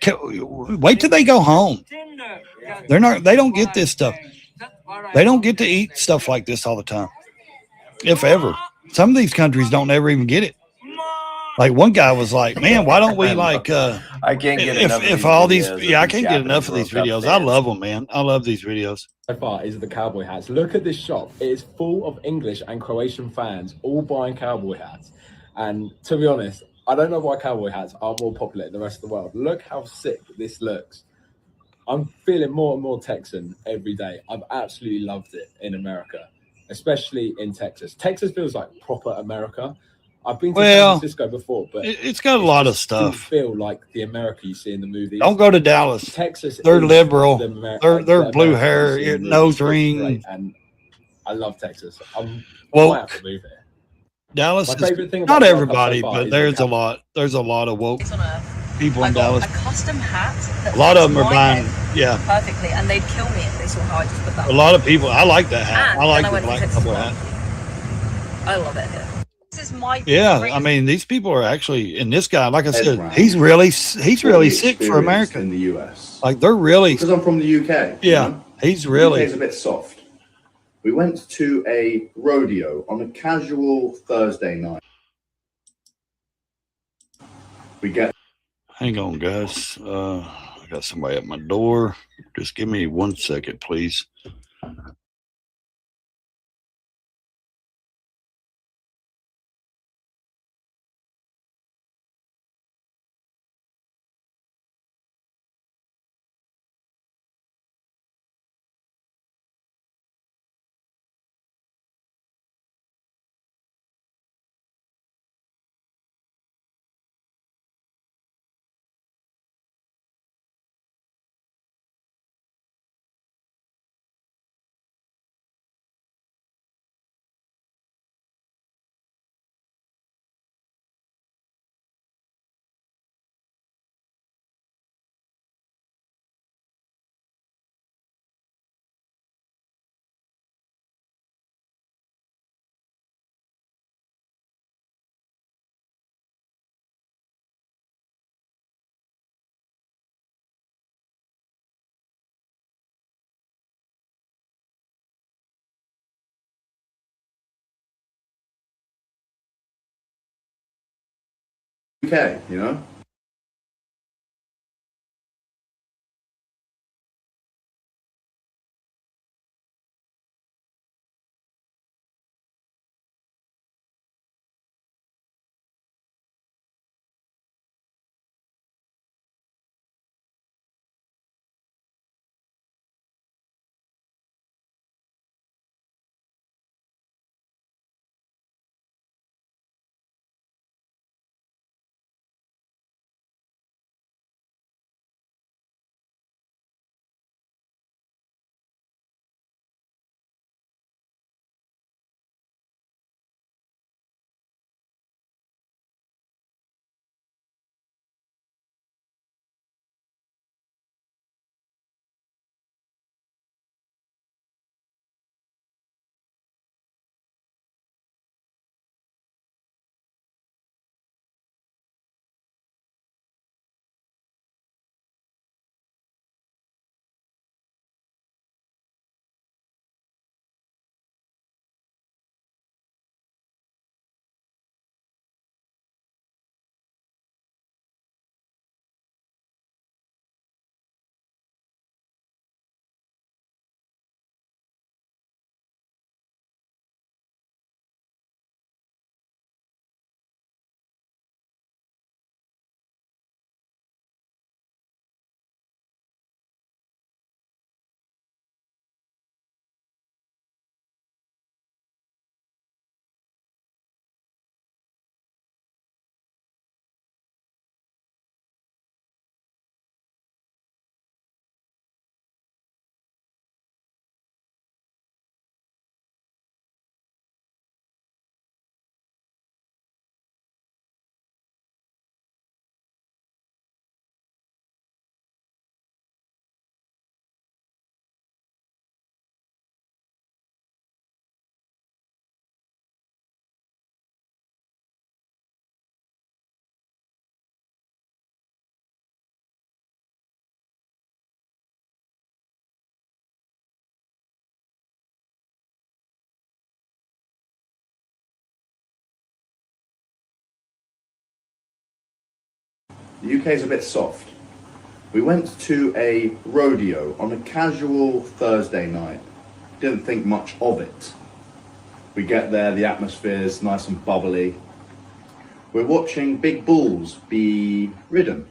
Wait till they go home. They don't get this stuff. They don't get to eat stuff like this all the time, if ever. Some of these countries don't ever even get it. Like one guy was like, man, why don't we I
can't get enough
if
of
all
these
these
videos
I can't get enough of these videos. I love them, man. I love these videos.
So far is the cowboy hats. Look at this shop. It is full of English and Croatian fans all buying cowboy hats. And to be honest, I don't know why cowboy hats are more popular in the rest of the world. Look how sick this looks. I'm feeling more and more Texan every day. I've absolutely loved it in America, especially in Texas. Texas feels like proper America. I've been to San Francisco before, but
it's got a lot of stuff.
Feel like the America you see in the movies.
Don't go to Dallas.
Texas,
they're liberal. They're blue hair, nose ring,
and I love Texas. I'm
woke.
To move here.
Dallas
My
is
favorite thing
not
about
everybody, but there's a lot. There's a lot of woke people in Dallas.
A custom hat.
A lot of them are buying,
perfectly, and they'd kill me if they saw how I just put that.
A lot of people. I like that hat.
And
I like
then
the black cowboy hat.
I love it here. This is my
I mean, these people are actually, and this guy, like I said, he's really sick for America
in the US.
Like they're really
because I'm from the UK.
Yeah, you know? He's really.
The UK's a bit soft. We went to a rodeo on a casual Thursday night.
Hang on, guys. I got somebody at my door. Just give me 1 second, please.
UK, you know. The UK is a bit soft. We went to a rodeo on a casual Thursday night. Didn't think much of it. We get there, the atmosphere is nice and bubbly. We're watching big bulls be ridden.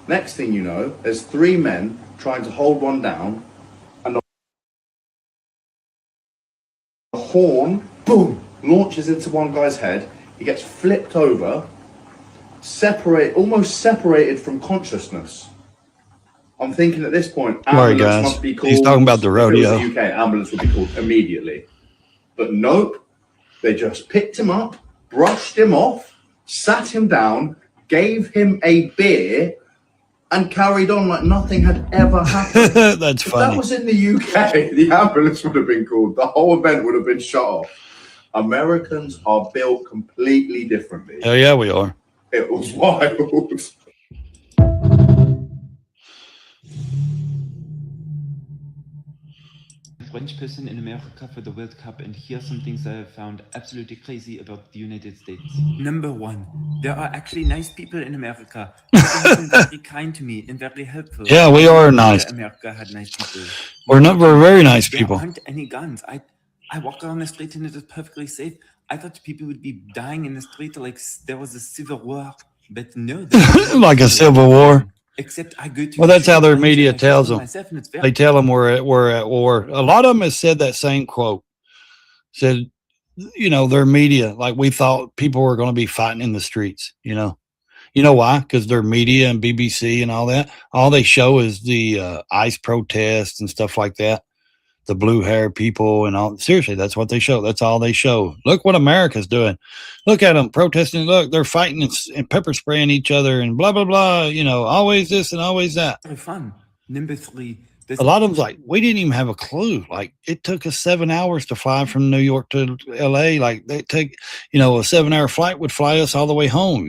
Next thing you know, there's three men trying to hold one down, and the horn, boom, launches into one guy's head. He gets flipped over, almost separated from consciousness. I'm thinking at this point, ambulance must be called.
He's talking about the rodeo.
If it was the UK, ambulance would be called immediately. But nope, they just picked him up, brushed him off, sat him down, gave him a beer, and carried on like nothing had ever happened.
That's
if
funny.
that was in the UK, the ambulance would have been called. The whole event would have been shut off. Americans are built completely differently.
Hell yeah, we are.
It was wild.
French person in America for the World Cup, and here are some things I have found absolutely crazy about the United States. Number one, there are actually nice people in America. People have been very kind to me and very helpful.
Yeah, we are nice.
America had nice people.
We're very nice people.
There aren't any guns. I walk around the street and it is perfectly safe. I thought people would be dying in the street like there was a civil war, but no.
Like a civil war.
Except I go to.
Well, that's how their media tells them.
Myself, and it's very
They tell them we're at war. A lot of them has said that same quote. Said, you know, their media, like we thought people were going to be fighting in the streets. You know why? Because their media and BBC and all that, all they show is the ICE protests and stuff like that. The blue hair people and all. Seriously, that's what they show. That's all they show. Look what America's doing. Look at them protesting. Look, they're fighting and pepper spraying each other and blah, blah, blah. You know, always this and always that.
very fun. Number three.
A lot of them's like, we didn't even have a clue. Like, it took us 7 hours to fly from New York to LA. Like, they take, a 7-hour flight would fly us all the way home.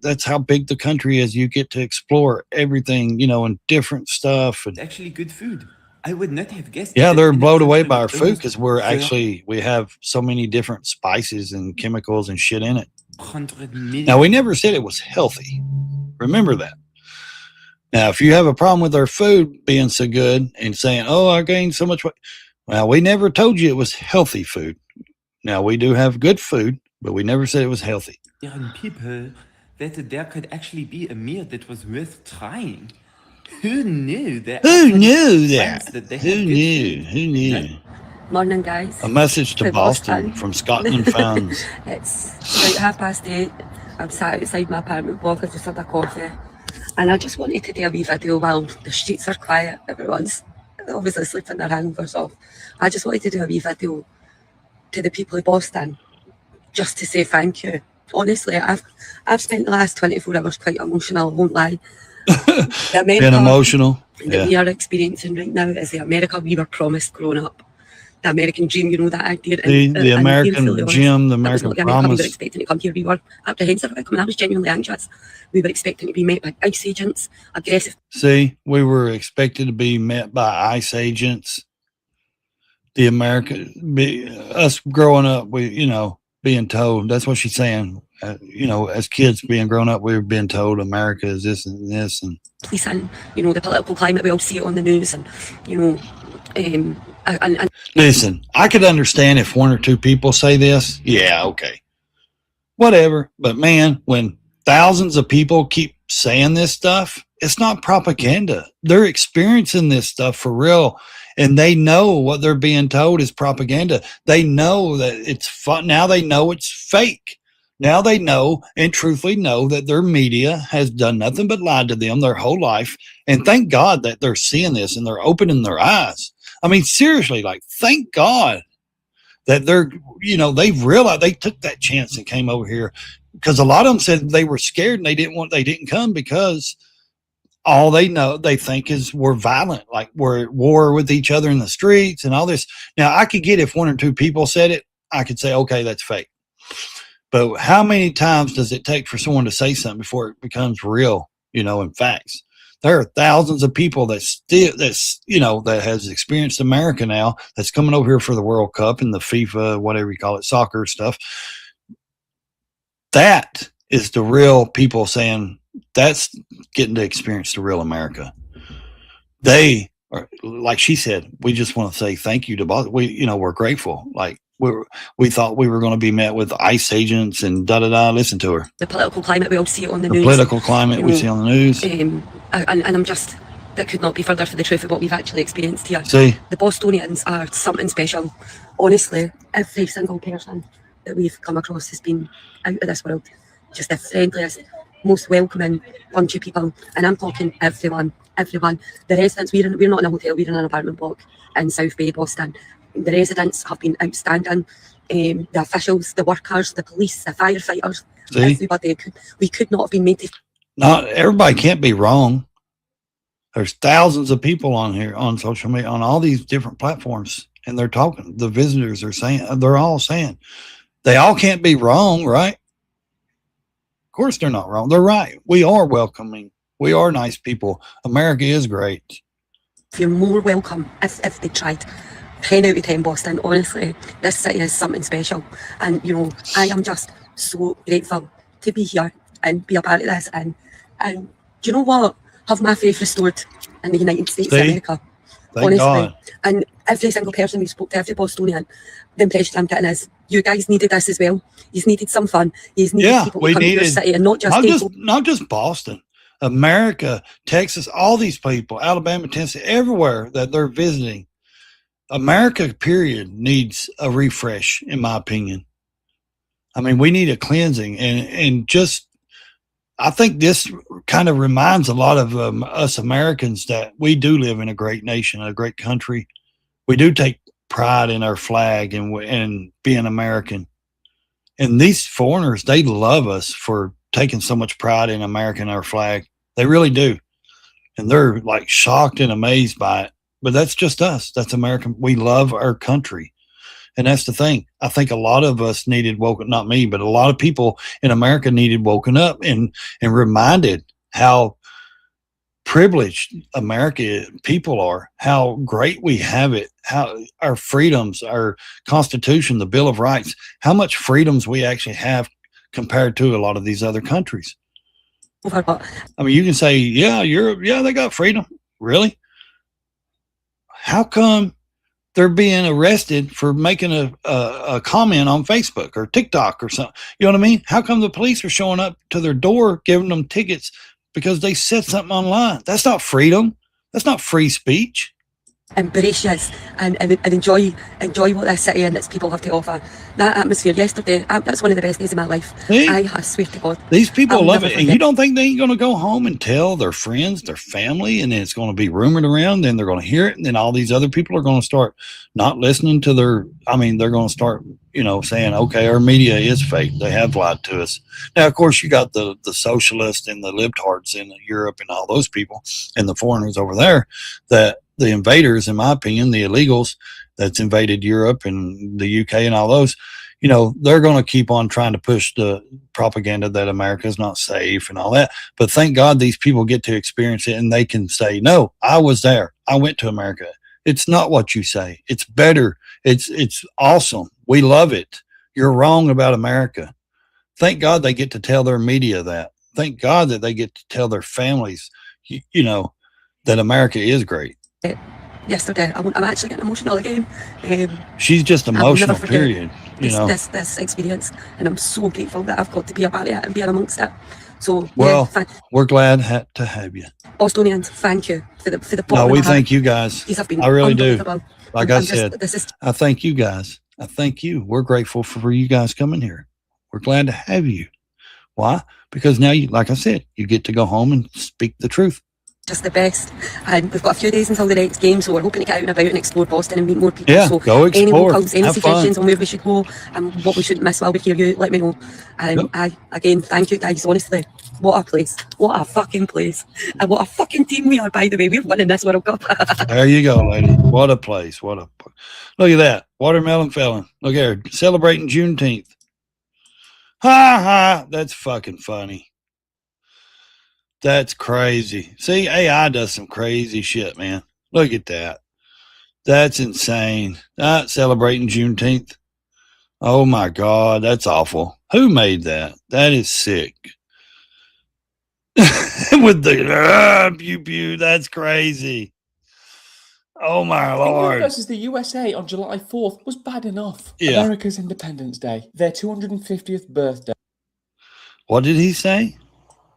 That's how big the country is. You get to explore everything, and different stuff. And
It's actually good food. I would not have guessed.
yeah,
that
they're
in a
blown away
country
by our
with
food
almost
because we have so many different spices and chemicals and shit in it.
100 million.
Now, we never said it was healthy. Remember that. Now, if you have a problem with our food being so good and saying, oh, I gained so much weight. Well, we never told you it was healthy food. Now, we do have good food, but we never said it was healthy.
People that there could actually be a meal that was worth trying. Who knew that?
Who knew
France
that?
they
Who
had good
knew?
food?
Who knew?
No.
Morning, guys.
A message to
From
Boston from Scotland fans.
It's about 8:30. I'm sat outside my apartment block. I just had a coffee. And I just wanted to do a wee video while the streets are quiet. Everyone's obviously sleeping their hangovers off. I just wanted to do a wee video to the people of Boston just to say thank you. Honestly, I've spent the last 24 hours quite emotional, I won't lie. The
Being emotional.
that we are experiencing right now is the America we were promised growing up. The American dream, you know, that idea.
The American dream, the
that was
American
not the America we were
promise.
expecting to come here. We were apprehensive about coming. I was genuinely anxious. We were expecting to be met by ICE agents, aggressive.
See, we were expected to be met by ICE agents. The us growing up, being told, that's what she's saying. As kids being grown up, we were being told America is this and this. And
Police and, the political climate, we all see it on the news and, and
listen, I could understand if one or two people say this. Yeah, okay. Whatever. But man, when thousands of people keep saying this stuff, it's not propaganda. They're experiencing this stuff for real. And they know what they're being told is propaganda. They know that it's fun. Now they know it's fake. Now they know and truthfully know that their media has done nothing but lied to them their whole life. And thank God that they're seeing this and they're opening their eyes. I mean, seriously, thank God that they've realized they took that chance and came over here, because a lot of them said they were scared and they didn't come because all they think is we're violent, like we're at war with each other in the streets and all this. Now, I could get if one or two people said it, I could say, okay, that's fake. But how many times does it take for someone to say something before it becomes real, in facts? There are thousands of people that has experienced America now, that's coming over here for the World Cup and the FIFA, whatever you call it, soccer stuff. That is the real people saying that's getting to experience the real America. They are, like she said, we just want to say thank you to both. We're grateful. We thought we were going to be met with ICE agents and Listen to her.
The political climate, we all see it on the
The
news.
political climate we see on the news.
And I'm just, that could not be further from the truth of what we've actually experienced here.
See?
The Bostonians are something special. Honestly, every single person that we've come across has been out of this world. Just the friendliest, most welcoming bunch of people. And I'm talking everyone. The residents, we're not in a hotel, we're in an apartment block in South Bay, Boston. The residents have been outstanding. The officials, the workers, the police, the firefighters, everybody. We could not have been made to.
Not everybody can't be wrong. There's thousands of people on here on social media, on all these different platforms, and they're talking. The visitors are saying, they're all saying, they all can't be wrong, right? Of course they're not wrong. They're right. We are welcoming. We are nice people. America is great.
You're more welcome if they tried. 10 out of 10 Boston. Honestly, this city is something special. And, I am just so grateful to be here and be a part of this. And do you know what? Have my faith restored in the United States of America.
Thank
honestly.
God.
And every single person we spoke to, every Bostonian, the impression I'm getting is, you guys needed this as well. You needed some fun. You needed people to come to your city and not
just Boston. America, Texas, all these people, Alabama, Tennessee, everywhere that they're visiting. America, period, needs a refresh, in my opinion. I mean, we need a cleansing, and just, I think this kind of reminds a lot of us Americans that we do live in a great nation, a great country. We do take pride in our flag and being American. And these foreigners, they love us for taking so much pride in America and our flag. They really do. And they're shocked and amazed by it. But that's just us. That's American. We love our country. And that's the thing. I think a lot of us needed woken, not me, but a lot of people in America needed woken up and reminded how privileged America people are, how great we have it, how our freedoms, our Constitution, the Bill of Rights, how much freedoms we actually have compared to a lot of these other countries. I mean, you can say, they got freedom. Really? How come they're being arrested for making a comment on Facebook or TikTok or something? You know what I mean? How come the police are showing up to their door, giving them tickets because they said something online? That's not freedom. That's not free speech.
embrace us and enjoy what this city and its people have to offer. That atmosphere yesterday, that's one of the best days of my life.
See?
I swear to God.
These people
I'll
love
never
it. And
forget.
you don't think they ain't going to go home and tell their friends, their family, and then it's going to be rumored around, then they're going to hear it, and then all these other people are going to start not listening to they're going to start, saying, okay, our media is fake. They have lied to us. Now, of course, you got the socialists and the libtards in Europe and all those people and the foreigners over there, that the invaders, in my opinion, the illegals that's invaded Europe and the UK and all those, they're going to keep on trying to push the propaganda that America is not safe and all that. But thank God these people get to experience it and they can say, no, I was there. I went to America. It's not what you say. It's better. It's awesome. We love it. You're wrong about America. Thank God they get to tell their media that. Thank God that they get to tell their families, that America is great.
Yesterday, I'm actually getting emotional again.
She's just emotional, period.
This experience, and I'm so grateful that I've got to be a part of it and be amongst it. So,
well, we're glad to have you.
Bostonians, thank you for the.
No, we thank you guys. I really do. Like I said, I thank you guys. I thank you. We're grateful for you guys coming here. We're glad to have you. Why? Because now, like I said, you get to go home and speak the truth.
Just the best, and we've got a few days until the next game, so we're hoping to get out and about and explore Boston and meet more people.
Yeah,
so
go explore.
Any locals, any
have
suggestions
fun.
on where we should go and what we shouldn't miss while we're here, let me know. And again, thank you guys. Honestly, what a place, what a fucking place, and what a fucking team we are. By the way, we're winning this World Cup.
There you go, lady. What a place. Look at that watermelon felon. Look at her celebrating Juneteenth. Ha ha! That's fucking funny. That's crazy. See, AI does some crazy shit, man. Look at that. That's insane. Not celebrating Juneteenth. Oh my God, that's awful. Who made that? That is sick. With the pew pew, that's crazy. Oh my Lord.
England versus the USA on July 4th was bad enough.
Yeah.
America's Independence Day, their 250th birthday.
What did he say?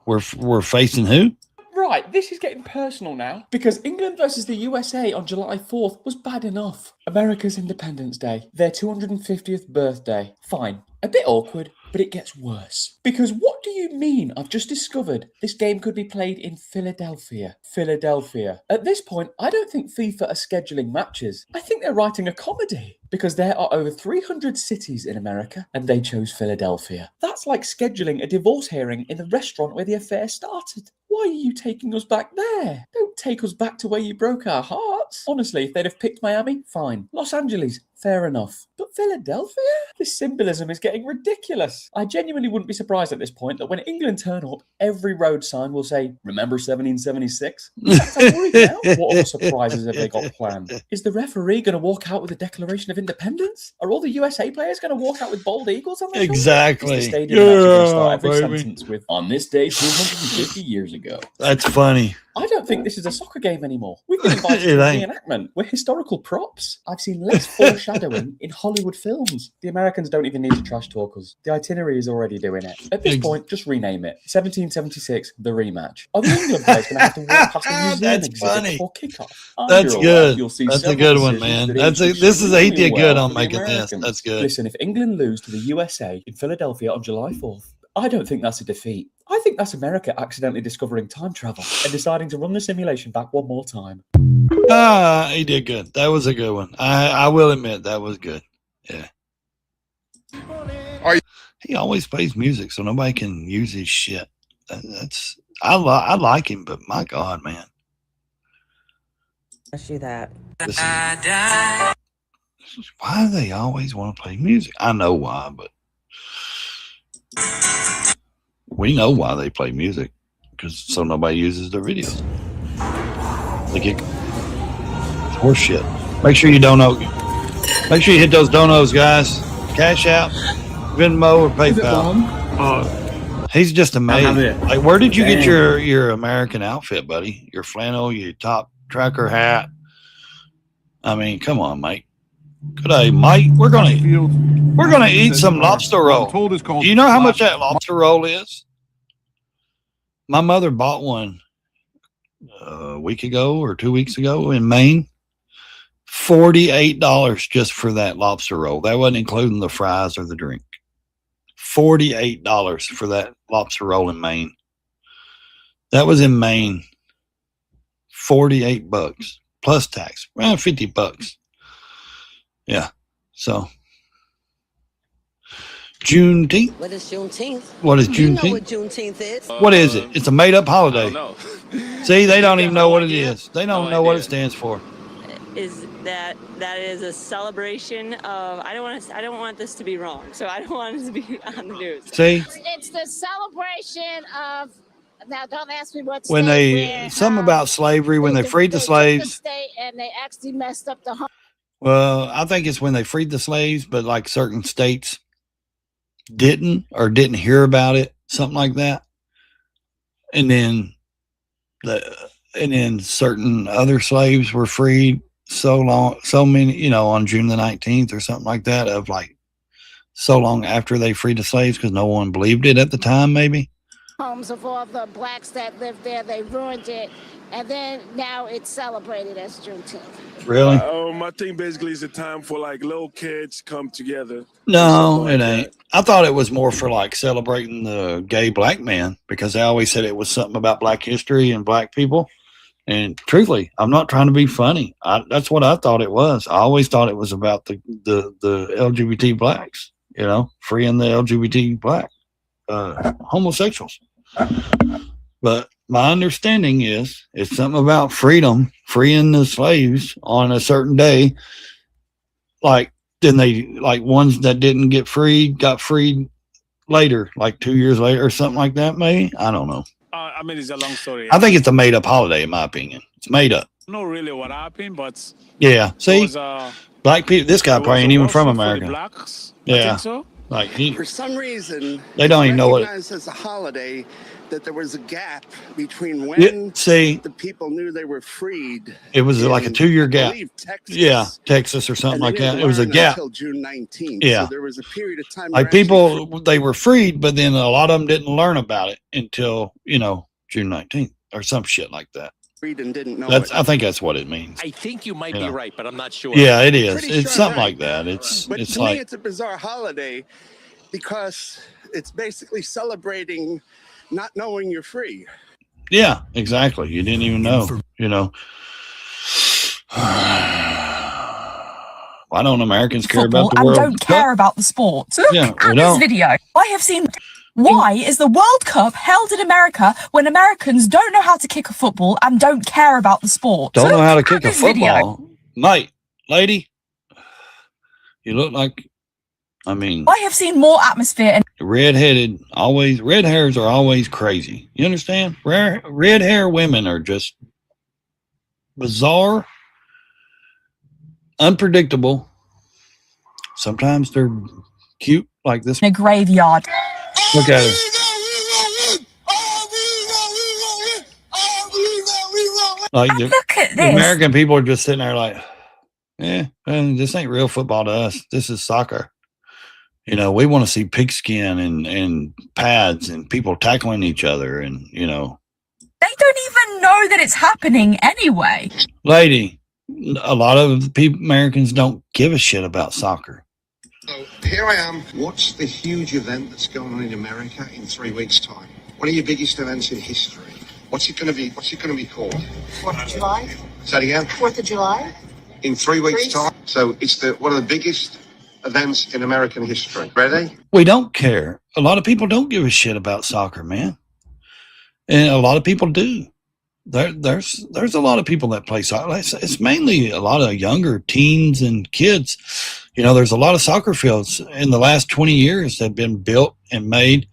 We're facing who?
Right, this is getting personal now. Because England versus the USA on July 4th was bad enough. America's Independence Day, their 250th birthday. Fine. A bit awkward, but it gets worse. Because what do you mean I've just discovered this game could be played in Philadelphia? Philadelphia. At this point, I don't think FIFA are scheduling matches. I think they're writing a comedy. Because there are over 300 cities in America, and they chose Philadelphia. That's like scheduling a divorce hearing in the restaurant where the affair started. Why are you taking us back there? Don't take us back to where you broke our hearts. Honestly, if they'd have picked Miami, fine. Los Angeles, fair enough. But Philadelphia? This symbolism is getting ridiculous. I genuinely wouldn't be surprised at this point that when England turn up, every road sign will say, remember 1776? That's a worry now. What other surprises have they got planned? Is the referee going to walk out with a Declaration of Independence? Are all the USA players going to walk out with bald eagles on their shoulders?
Exactly.
Is the stadium actually going to start every
baby.
sentence with, on this day 250 years ago?
That's funny.
I don't think this is a soccer game anymore. We've been invited to
It
a
ain't.
reenactment. We're historical props. I've seen less foreshadowing in Hollywood films. The Americans don't even need to trash talk us. The itinerary is already doing it. At this point, just rename it. 1776, the rematch. Are the England players going to have to walk past the museum
That's
exhibit
funny.
before kickoff?
That's good.
You'll see
That's a
several
good one,
decisions
man.
that
This is he did good on
for the
making this.
Americans.
That's good.
Listen, if England lose to the USA in Philadelphia on July 4th, I don't think that's a defeat. I think that's America accidentally discovering time travel and deciding to run the simulation back one more time.
He did good. That was a good one. I will admit that was good. Yeah. He always plays music, so nobody can use his shit. I like him, but my God, man.
Ask you that.
Why do they always want to play music? I know why, but we know why they play music, because so nobody uses their videos. They get horse shit. Make sure you dono. Make sure you hit those donos, guys. Cash App, Venmo, or PayPal. He's just amazing. Like, where did you get your American outfit, buddy? Your flannel, your top trucker hat. I mean, come on, Mike. Good day, Mike. We're gonna eat some lobster roll. Do you know how much that lobster roll is? My mother bought one a week ago or 2 weeks ago in Maine. $48 just for that lobster roll. That wasn't including the fries or the drink. $48 for that lobster roll in Maine. That was in Maine. $48 plus tax, around $50. Yeah. So Juneteenth.
What is Juneteenth?
What is
You know
Juneteenth?
what Juneteenth is.
What is it? It's a made up holiday. See, they don't even know what it is. They don't know what it stands for.
Is that is a celebration of I don't want this to be wrong, so I don't want it to be on the news.
See?
It's the celebration of, now don't ask me what
When something about slavery, when they freed the slaves.
state and they actually messed up the home.
Well, I think it's when they freed the slaves, but like certain states didn't hear about it, something like that. And then certain other slaves were freed so many, on June the 19th or something like that, of like so long after they freed the slaves, because no one believed it at the time, maybe.
Homes of all the blacks that lived there, they ruined it, and then now it's celebrated as Juneteenth.
Really?
I think basically it's a time for like little kids come together.
No, it ain't. I thought it was more for like celebrating the gay black man, because they always said it was something about black history and black people. And truthfully, I'm not trying to be funny. That's what I thought it was. I always thought it was about the LGBT blacks, freeing the LGBT black homosexuals. But my understanding is it's something about freedom, freeing the slaves on a certain day. Like then ones that didn't get freed got freed later, like 2 years later or something like that. Maybe, I don't know.
I mean, it's a long story.
I think it's a made up holiday, in my opinion. It's made up.
I don't know really what happened, but
yeah. See, black people. This guy probably ain't even from
for
America.
the blacks.
Yeah.
I think so.
Like
for some reason,
they don't even know what.
Recognized as a holiday, that there was a gap between when the people knew they were freed.
It was like a 2-year gap.
Texas,
Texas or something like that. It was a
learn
gap
until June 19th.
Yeah.
So there was a period of time.
Like people, they were freed, but then a lot of them didn't learn about it until June 19th or some shit like that.
Freed and didn't know
I think that's what it means.
I think you might be right, but I'm not sure.
Yeah, it is.
Pretty
It's
sure
something
right.
like that. It's
But
it's
to
like
me, it's a bizarre holiday because it's basically celebrating not knowing you're free.
yeah, exactly. You didn't even know. Why don't Americans care about the
and
World
don't care
Cup?
about the sport. Look
Yeah, we
at this
don't.
video. I have seen. Why is the World Cup held in America when Americans don't know how to kick a football and don't care about the sport?
Don't know
Look
how to
at
kick a
this video.
football, mate, lady. You look like,
I have seen more atmosphere and
red hairs are always crazy. You understand? Red hair women are just bizarre, unpredictable. Sometimes they're cute like this.
a graveyard.
Look at her. Like
look at
the
this.
American people are just sitting there like, this ain't real football to us. This is soccer. We want to see pigskin and pads and people tackling each other and,
They don't even know that it's happening anyway.
lady, a lot of Americans don't give a shit about soccer.
So here I am. What's the huge event that's going on in America in 3 weeks' time? One of your biggest events in history. What's it going to be? What's it going to be called?
4th of July?
Say that again.
4th of July?
In 3 weeks'
Greece.
time. So it's one of the biggest events in American history. Ready?
We don't care. A lot of people don't give a shit about soccer, man. And a lot of people do. There's a lot of people that play soccer. It's mainly a lot of younger teens and kids. There's a lot of soccer fields in the last 20 years that have been built and made.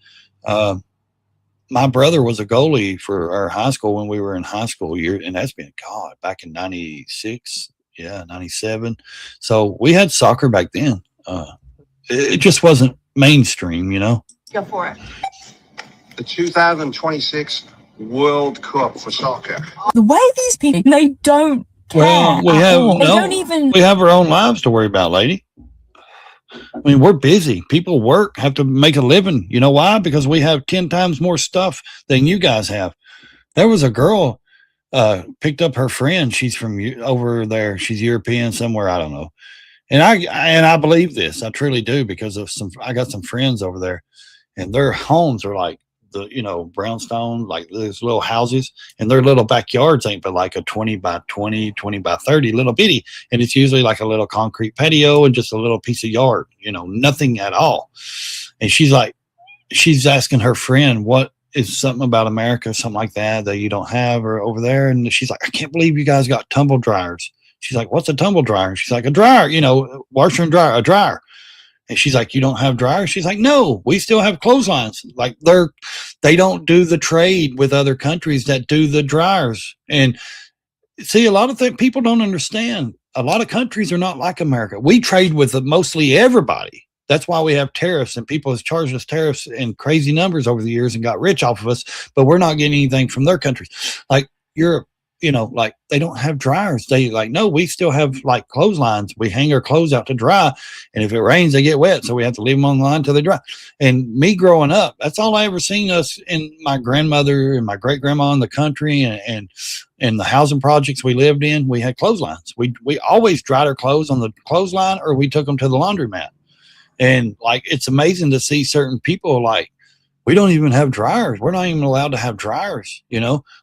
My brother was a goalie for our high school when we were in high school and that's been, back in 96. Yeah, 97. So we had soccer back then. It just wasn't mainstream,
Go for it.
The 2026 World Cup for soccer.
The way these people, they don't care.
Well, we have our own lives to worry about, lady. We're busy. People work, have to make a living. You know why? Because we have 10 times more stuff than you guys have. There was a girl picked up her friend. She's from over there. She's European somewhere. I don't know. And I believe this. I truly do, because of I got some friends over there, and their homes are like brownstone, like those little houses, and their little backyards ain't but like a 20 by 20, 20 by 30 little bitty. And it's usually like a little concrete patio and just a little piece of yard, nothing at all. And she's asking her friend, what is something about America, something like that you don't have or over there. And she's like, I can't believe you guys got tumble dryers. She's like, what's a tumble dryer? She's like, a dryer, washer and dryer, a dryer. And she's like, you don't have dryers? She's like, no, we still have clotheslines. Like they don't do the trade with other countries that do the dryers. And see, a lot of people don't understand. A lot of countries are not like America. We trade with mostly everybody. That's why we have tariffs, and people have charged us tariffs in crazy numbers over the years and got rich off of us, but we're not getting anything from their countries. Like Europe, like they don't have dryers. They no, we still have like clotheslines. We hang our clothes out to dry, and if it rains, they get wet. So we have to leave them on the line till they dry. And me growing up, that's all I ever seen us and my grandmother and my great grandma in the country and the housing projects we lived in, we had clotheslines. We always dried our clothes on the clothesline, or we took them to the laundromat. And like, it's amazing to see certain people like, we don't even have dryers. We're not even allowed to have dryers,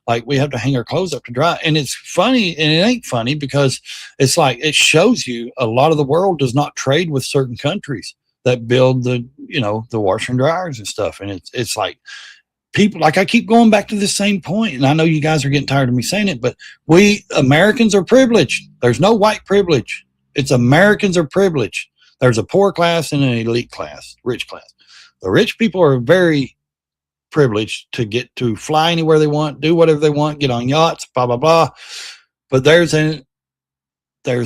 like we have to hang our clothes up to dry. And it's funny, and it ain't funny, because it's like, it shows you a lot of the world does not trade with certain countries that build the washer and dryers and stuff. And it's like, people, like, I keep going back to the same point, and I know you guys are getting tired of me saying it, but we Americans are privileged. There's no white privilege. It's Americans are privileged. There's a poor class and an elite class, rich class. The rich people are very privileged to get to fly anywhere they want, do whatever they want, get on yachts, blah, blah, blah. But there's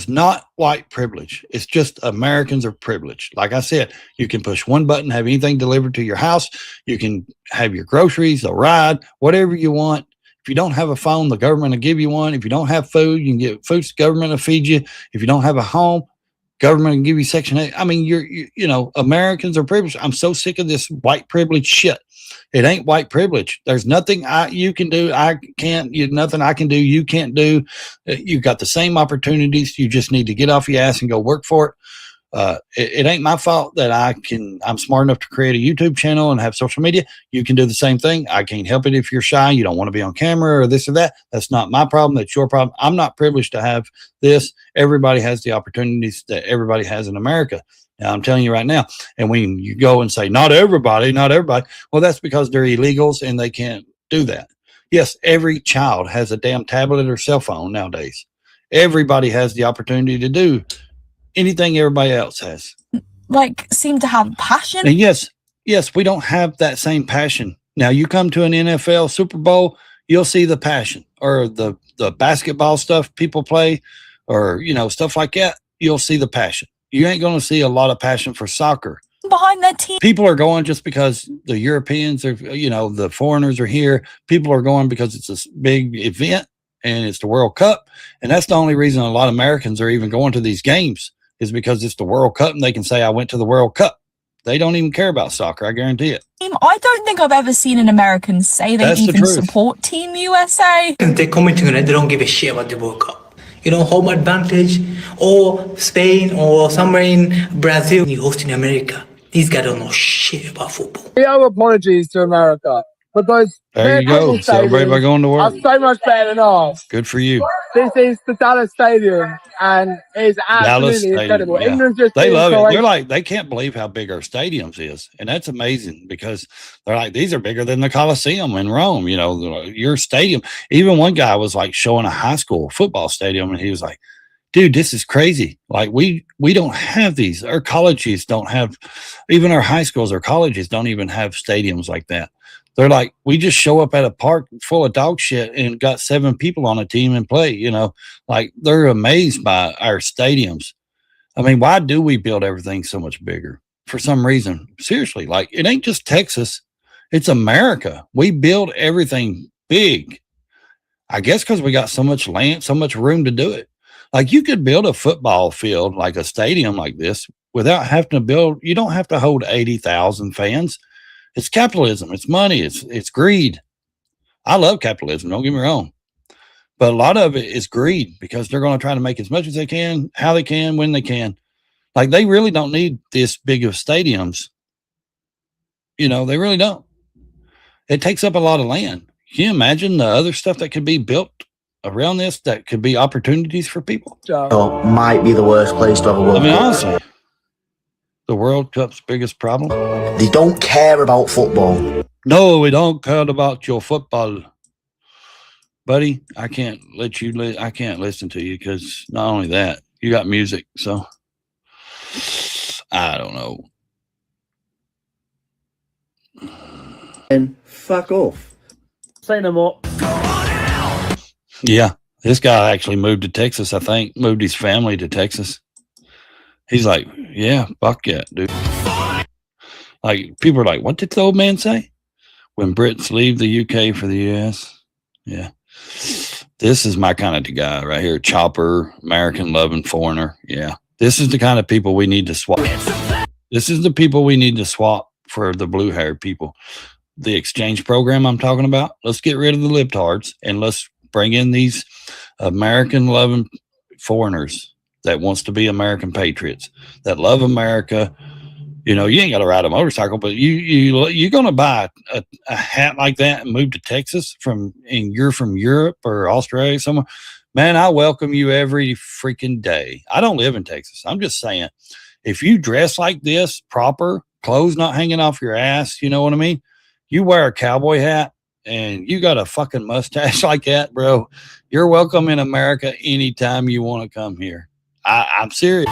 not white privilege. It's just Americans are privileged. Like I said, you can push one button, have anything delivered to your house. You can have your groceries, a ride, whatever you want. If you don't have a phone, the government will give you one. If you don't have food, you can get food, the government will feed you. If you don't have a home, government can give you Section 8. I mean, Americans are privileged. I'm so sick of this white privilege shit. It ain't white privilege. There's nothing you can do. I can't. Nothing I can do. You can't do. You've got the same opportunities. You just need to get off your ass and go work for it. It ain't my fault that I'm smart enough to create a YouTube channel and have social media. You can do the same thing. I can't help it if you're shy, you don't want to be on camera or this or that. That's not my problem. That's your problem. I'm not privileged to have this. Everybody has the opportunities that everybody has in America. Now, I'm telling you right now, and when you go and say, not everybody, well, that's because they're illegals and they can't do that. Yes, every child has a damn tablet or cell phone nowadays. Everybody has the opportunity to do anything everybody else has.
Like, seem to have passion.
And yes, we don't have that same passion. Now, you come to an NFL Super Bowl, you'll see the passion, or the basketball stuff people play, or, stuff like that. You'll see the passion. You ain't going to see a lot of passion for soccer.
Behind their team.
People are going just because the Europeans are, the foreigners are here. People are going because it's a big event and it's the World Cup. And that's the only reason a lot of Americans are even going to these games, is because it's the World Cup and they can say, I went to the World Cup. They don't even care about soccer. I guarantee it.
I don't think I've ever seen an American say they even support Team USA.
They're commenting on it. They don't give a shit about the World Cup. Home advantage, or Spain, or somewhere in Brazil. You hosting America. These guys don't know shit about football.
We owe apologies to America, because
there you go. Celebrate by going to work.
Are so much better than ours.
Good for you.
This is the Dallas Stadium, and it's absolutely incredible.
Yeah.
England just
they love it. They're like, they can't believe how big our stadiums is, and that's amazing, because they're like, these are bigger than the Coliseum in Rome. Your stadium. Even one guy was like showing a high school football stadium, and he was like, dude, this is crazy. Like, we don't have these. Our colleges don't have, even our high schools or colleges don't even have stadiums like that. They're like, we just show up at a park full of dog shit and got 7 people on a team and play, like, they're amazed by our stadiums. I mean, why do we build everything so much bigger? For some reason. Seriously, like, it ain't just Texas. It's America. We build everything big. I guess because we got so much land, so much room to do it. Like, you could build a football field, like a stadium like this, without having to build. You don't have to hold 80,000 fans. It's capitalism. It's money. It's greed. I love capitalism. Don't get me wrong. But a lot of it is greed because they're going to try to make as much as they can, how they can, when they can. Like they really don't need this big of stadiums. You know, they really don't. It takes up a lot of land. Can you imagine the other stuff that could be built around this that could be opportunities for people?
Might be the worst place to have a World
I mean,
Cup.
honestly, the World Cup's biggest problem.
They don't care about football.
No, we don't care about your football, buddy. I can't let you. I can't listen to you because not only that, you got music. So I don't know.
And fuck off.
Say no more.
Yeah, this guy actually moved to Texas. I think moved his family to Texas. He's like, yeah, fuck yeah, dude. Like people are like, what did the old man say? When Brits leave the UK for the US. Yeah. This is my kind of guy right here. Chopper, American loving foreigner. Yeah. This is the kind of people we need to swap. This is the people we need to swap for the blue haired people. The exchange program I'm talking about. Let's get rid of the libtards and let's bring in these American loving foreigners that wants to be American patriots, that love America. You know, you ain't got to ride a motorcycle, but you're going to buy a hat like that and move to Texas and you're from Europe or Australia somewhere. Man, I welcome you every freaking day. I don't live in Texas. I'm just saying, if you dress like this, proper, clothes not hanging off your ass, you know what I mean? You wear a cowboy hat and you got a fucking mustache like that, bro. You're welcome in America anytime you want to come here. I'm serious.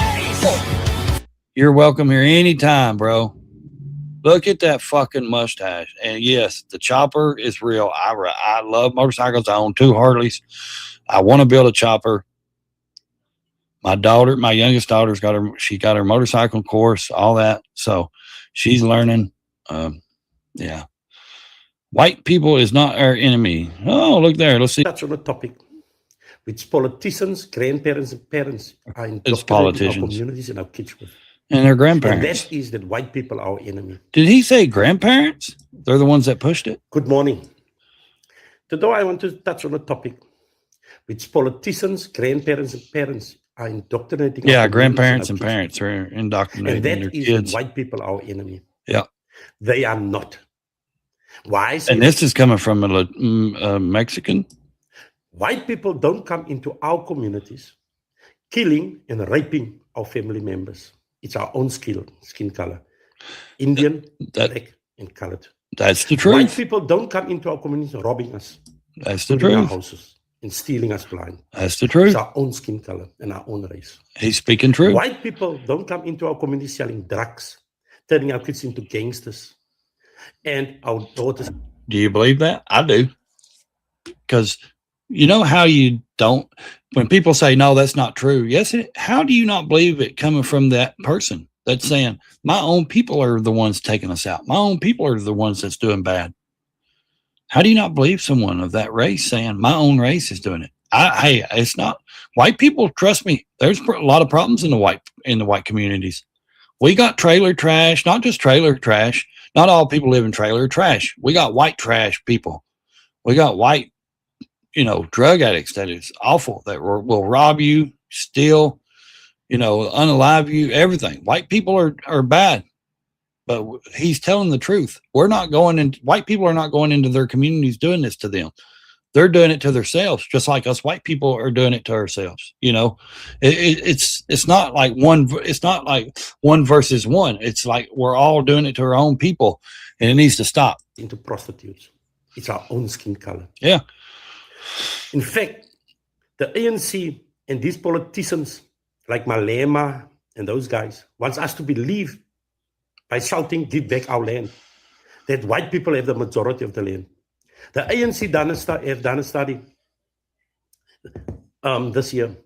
You're welcome here anytime, bro. Look at that fucking mustache. And yes, the chopper is real. I love motorcycles. I own 2 Harleys. I want to build a chopper. My youngest daughter's got her motorcycle course, all that. So she's learning. Yeah. White people is not our enemy. Oh, look there. Let's see.
Touch on the topic, which politicians, grandparents, and parents are
It's
indoctrinating our
politicians.
communities and our kids with.
And their
And
grandparents.
that is that white people are our enemy.
Did he say grandparents? They're the ones that pushed it?
Good morning. Today I want to touch on a topic which politicians, grandparents, and parents are indoctrinating.
Yeah,
our
grandparents
communities
and
our
parents are
kids with.
indoctrinating
And
their
that is that
kids.
white people are our enemy.
Yeah.
They are not. Why?
And this is coming from a Mexican.
White people don't come into our communities killing and raping our family members. It's our own skin color. Indian, black, and colored.
That's the
White
truth.
people don't come into our communities robbing us.
That's the
looting our
truth.
houses and stealing us blind.
That's the truth.
It's our own skin color and our own race.
He's speaking true.
White people don't come into our community selling drugs, turning our kids into gangsters, and our daughters.
Do you believe that? I do. Because you know how you don't, when people say, no, that's not true. Yes, how do you not believe it coming from that person that's saying, my own people are the ones taking us out. My own people are the ones that's doing bad. How do you not believe someone of that race saying, my own race is doing it? Hey, it's not. White people, trust me, there's a lot of problems in the white communities. We got trailer trash, not just trailer trash. Not all people live in trailer trash. We got white trash people. We got white, drug addicts that is awful, that will rob you, steal, unalive you, everything. White people are bad, but he's telling the truth. White people are not going into their communities doing this to them. They're doing it to themselves, just like us white people are doing it to ourselves. It's not like one versus one. It's like we're all doing it to our own people, and it needs to stop.
Into prostitutes. It's our own skin color.
Yeah.
In fact, the ANC and these politicians like Malema and those guys wants us to believe by shouting, give back our land, that white people have the majority of the land. The ANC have done a study this year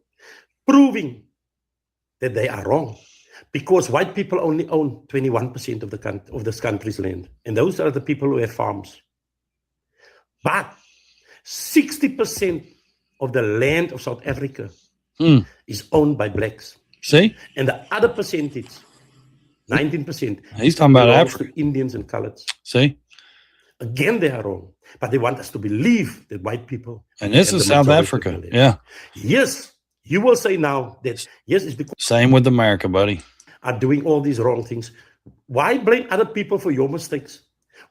proving that they are wrong because white people only own 21% of this country's land. And those are the people who have farms. But 60% of the land of South Africa is owned by blacks.
See?
And the other percentage, 19%,
he's talking about
belongs
Africa.
to Indians and coloreds.
See?
Again, they are wrong. But they want us to believe that white people.
And this is South Africa. Yeah.
Yes. You will say now that, yes, it's because.
Same with America, buddy.
Are doing all these wrong things. Why blame other people for your mistakes?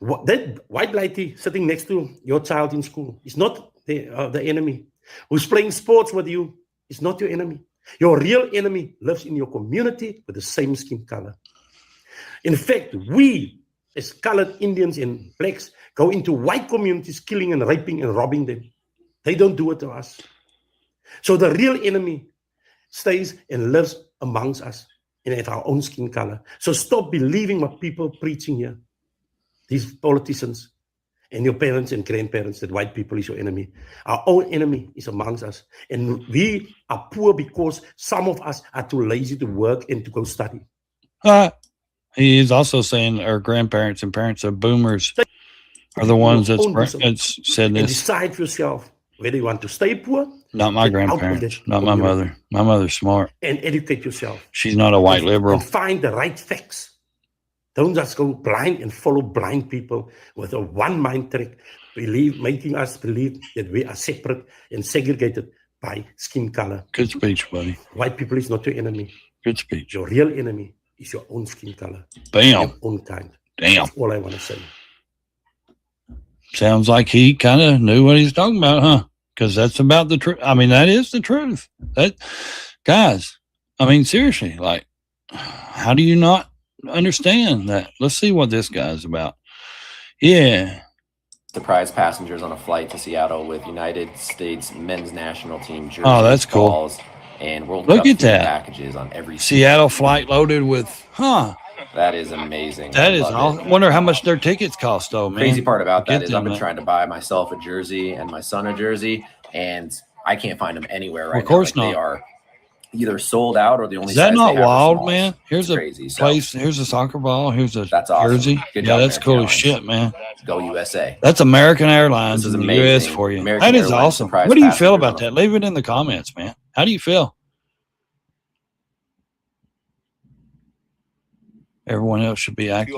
That white lady sitting next to your child in school is not the enemy. Who's playing sports with you is not your enemy. Your real enemy lives in your community with the same skin color. In fact, we, as colored Indians and blacks, go into white communities killing and raping and robbing them. They don't do it to us. So the real enemy stays and lives amongst us and at our own skin color. So stop believing what people preaching here. These politicians and your parents and grandparents that white people is your enemy. Our own enemy is amongst us. And we are poor because some of us are too lazy to work and to go study.
He is also saying our grandparents and parents of boomers are the ones that's said this.
And decide for yourself whether you want to stay poor.
Not my grandparents, not my mother. My mother's smart.
And educate yourself.
She's not a white liberal.
And find the right facts. Don't just go blind and follow blind people with a one-mind trick, making us believe that we are separate and segregated by skin color.
Good speech, buddy.
White people is not your enemy.
Good speech.
Your real enemy is your own skin color.
Bam.
Your own kind.
Damn.
That's all I want to say.
Sounds like he kind of knew what he's talking about, huh? Because that's about the truth. I mean, that is the truth. That, guys, I mean, seriously, like, how do you not understand that? Let's see what this guy's about. Yeah.
Surprise passengers on a flight to Seattle with United States men's national team jerseys,
that's cool.
balls, and World
Look
Cup
at that
packages on every
Seattle flight loaded with,
That is amazing.
That is all. I wonder how much their tickets cost, though, man.
Crazy part about that is I've been
man.
trying to buy myself a jersey and my son a jersey, and I can't find them anywhere right
Of course
now. Like,
not.
They are either sold out or the only
Is that
size
not
they have are
wild,
smalls.
man? Here's a
crazy.
place. Here's a soccer ball. Here's a
That's awesome.
jersey.
Good
Yeah,
job,
that's
American
cool as
Airlines.
shit, man.
Go USA.
That's American Airlines
This is
in the
amazing.
U.S. for you.
American
That is
Airlines
awesome.
surprise
What do you feel
passengers
about
on
that? Leave it in the comments, man. How do you feel? Everyone else should be active.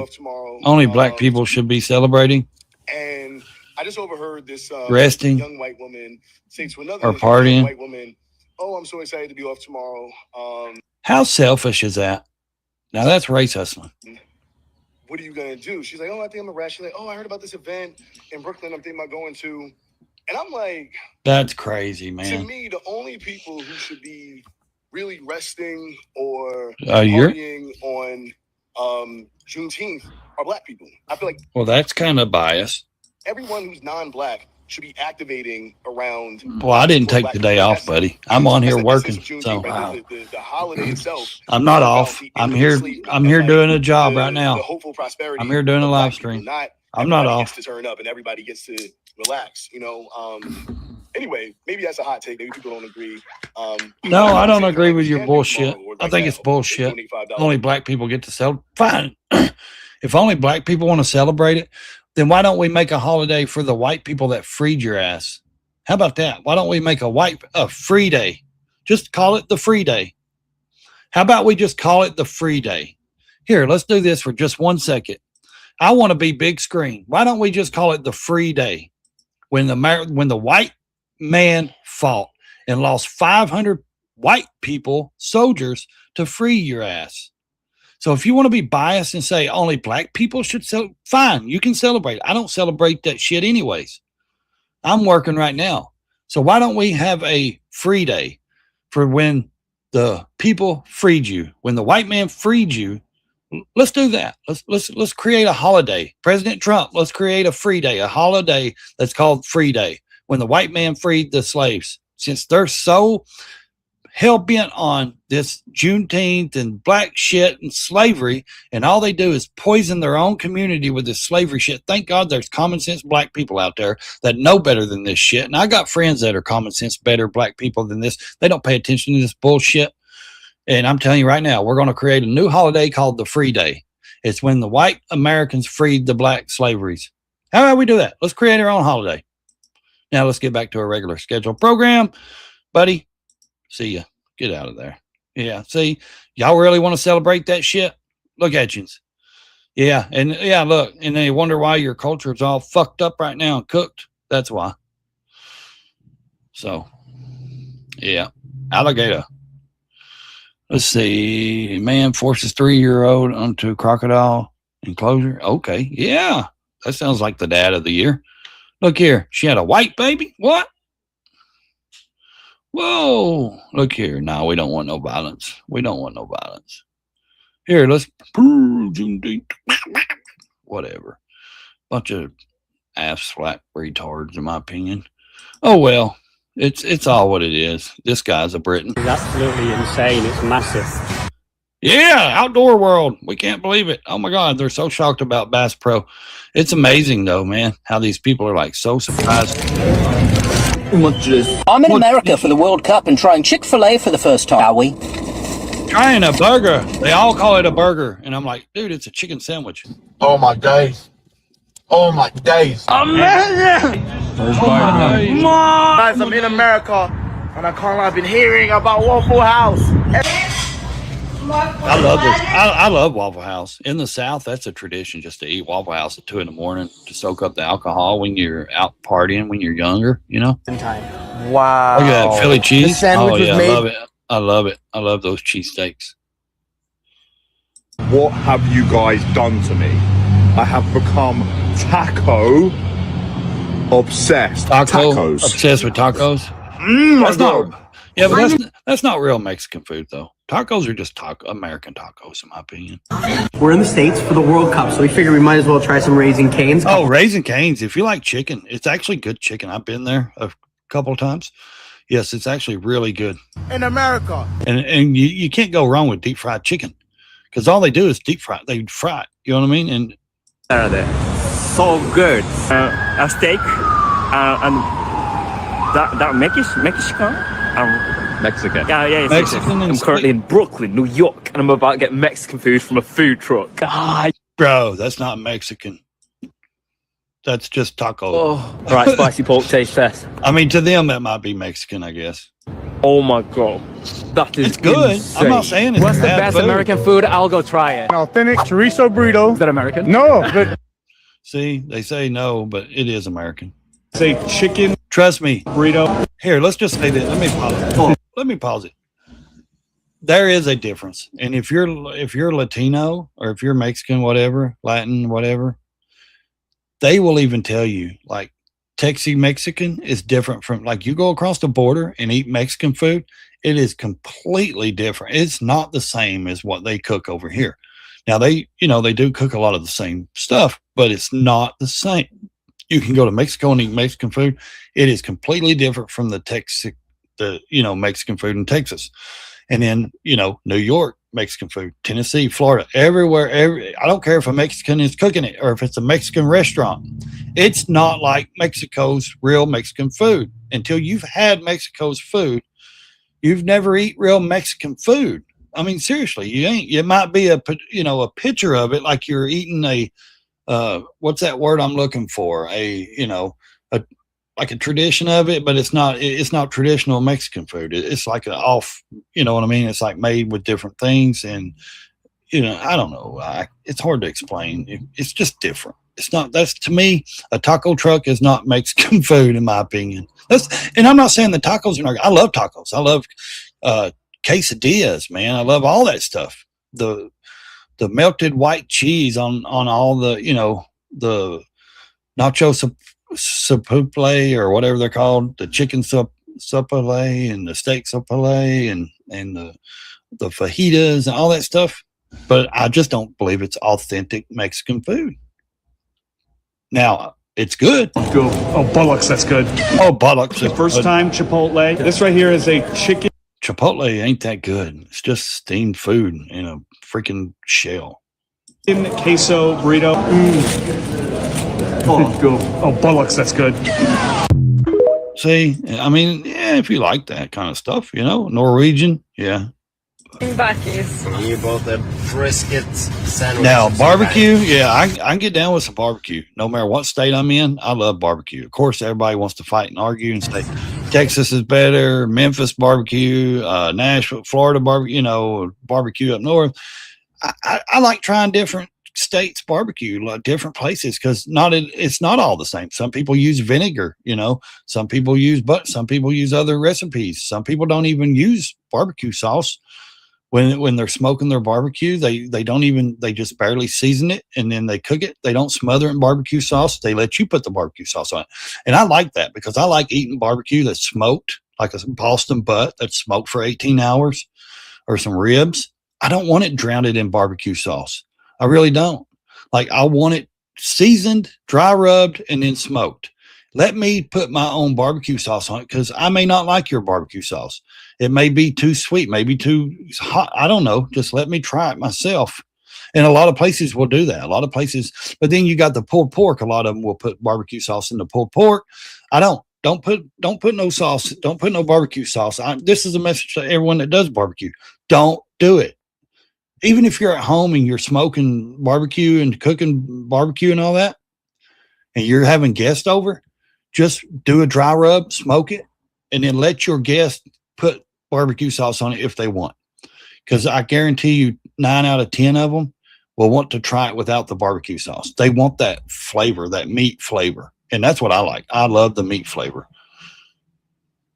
Only black people should be celebrating.
And I just overheard this
Resting.
young white woman say to another
Or
young
partying.
white woman, "Oh, I'm so excited to be off tomorrow.
How selfish is that? Now that's race hustling.
What are you gonna do?" She's like, "Oh, I think I'm a rat." She's like, "Oh, I heard about this event in Brooklyn. I'm thinking about going to." And I'm like,
That's crazy,
to
man.
me, the only people who should be really resting or
You're-
partying on Juneteenth are black people. I feel like
Well, that's kind of biased.
everyone who's non-black should be activating around.
Well, I didn't take the day off, buddy. I'm on here working, so
The holiday itself.
I'm not off. I'm here. I'm here doing a job right now. I'm here doing a live stream. I'm not
Everybody gets
off.
to turn up and everybody gets to relax. Anyway, maybe that's a hot take. Maybe people don't agree.
No, I don't agree with your bullshit. I think it's bullshit. Only black people get to celebrate. Fine. If only black people want to celebrate it, then why don't we make a holiday for the white people that freed your ass? How about that? Why don't we make a free day? Just call it the free day. How about we just call it the free day? Here, let's do this for just 1 second. I want to be big screen. Why don't we just call it the free day? When the white man fought and lost 500 white people, soldiers, to free your ass. So if you want to be biased and say only black people should celebrate, fine, you can celebrate. I don't celebrate that shit anyways. I'm working right now. So why don't we have a free day for when the people freed you, when the white man freed you? Let's do that. Let's create a holiday. President Trump, let's create a free day, a holiday that's called Free Day, when the white man freed the slaves. Since they're so hell-bent on this Juneteenth and black shit and slavery, and all they do is poison their own community with this slavery shit. Thank God there's common sense black people out there that know better than this shit. And I got friends that are common sense, better black people than this. They don't pay attention to this bullshit. And I'm telling you right now, we're going to create a new holiday called the Free Day. It's when the white Americans freed the black slaveries. How about we do that? Let's create our own holiday. Now let's get back to our regular scheduled program. Buddy, see ya. Get out of there. Yeah, see, y'all really want to celebrate that shit? Look at you. Yeah, and yeah, look, and they wonder why your culture is all fucked up right now and cooked. That's why. So, yeah, alligator. Let's see. Man forces 3-year-old onto crocodile enclosure. Okay, yeah, that sounds like the dad of the year. Look here, she had a white baby. What? Whoa! Look here. No, we don't want no violence. We don't want no violence. Here, let's whatever. Bunch of ass flat retards, in my opinion. Oh well, it's all what it is. This guy's a Briton.
It's absolutely insane. It's massive.
Yeah, outdoor world. We can't believe it. Oh my God, they're so shocked about Bass Pro. It's amazing though, man, how these people are like so surprised.
I'm in America for the World Cup and trying Chick-fil-A for the first time, are we?
Trying a burger. They all call it a burger. And I'm like, dude, it's a chicken sandwich.
Oh my days. Oh my days.
Amazing!
Guys, I'm in America and I can't lie, I've been hearing about Waffle House.
I love this. I love Waffle House. In the South, that's a tradition just to eat Waffle House at 2 a.m. to soak up the alcohol when you're out partying when you're younger, you know?
Wow.
Look at that Philly cheese.
The sandwich
Oh, yeah,
was
I
made.
love it. I love it. I love those cheesesteaks.
What have you guys done to me? I have become taco obsessed. Tacos.
Obsessed with tacos? That's not, yeah, but that's not real Mexican food, though. Tacos are just American tacos, in my opinion.
We're in the States for the World Cup, so we figured we might as well try some Raising Cane's.
Oh, Raising Cane's. If you like chicken, it's actually good chicken. I've been there a couple of times. Yes, it's actually really good.
In America.
And you can't go wrong with deep fried chicken because all they do is deep fry. They fry it. You know what I mean? And
so good. A steak and that Mexican.
Mexican.
Yeah,
Mexican.
I'm currently in Brooklyn, New York, and I'm about to get Mexican food from a food truck.
Bro, that's not Mexican. That's just taco.
Oh, right, spicy pork taste test.
I mean, to them, that might be Mexican, I guess.
Oh my God, that is
It's good.
insane.
I'm not saying it's
What's the
bad
best
food.
American food? I'll go try it.
An authentic chorizo burrito.
Is that American?
No, but
See, they say no, but it is American.
say chicken
Trust me.
burrito.
Here, let's just say this. Let me pause it. Let me pause it. There is a difference. And if you're Latino or if you're Mexican, whatever, Latin, whatever, they will even tell you like Texas Mexican is different from like you go across the border and eat Mexican food, it is completely different. It's not the same as what they cook over here. Now they do cook a lot of the same stuff, but it's not the same. You can go to Mexico and eat Mexican food. It is completely different from the Mexican food in Texas. And then, New York, Mexican food, Tennessee, Florida, everywhere. I don't care if a Mexican is cooking it or if it's a Mexican restaurant. It's not like Mexico's real Mexican food. Until you've had Mexico's food, you've never eat real Mexican food. I mean, seriously, you ain't. It might be a picture of it like you're eating what's that word I'm looking for? Like a tradition of it, but it's not traditional Mexican food. It's like you know what I mean? It's like made with different things. And, I don't know. It's hard to explain. It's just different. To me, a taco truck is not Mexican food, in my opinion. And I'm not saying the tacos are not, I love tacos. I love, quesadillas, man. I love all that stuff. The melted white cheese on all the, the nacho souple or whatever they're called, the chicken souple and the steak souple and the fajitas and all that stuff. But I just don't believe it's authentic Mexican food. Now, it's good.
Go. Oh, bullocks, that's good.
Oh, bullocks.
The first time Chipotle. This right here is a chicken.
Chipotle ain't that good. It's just steamed food in a freaking shell.
Queso burrito. Oh, go. Oh, bullocks, that's good.
See, I mean, yeah, if you like that kind of stuff, Norwegian, yeah.
You both have brisket sandwiches.
Now, barbecue, yeah, I can get down with some barbecue. No matter what state I'm in, I love barbecue. Of course, everybody wants to fight and argue and say Texas is better, Memphis barbecue, Nashville, Florida barbecue, barbecue up north. I like trying different states barbecue, like different places, because it's not all the same. Some people use vinegar, some people use other recipes. Some people don't even use barbecue sauce when they're smoking their barbecue. They just barely season it and then they cook it. They don't smother it in barbecue sauce. They let you put the barbecue sauce on it. And I like that because I like eating barbecue that's smoked, like a Boston butt that's smoked for 18 hours, or some ribs. I don't want it drowned in barbecue sauce. I really don't. Like, I want it seasoned, dry rubbed, and then smoked. Let me put my own barbecue sauce on it, because I may not like your barbecue sauce. It may be too sweet, maybe too hot. I don't know. Just let me try it myself. And a lot of places will do that. A lot of places, but then you got the pulled pork. A lot of them will put barbecue sauce in the pulled pork. I don't. Don't put no sauce. Don't put no barbecue sauce. This is a message to everyone that does barbecue. Don't do it. Even if you're at home and you're smoking barbecue and cooking barbecue and all that, and you're having guests over, just do a dry rub, smoke it, and then let your guests put barbecue sauce on it if they want. Because I guarantee you 9 out of 10 of them will want to try it without the barbecue sauce. They want that flavor, that meat flavor. And that's what I like. I love the meat flavor.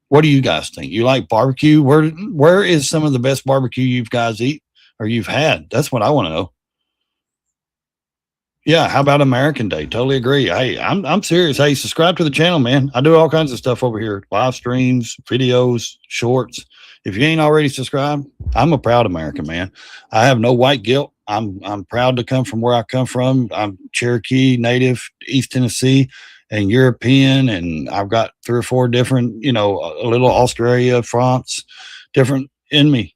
What do you guys think? You like barbecue? Where is some of the best barbecue you guys eat or you've had? That's what I want to know. Yeah, how about American Day? Totally agree. Hey, I'm serious. Hey, subscribe to the channel, man. I do all kinds of stuff over here. Live streams, videos, shorts. If you ain't already subscribed, I'm a proud American, man. I have no white guilt. I'm proud to come from where I come from. I'm Cherokee, Native, East Tennessee, and European, and I've got 3 or 4 different, a little Australia, France, different in me,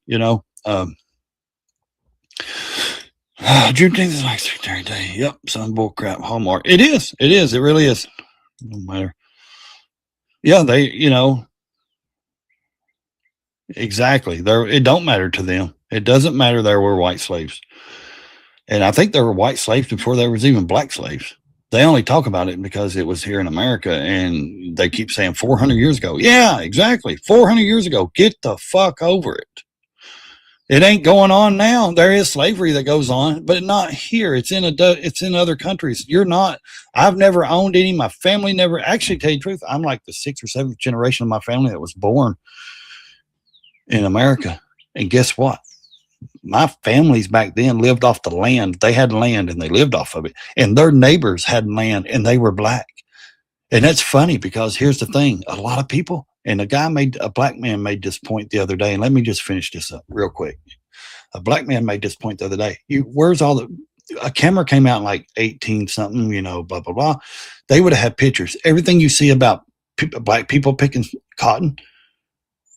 Juneteenth is like Secretary Day. Yep, some bull crap. Hallmark. It is. It really is. No matter. Yeah, exactly. It don't matter to them. It doesn't matter there were white slaves. And I think there were white slaves before there was even black slaves. They only talk about it because it was here in America, and they keep saying 400 years ago. Yeah, exactly. 400 years ago. Get the fuck over it. It ain't going on now. There is slavery that goes on, but not here. It's in other countries. I've never owned any. My family never. Actually, to tell you the truth, I'm like the 6th or 7th generation of my family that was born in America. And guess what? My families back then lived off the land. They had land and they lived off of it. And their neighbors had land and they were black. And that's funny because here's the thing. A lot of people, and a black man made this point the other day. And let me just finish this up real quick. A black man made this point the other day. A camera came out in like 18 something, blah, blah, blah. They would have had pictures. Everything you see about black people picking cotton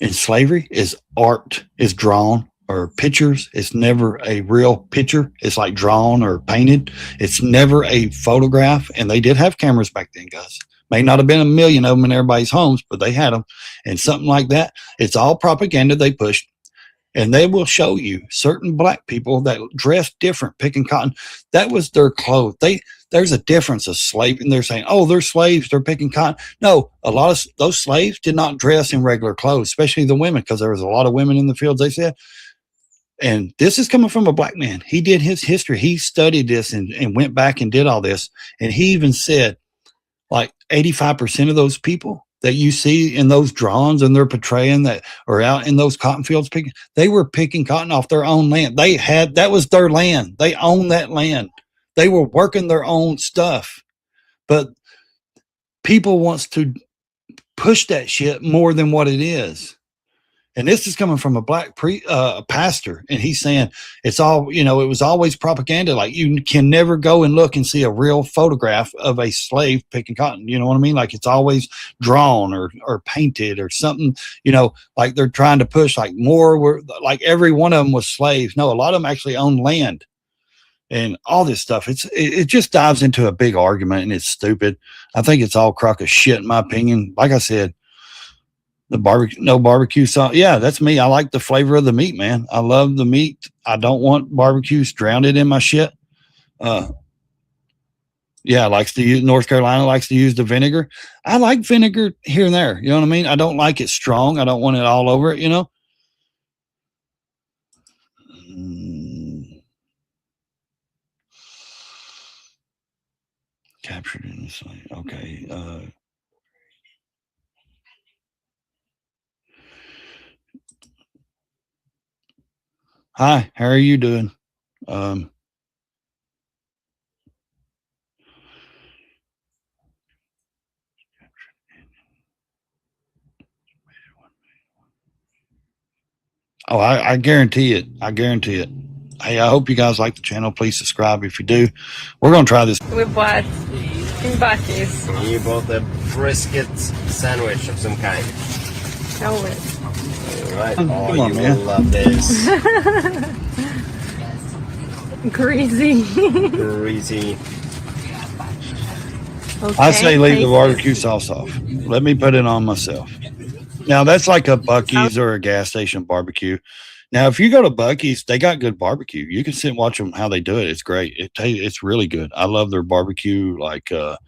in slavery is art, is drawn, or pictures. It's never a real picture. It's like drawn or painted. It's never a photograph. And they did have cameras back then, guys. May not have been a million of them in everybody's homes, but they had them. And something like that. It's all propaganda they pushed. And they will show you certain black people that dress different, picking cotton. That was their clothes. There's a difference of slave. And they're saying, oh, they're slaves. They're picking cotton. No, a lot of those slaves did not dress in regular clothes, especially the women, because there was a lot of women in the fields, they said. And this is coming from a black man. He did his history. He studied this and went back and did all this. And he even said, like 85% of those people that you see in those drawings and they're portraying that are out in those cotton fields picking, they were picking cotton off their own land. That was their land. They owned that land. They were working their own stuff. But people wants to push that shit more than what it is. And this is coming from a black pastor. And he's saying it's all, it was always propaganda. Like, you can never go and look and see a real photograph of a slave picking cotton. You know what I mean? Like, it's always drawn or painted or something, like they're trying to push like like every one of them was slaves. No, a lot of them actually owned land and all this stuff. It just dives into a big argument and it's stupid. I think it's all crock of shit in my opinion. Like I said, no barbecue sauce. Yeah, that's me. I like the flavor of the meat, man. I love the meat. I don't want barbecues drowned in my shit. Yeah, North Carolina likes to use the vinegar. I like vinegar here and there. You know what I mean? I don't like it strong. I don't want it all over it, Captured in this way. Okay. Hi, how are you doing? Oh, I guarantee it. I guarantee it. Hey, I hope you guys like the channel. Please subscribe if you do. We're going to try this.
With what? In Buc-ee's.
You bought a brisket sandwich of some kind.
Show it.
All right.
Come
Oh,
on,
you
man.
will love this.
Greasy.
Greasy.
Okay,
I say leave the
taste
barbecue sauce off. Let me put it on myself. Now, that's like a Buc-ee's or a gas station barbecue. Now, if you go to Buc-ee's, they got good barbecue. You can sit and watch them how they do it. It's great. It's really good. I love their barbecue, like their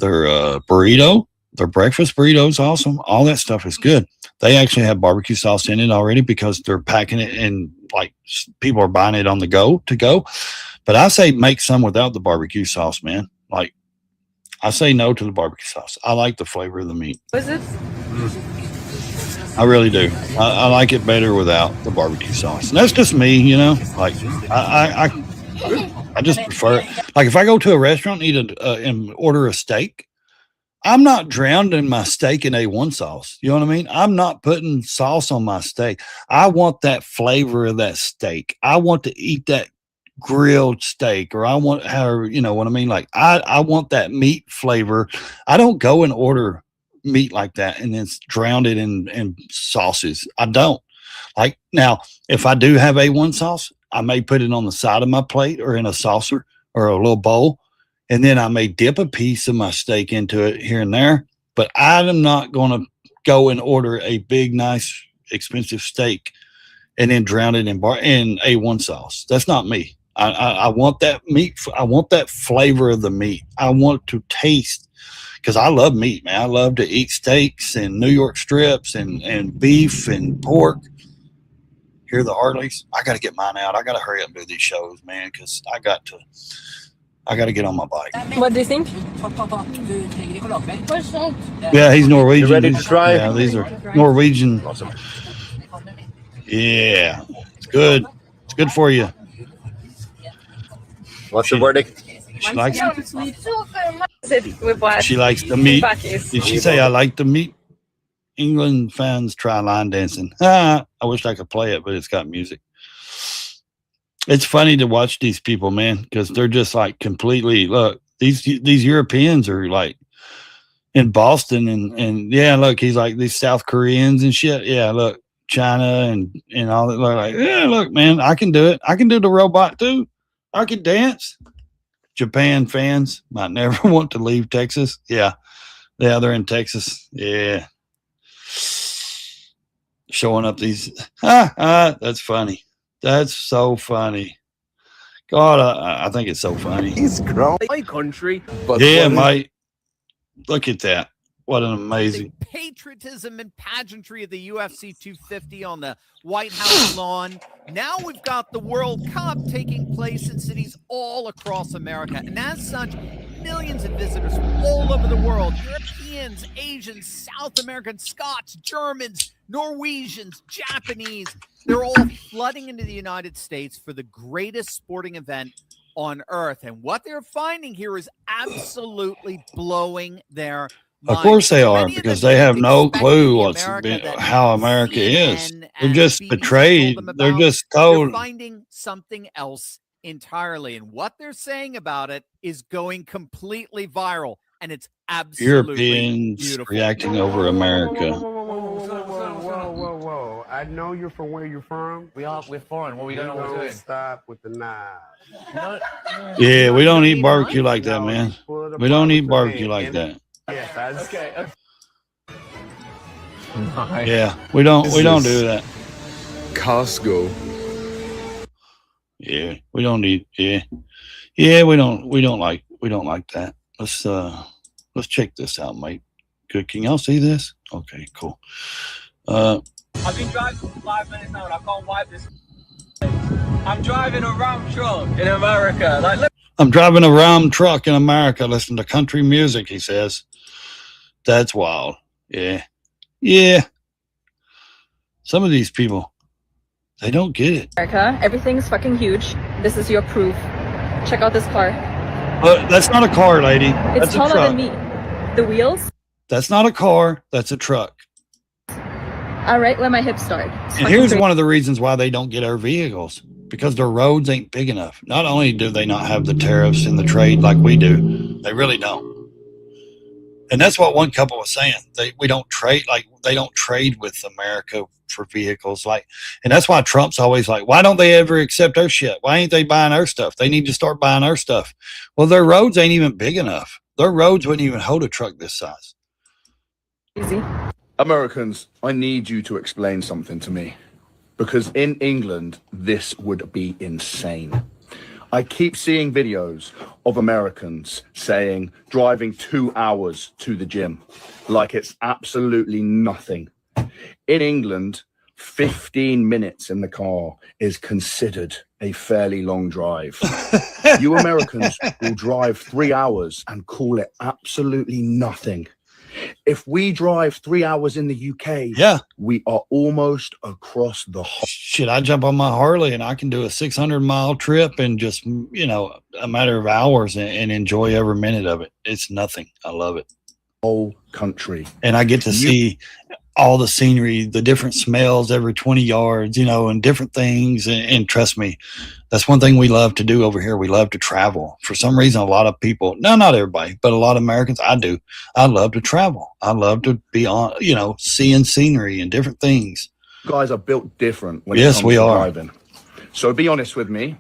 burrito. Their breakfast burrito is awesome. All that stuff is good. They actually have barbecue sauce in it already because they're packing it and like people are buying it on the go to go. But I say make some without the barbecue sauce, man. Like I say no to the barbecue sauce. I like the flavor of the meat.
What is it?
I really do. I like it better without the barbecue sauce. And that's just me, you know. Like I just prefer it. Like if I go to a restaurant and order a steak, I'm not drowning my steak in A1 sauce. You know what I mean? I'm not putting sauce on my steak. I want that flavor of that steak. I want to eat that grilled steak, or I want how, you know what I mean? Like I want that meat flavor. I don't go and order meat like that and then drown it in sauces. I don't. Like now, if I do have A1 sauce, I may put it on the side of my plate or in a saucer or a little bowl. And then I may dip a piece of my steak into it here and there, but I am not going to go and order a big, nice, expensive steak and then drown it in A1 sauce. That's not me. I want that meat. I want that flavor of the meat. I want to taste, because I love meat, man. I love to eat steaks and New York strips and beef and pork. Here are the Harleys. I got to get mine out. I got to hurry up and do these shows, man, because I got to get on my bike.
What do you think?
Yeah, he's Norwegian.
You ready to try?
Yeah, these are Norwegian.
Awesome.
Yeah, it's good. It's good for you.
What's the verdict?
She likes it.
With what?
She likes the meat.
Buc-ee's.
Did she say I like the meat? England fans try line dancing. I wish I could play it, but it's got music. It's funny to watch these people, man, because they're just like completely, look, these Europeans are like in Boston and yeah, look, he's like these South Koreans and shit. Yeah, look, China and all that. They're like, yeah, look, man, I can do it. I can do the robot too. I can dance. Japan fans might never want to leave Texas. Yeah, they're in Texas. Yeah. Showing up these, that's funny. That's so funny. God, I think it's so funny.
He's grown.
My country.
But
yeah, mate. Look at that. What an amazing.
The patriotism and pageantry of the UFC 250 on the White House lawn. Now we've got the World Cup taking place in cities all across America. And as such, millions of visitors from all over the world, Europeans, Asians, South Americans, Scots, Germans, Norwegians, Japanese, they're all flooding into the United States for the greatest sporting event on earth. And what they're finding here is absolutely blowing their
Of course they are, because they have no clue how America is. They're just betrayed. They're just told.
They're finding something else entirely. And what they're saying about it is going completely viral. And it's absolutely
Europeans
beautiful.
reacting over America.
Whoa. I know you're from where you're from.
We're foreign. What we don't know what we're doing.
Stop with the knife.
Yeah, we don't eat barbecue like that, man. We don't eat barbecue like that.
Yes,
Okay.
Yeah, we don't do that.
Costco.
Yeah, we don't eat. Yeah, we don't like that. Let's check this out, mate. Good. Can y'all see this? Okay, cool.
I've been driving for 5 minutes now and I can't wipe this. I'm driving a Ram truck in America. Like, look.
I'm driving a rum truck in America, listening to country music, he says. That's wild. Yeah. Yeah. Some of these people, they don't get it.
America, everything's fucking huge. This is your proof. Check out this car.
That's not a car, lady.
It's
That's a
taller
truck.
than me. The wheels?
That's not a car. That's a truck.
All right, let my hips start.
And here's one of the reasons why they don't get our vehicles. Because their roads ain't big enough. Not only do they not have the tariffs in the trade like we do, they really don't. And that's what one couple was saying. They don't trade with America for vehicles. And that's why Trump's always like, why don't they ever accept our shit? Why ain't they buying our stuff? They need to start buying our stuff. Well, their roads ain't even big enough. Their roads wouldn't even hold a truck this size.
Easy.
Americans, I need you to explain something to me. Because in England, this would be insane. I keep seeing videos of Americans saying driving 2 hours to the gym like it's absolutely nothing. In England, 15 minutes in the car is considered a fairly long drive. You Americans will drive 3 hours and call it absolutely nothing. If we drive 3 hours in the UK, we are almost across the whole.
Shit, I jump on my Harley and I can do a 600-mile trip in just, a matter of hours and enjoy every minute of it. It's nothing. I love it.
Whole country.
And I get to see all the scenery, the different smells every 20 yards, and different things. And trust me, that's one thing we love to do over here. We love to travel. For some reason, a lot of people, not everybody, but a lot of Americans, I do. I love to travel. I love to be on, seeing scenery and different things.
You guys are built different when it comes to driving. So be honest with me.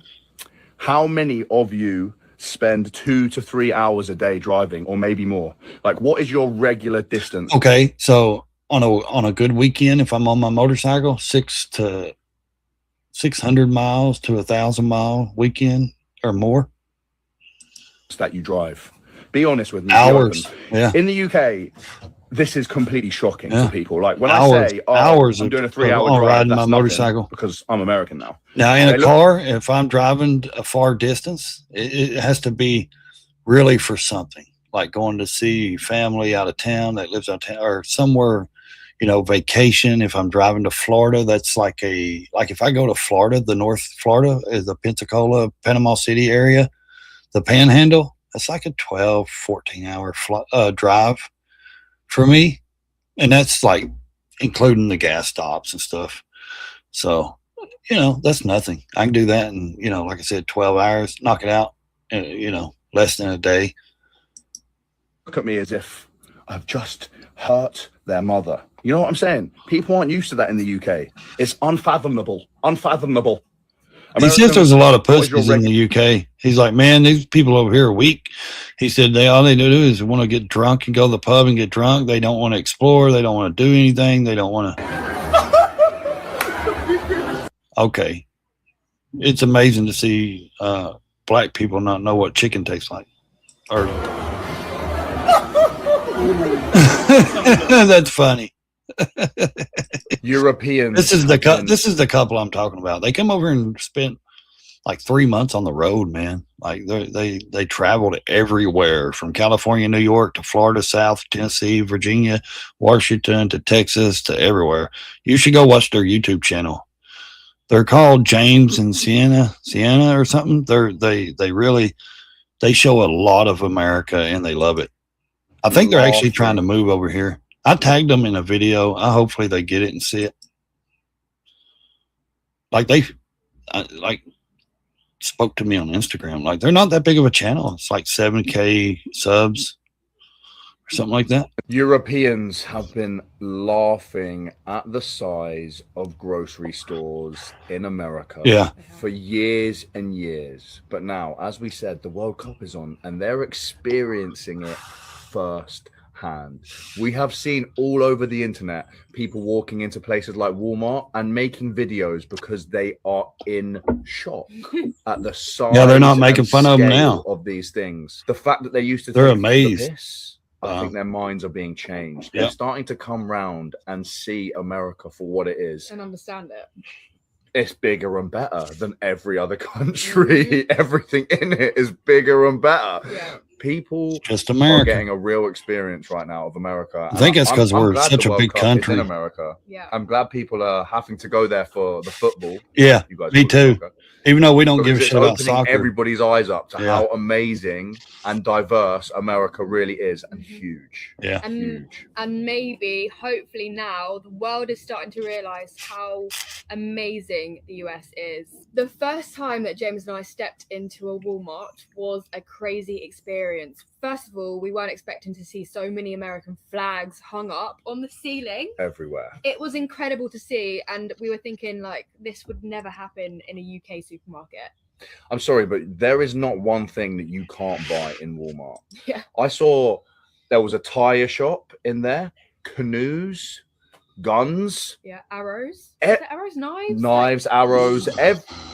How many of you spend 2 to 3 hours a day driving, or maybe more? Like, what is your regular distance?
Okay, so on a good weekend, if I'm on my motorcycle, 600 miles to 1,000-mile weekend or more.
That you drive. Be honest with me.
Hours. Yeah.
In the UK, this is completely shocking to people. Like when
hours,
I say, I'm doing a 3 hour drive,
riding
that's
my motorcycle
because I'm American now.
Now in a car, if I'm driving a far distance, it has to be really for something, like going to see family out of town that lives out of town, or somewhere, vacation. If I'm driving to Florida, that's like if I go to Florida, the North Florida is the Pensacola, Panama City area, the Panhandle. That's like a 12, 14-hour drive for me. And that's like including the gas stops and stuff. So, that's nothing. I can do that in, like I said, 12 hours, knock it out, less than a day.
Look at me as if I've just hurt their mother. You know what I'm saying? People aren't used to that in the UK. It's unfathomable. Unfathomable.
He says there's a lot of pussies in the UK. He's like, man, these people over here are weak. He said all they do is want to get drunk and go to the pub and get drunk. They don't want to explore. They don't want to do anything. They don't want to. Okay. It's amazing to see black people not know what chicken tastes like. Or that's funny.
Europeans.
This is the couple I'm talking about. They come over and spent like 3 months on the road, man. Like they traveled everywhere from California, New York to Florida, South Tennessee, Virginia, Washington to Texas to everywhere. You should go watch their YouTube channel. They're called James and Sienna or something. They show a lot of America and they love it. I think they're actually trying to move over here. I tagged them in a video. Hopefully they get it and see it. Like they spoke to me on Instagram. Like they're not that big of a channel. It's like 7K subs or something like that.
Europeans have been laughing at the size of grocery stores in America for years and years. But now, as we said, the World Cup is on and they're experiencing it first hand. We have seen all over the internet people walking into places like Walmart and making videos because they are in shock at the size.
Yeah, they're not making fun of them now.
Of these things, the fact that they used to,
they're amazed.
I think their minds are being changed. They're starting to come round and see America for what it is
and understand it.
it's bigger and better than every other country. Everything in it is bigger and better. People
just
are
America.
getting a real experience right now of America.
I think it's because we're
glad
such
the
a
World
big
Cup is
country.
in America. I'm glad people are having to go there for the football.
Yeah,
you guys
me too.
soccer.
Even though we don't
Because
give a
it's
shit about
opening
soccer.
everybody's eyes up to
Yeah.
how amazing and diverse America really is, and huge.
Yeah.
And maybe, hopefully now, the world is starting to realise how amazing the US is. The first time that James and I stepped into a Walmart was a crazy experience. First of all, we weren't expecting to see so many American flags hung up on the ceiling.
Everywhere.
It was incredible to see, and we were thinking, like, this would never happen in a UK supermarket.
I'm sorry, but there is not one thing that you can't buy in Walmart.
Yeah.
I saw there was a tire shop in there, canoes, guns,
Yeah, arrows. Is it arrows, knives?
arrows,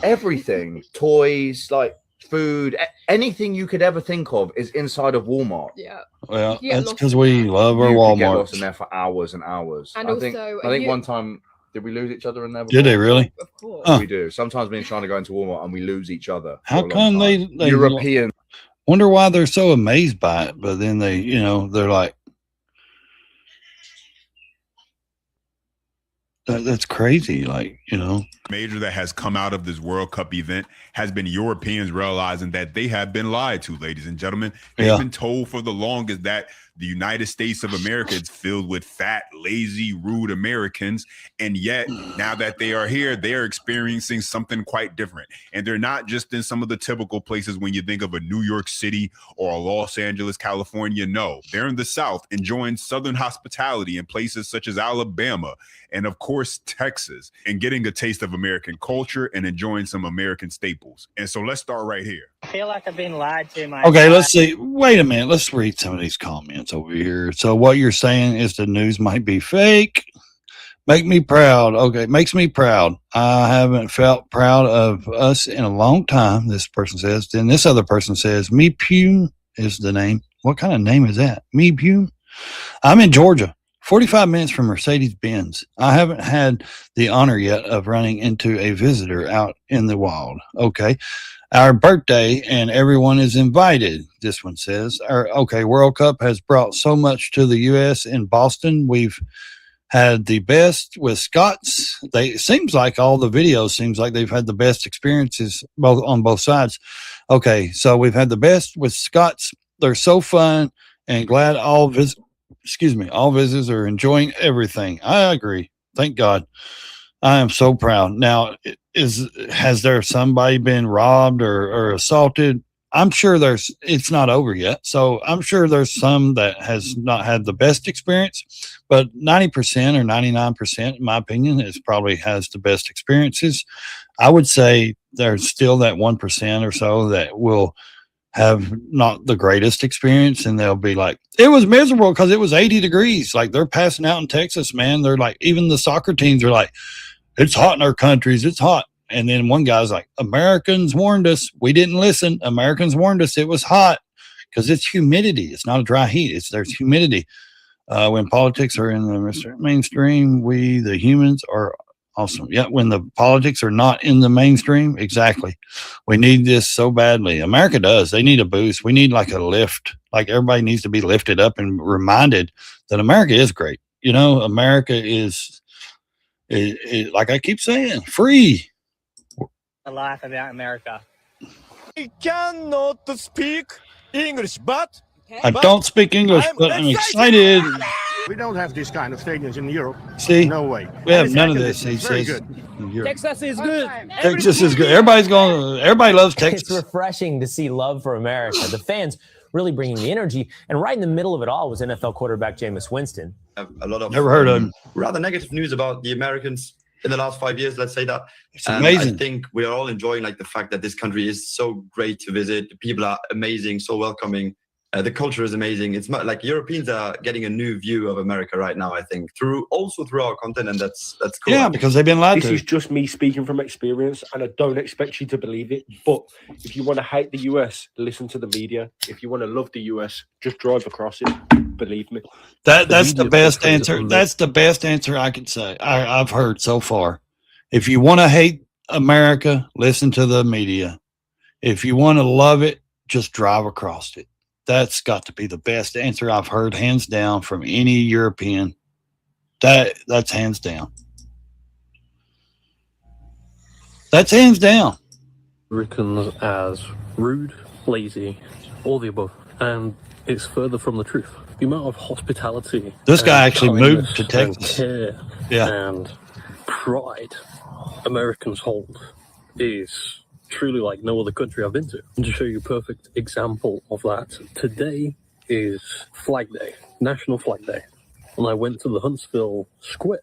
everything, toys, like food, anything you could ever think of is inside of Walmart.
Yeah.
Well, that's because we love our
You could get
Walmart.
lost in there for hours and hours.
And
I think
also,
one time, did we lose each other in there?
Did they really?
Of course.
Oh.
We do. Sometimes we're trying to go into Walmart and we lose each other.
How
for a long
come
time.
they
European?
Wonder why they're so amazed by it, but then they, they're like, that's crazy. Like,
Major that has come out of this World Cup event has been Europeans realizing that they have been lied to, ladies and gentlemen. They've been told for the longest that the United States of America is filled with fat, lazy, rude Americans. And yet, now that they are here, they're experiencing something quite different. And they're not just in some of the typical places when you think of a New York City or a Los Angeles, California. No, they're in the South enjoying Southern hospitality in places such as Alabama and, of course, Texas, and getting a taste of American culture and enjoying some American staples. And so let's start right here.
I feel like I've been lied to.
okay, let's see. Wait a minute. Let's read some of these comments over here. So what you're saying is the news might be fake. Make me proud. Okay, makes me proud. I haven't felt proud of us in a long time, this person says. Then this other person says, Me Pune is the name. What kind of name is that? Me Pune? I'm in Georgia, 45 minutes from Mercedes-Benz. I haven't had the honor yet of running into a visitor out in the wild. Okay. Our birthday and everyone is invited, this one says. World Cup has brought so much to the U.S. in Boston. We've had the best with Scots. It seems like all the videos seems like they've had the best experiences on both sides. Okay, so we've had the best with Scots. They're so fun and glad all visitors are enjoying everything. I agree. Thank God. I am so proud. Now, has there somebody been robbed or assaulted? I'm sure it's not over yet. So I'm sure there's some that has not had the best experience, but 90% or 99%, in my opinion, probably has the best experiences. I would say there's still that 1% or so that will have not the greatest experience, and they'll be like, it was miserable because it was 80 degrees. Like, they're passing out in Texas, man. They're like, even the soccer teams are like, it's hot in our countries. It's hot. And then one guy's like, Americans warned us. We didn't listen. Americans warned us. It was hot because it's humidity. It's not a dry heat. There's humidity. When politics are in the mainstream, we, the humans, are awesome. Yeah, when the politics are not in the mainstream, exactly. We need this so badly. America does. They need a boost. We need like a lift. Like, everybody needs to be lifted up and reminded that America is great. America is, like I keep saying, free.
A life about America.
I cannot speak English, but
I don't speak English, but I'm excited.
We don't have this kind of stadiums in Europe.
See?
No way.
We have none of this, he
Very
says.
good.
Texas is good.
Texas is good. Everybody loves Texas.
It's refreshing to see love for America. The fans really bringing the energy. And right in the middle of it all was NFL quarterback Jameis Winston.
A lot of
Never heard of him.
Rather negative news about the Americans in the last 5 years, let's say that.
It's amazing.
I think we are all enjoying the fact that this country is so great to visit. The people are amazing, so welcoming. The culture is amazing. It's like Europeans are getting a new view of America right now, I think, through our content, and that's cool.
Yeah, because they've been lied to.
This is just me speaking from experience, and I don't expect you to believe it. But if you want to hate the US, listen to the media. If you want to love the US, just drive across it. Believe me.
That's the best answer. That's the best answer I could say I've heard so far. If you want to hate America, listen to the media. If you want to love it, just drive across it. That's got to be the best answer I've heard, hands down, from any European. That's hands down. That's hands down.
Americans as rude, lazy, all the above, and it's further from the truth. The amount of hospitality.
This guy actually moved to
and
Texas.
Care and pride Americans hold is truly like no other country I've been to. And to show you a perfect example of that, today is Flag Day, National Flag Day, and I went to the Huntsville Square.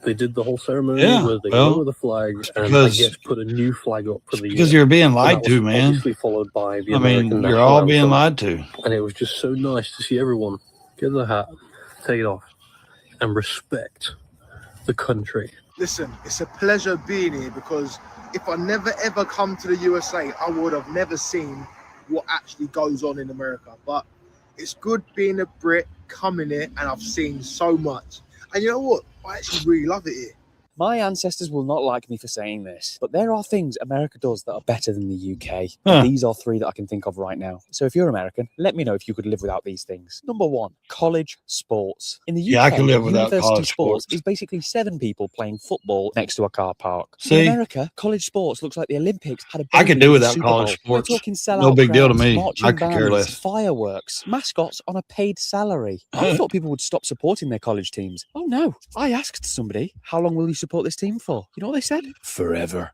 They did the whole ceremony where they lower the flag and I guess put a new flag up for the
because you're being lied to, man.
Obviously followed by the American
you're all being lied to.
And it was just so nice to see everyone get their hat, take it off, and respect the country.
Listen, it's a pleasure being here because if I never ever come to the USA, I would have never seen what actually goes on in America. But it's good being a Brit, coming here, and I've seen so much. And you know what? I actually really love it here.
My ancestors will not like me for saying this, but there are things America does that are better than the UK.
Huh.
These are three that I can think of right now. So if you're American, let me know if you could live without these things. Number one, college sports. In the UK,
I can live without
university
college sports.
is basically 7 people playing football next to a car park.
See?
In America, college sports looks like the Olympics had a
I could
baby
do
in the
without
Super
college
Bowl.
sports.
We're talking sellout
No big deal to
crowds,
me.
marching
I could care
bands,
less.
fireworks, mascots on a paid salary. I thought people would stop supporting their college teams. Oh no. I asked somebody, how long will you support this team for? You know what they said? Forever.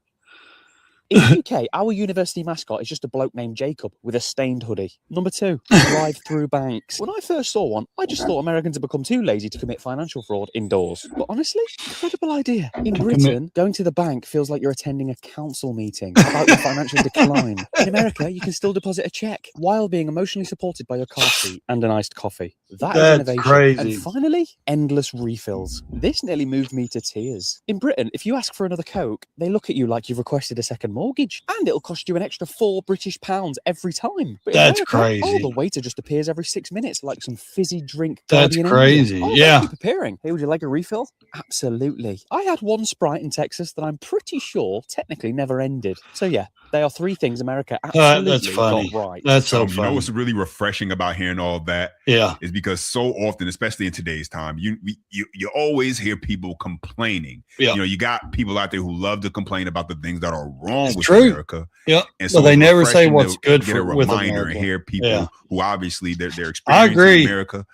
In the UK, our university mascot is just a bloke named Jacob with a stained hoodie. Number two, drive-through banks. When I first saw one, I just thought Americans had become too lazy to commit financial fraud indoors. But honestly, incredible idea. In Britain, going to the bank feels like you're attending a council meeting about your financial decline. In America, you can still deposit a check while being emotionally supported by your car seat and an iced coffee. That is
That's
innovation.
crazy.
And finally, endless refills. This nearly moved me to tears. In Britain, if you ask for another Coke, they look at you like you've requested a second mortgage, and it'll cost you an extra £4 every time. But in
That's
America,
crazy.
the waiter just appears every 6 minutes like some fizzy drink.
That's
Guardian
crazy.
Angel. Oh,
Yeah.
Keep appearing. Hey, would you like a refill? Absolutely. I had one Sprite in Texas that I'm pretty sure technically never ended. So yeah, they are 3 things America absolutely
That's funny.
got right.
That's so
You know
funny.
what's really refreshing about hearing all that?
Yeah.
Is because so often, especially in today's time, you always hear people complaining.
Yeah.
You know, you got people out there who love to complain about the things that are wrong with
true.
America.
Yeah.
And
But they
it's
never say
refreshing
what's
to
good
get a
for with
reminder
America.
and hear people
Yeah.
who obviously they're
I
experiencing
agree.
America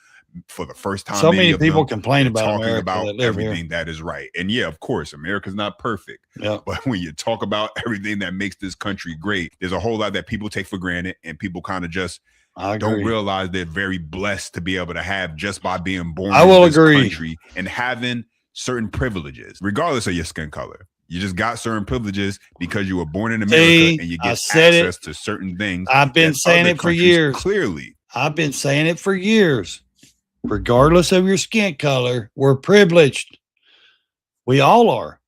for the first time.
So many
of
people
them,
complain
they're
about
talking
America
about
that live here.
everything that is right. And yeah, of course, America's not perfect.
Yeah.
But when you talk about everything that makes this country great, there's a whole lot that people take for granted, and people kind of just don't realize they're very blessed to be able to have just by being born
I
in
will
this
agree.
country and having certain privileges, regardless of your skin color. You just got certain privileges because you were born in America,
See,
and you
I
get
said it.
access to certain things.
I've been
that
saying
other
it for
countries
years.
Clearly.
I've been saying it for years. Regardless of your skin color, we're privileged. We all are.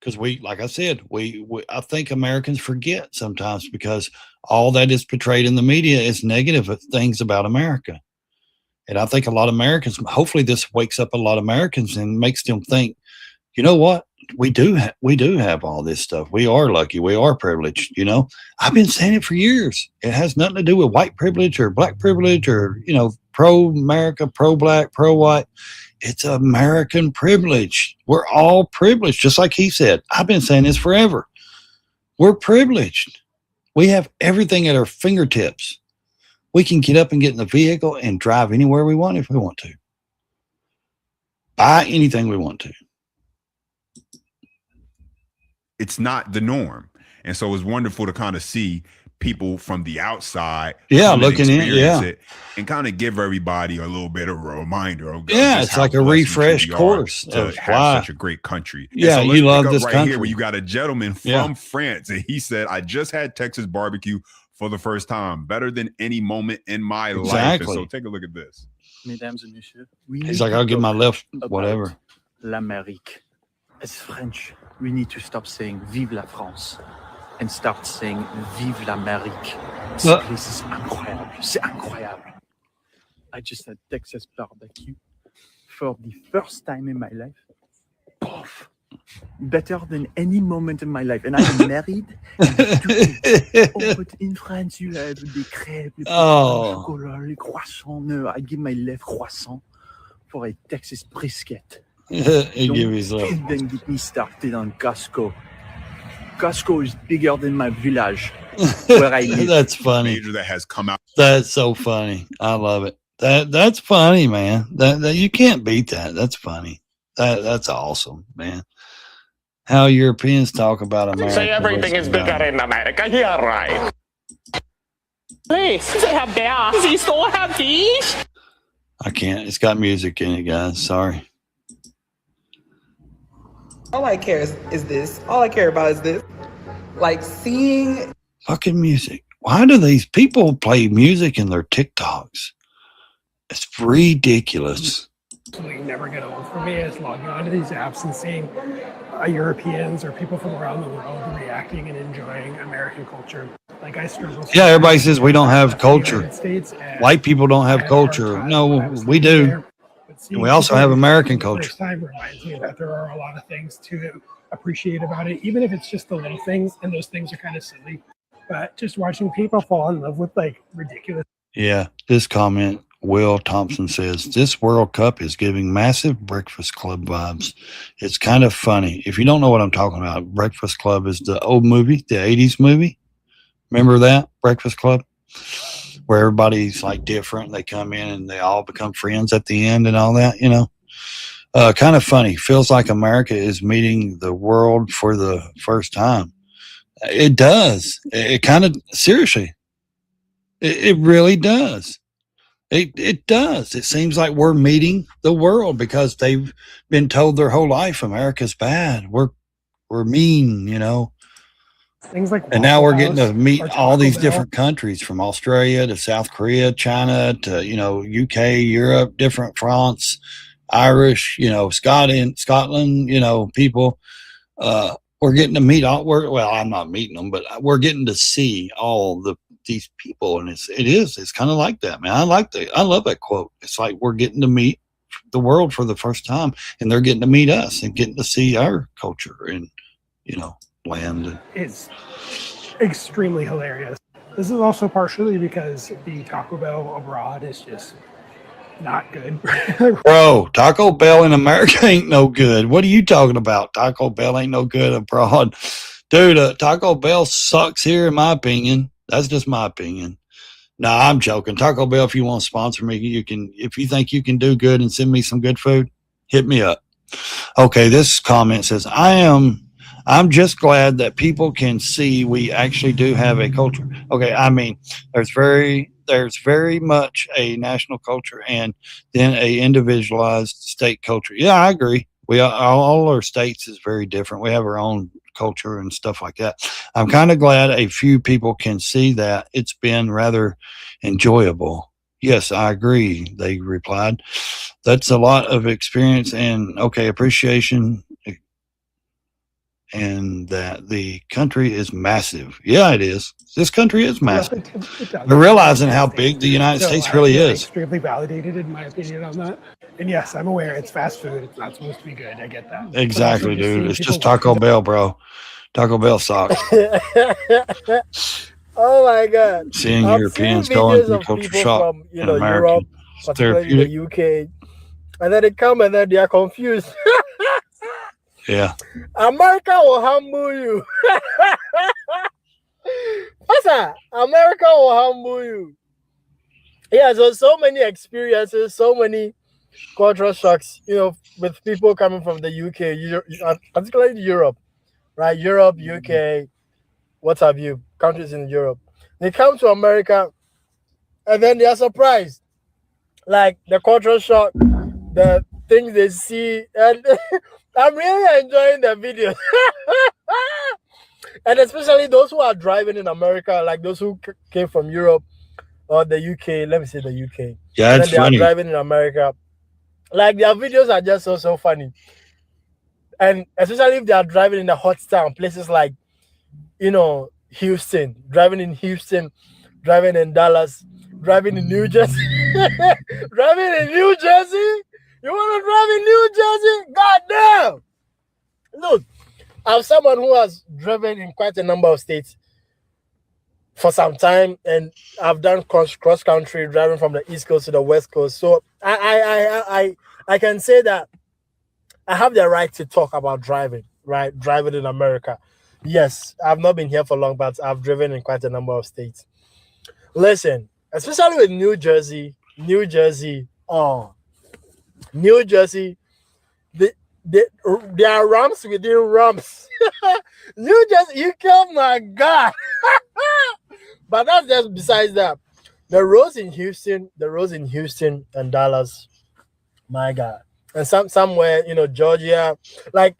Because like I said, I think Americans forget sometimes because all that is portrayed in the media is negative things about America. And I think a lot of Americans, hopefully this wakes up a lot of Americans and makes them think, you know what? We do have all this stuff. We are lucky. We are privileged. You know, I've been saying it for years. It has nothing to do with white privilege or black privilege or, pro America, pro black, pro white. It's American privilege. We're all privileged, just like he said. I've been saying this forever. We're privileged. We have everything at our fingertips. We can get up and get in the vehicle and drive anywhere we want if we want to. Buy anything we want to.
It's not the norm. And so it's wonderful to kind of see people from the outside
looking in,
it and kind of give everybody a little bit of a reminder of
it's like a refresh course
to
of
have
why.
such a great country.
Yeah,
and so let's
you love
pick up
this
right
country
here where you got a gentleman from France, and he said, I just had Texas barbecue for the first time, better than any moment in my life. And so take a look at this.
Mesdames et messieurs,
He's like, I'll give my left whatever.
L'Amérique. As French, we need to stop saying Vive la France and start saying Vive l'Amérique. This place is incroyable. C'est incroyable. I just had Texas barbecue for the first time in my life. Poof. better than any moment in my life. And I'm married. And I have 2 kids. Oh, but in France, you have the crêpes, le chocolat, le croissant. No, I give my left croissant for a Texas brisket. Don't then get me started on Costco. Costco is bigger than my village where I live.
That's funny.
That has come out.
That's so funny. I love it. That's funny, man. That you can't beat that. That's funny. That's awesome, man. How Europeans talk about America.
Say everything is bigger in America. Yeah, right. Please, they have that. Does he still have these?
I can't. It's got music in it, guys. Sorry.
All I care is this. All I care about is this. Like seeing
Fucking music. Why do these people play music in their TikToks? It's ridiculous.
absolutely never get old for me is logging onto these apps and seeing Europeans or people from around the world reacting and enjoying American culture. Like I struggle.
Yeah, everybody says we don't have culture. White people don't have culture. No, we do. And we also have American culture.
First time reminds me that there are a lot of things to appreciate about it, even if it's just the little things, and those things are kind of silly. But just watching people fall in love with like ridiculous.
Yeah, this comment, Will Thompson says, this World Cup is giving massive Breakfast Club vibes. It's kind of funny. If you don't know what I'm talking about, Breakfast Club is the old movie, the 80s movie. Remember that, Breakfast Club? Where everybody's like different. They come in and they all become friends at the end and all that, you know. Kind of funny. Feels like America is meeting the world for the first time. It does. It kind of, seriously, it really does. It does. It seems like we're meeting the world because they've been told their whole life America's bad. We're mean, you know.
Things like
and now we're getting to
Waffle
meet
House or
all these
Taco Bell.
different countries, from Australia to South Korea, China to, you know, UK, Europe, different France, Irish, you know, Scotland, you know, people. We're getting to meet all. Well, I'm not meeting them, but we're getting to see all these people, and it's kind of like that, man. I love that quote. It's like we're getting to meet the world for the first time, and they're getting to meet us and getting to see our culture and, you know, land.
It's extremely hilarious. This is also partially because the Taco Bell abroad is just not good.
Bro, Taco Bell in America ain't no good. What are you talking about? Taco Bell ain't no good abroad. Dude, Taco Bell sucks here, in my opinion. That's just my opinion. Nah, I'm joking. Taco Bell, if you want to sponsor me, you can. If you think you can do good and send me some good food, hit me up. Okay, this comment says, I'm just glad that people can see we actually do have a culture. Okay, I mean, there's very much a national culture and then a individualized state culture. Yeah, I agree. All our states is very different. We have our own culture and stuff like that. I'm kind of glad a few people can see that. It's been rather enjoyable. Yes, I agree, they replied. That's a lot of experience and, appreciation, and that the country is massive. Yeah, it is. This country is massive. We're realizing how big the United States really is.
Extremely validated, in my opinion, on that. And yes, I'm aware it's fast food. It's not supposed to be good. I get that.
Exactly, dude. It's just Taco Bell, bro. Taco Bell sucks.
Oh my God!
Seeing
I've
Europeans
seen
going
videos
through
of
culture
people
shock
from,
in America.
Europe,
It's
particularly
therapeutic.
the UK, and then they come and then they are confused.
Yeah.
America will humble you. What's that? America will humble you. Yeah, so many experiences, so many cultural shocks, with people coming from the UK, particularly Europe, right? Europe, UK, what have you, countries in Europe. They come to America and then they are surprised. Like the cultural shock, the things they see, and I'm really enjoying the videos. And especially those who are driving in America, like those who came from Europe or the UK. Let me say the UK.
Yeah,
and
it's
then they
funny.
are driving in America. Like their videos are just so funny. And especially if they are driving in the hot town, places like, Houston, driving in Houston, driving in Dallas, driving in New Jersey. Driving in New Jersey? You want to drive in New Jersey? God damn! Look, I'm someone who has driven in quite a number of states for some time, and I've done cross country driving from the East Coast to the West Coast. So I can say that I have the right to talk about driving, right? Driving in America. Yes, I've not been here for long, but I've driven in quite a number of states. Listen, especially with New Jersey, New Jersey, there are ramps within ramps. New Jersey, you killed my God. But that's just besides that. The roads in Houston and Dallas, my God. And somewhere, Georgia, like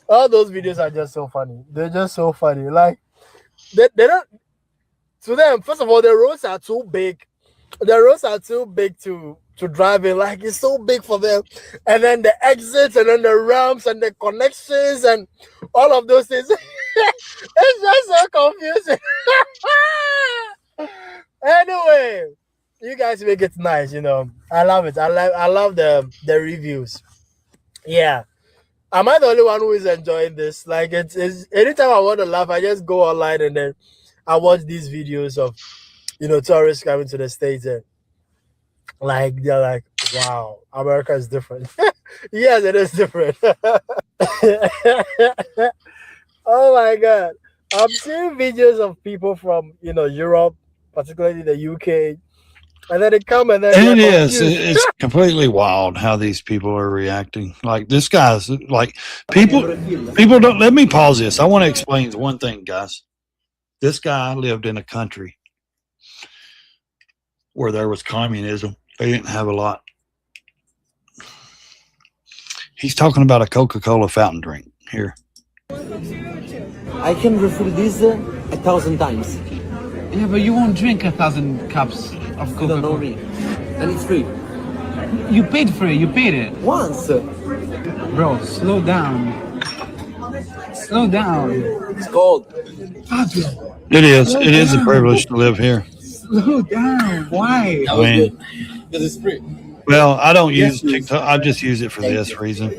all those videos are just so funny. They're just so funny. Like they don't, to them, first of all, the roads are too big. The roads are too big to drive in. Like it's so big for them. And then the exits and then the ramps and the connections and all of those things. It's just so confusing. Anyway, you guys make it nice, I love it. I love the reviews. Yeah. Am I the only one who is enjoying this? Like it's anytime I want to laugh, I just go online and then I watch these videos of tourists coming to the States and like they're like, wow, America is different. Yes, it is different. Oh my God. I'm seeing videos of people from Europe, particularly the UK, and then they come and then
it is. It's completely wild how these people are reacting. Like this guy's like people don't. Let me pause this. I want to explain one thing, guys. This guy lived in a country where there was communism. They didn't have a lot. He's talking about a Coca-Cola fountain drink here.
I can refill this 1,000 times.
Yeah, but you won't drink 1,000 cups of Coca-Cola.
You don't know me. And it's free.
You paid for it. You paid it.
Once.
Bro, slow down. Slow down.
It's cold.
Fabio.
It is. It is a privilege to live here.
Slow down. Why?
I mean,
because it's free.
Well, I don't use TikTok. I just use it for this reason.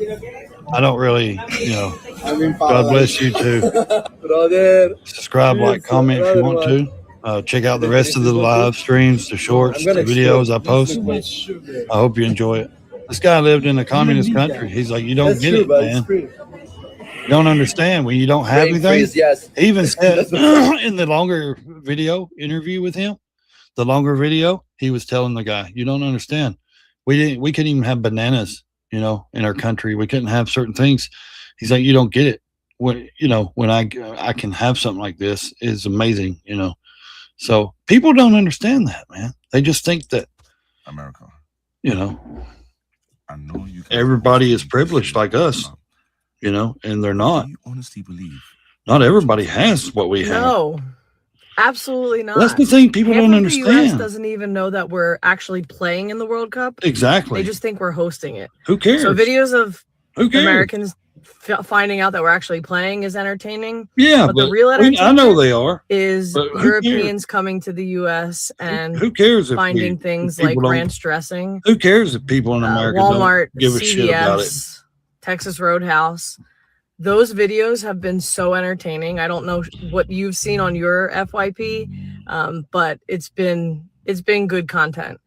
I don't really, God bless you too. Subscribe, like, comment if you want to. Check out the rest of the live streams, the shorts, the videos I post. I hope you enjoy it. This guy lived in a communist country. He's like, you don't get it, man. You don't understand when you don't have anything. He even said in the longer video interview with him, the longer video, he was telling the guy, you don't understand. We couldn't even have bananas, in our country. We couldn't have certain things. He's like, you don't get it. When I can have something like this is amazing, So people don't understand that, man. They just think that
America,
I know everybody is privileged like us, and they're not.
Do you honestly believe?
Not everybody has what we have.
No, absolutely not.
That's the thing people
Half
don't
of the US
understand.
doesn't even know that we're actually playing in the World Cup.
Exactly.
They just think we're hosting it.
Who cares?
So videos of
Who cares?
Americans finding out that we're actually playing is entertaining.
Yeah,
but the
but
real
I
entertainment
know they are.
is
but who
Europeans coming to the US and
Who cares if
finding
we-
things
if
like
people don't-
ranch dressing.
Who cares if people in America
Walmart,
don't give a shit about it?
CVS, Texas Roadhouse. Those videos have been so entertaining. I don't know what you've seen on your FYP, but it's been good content.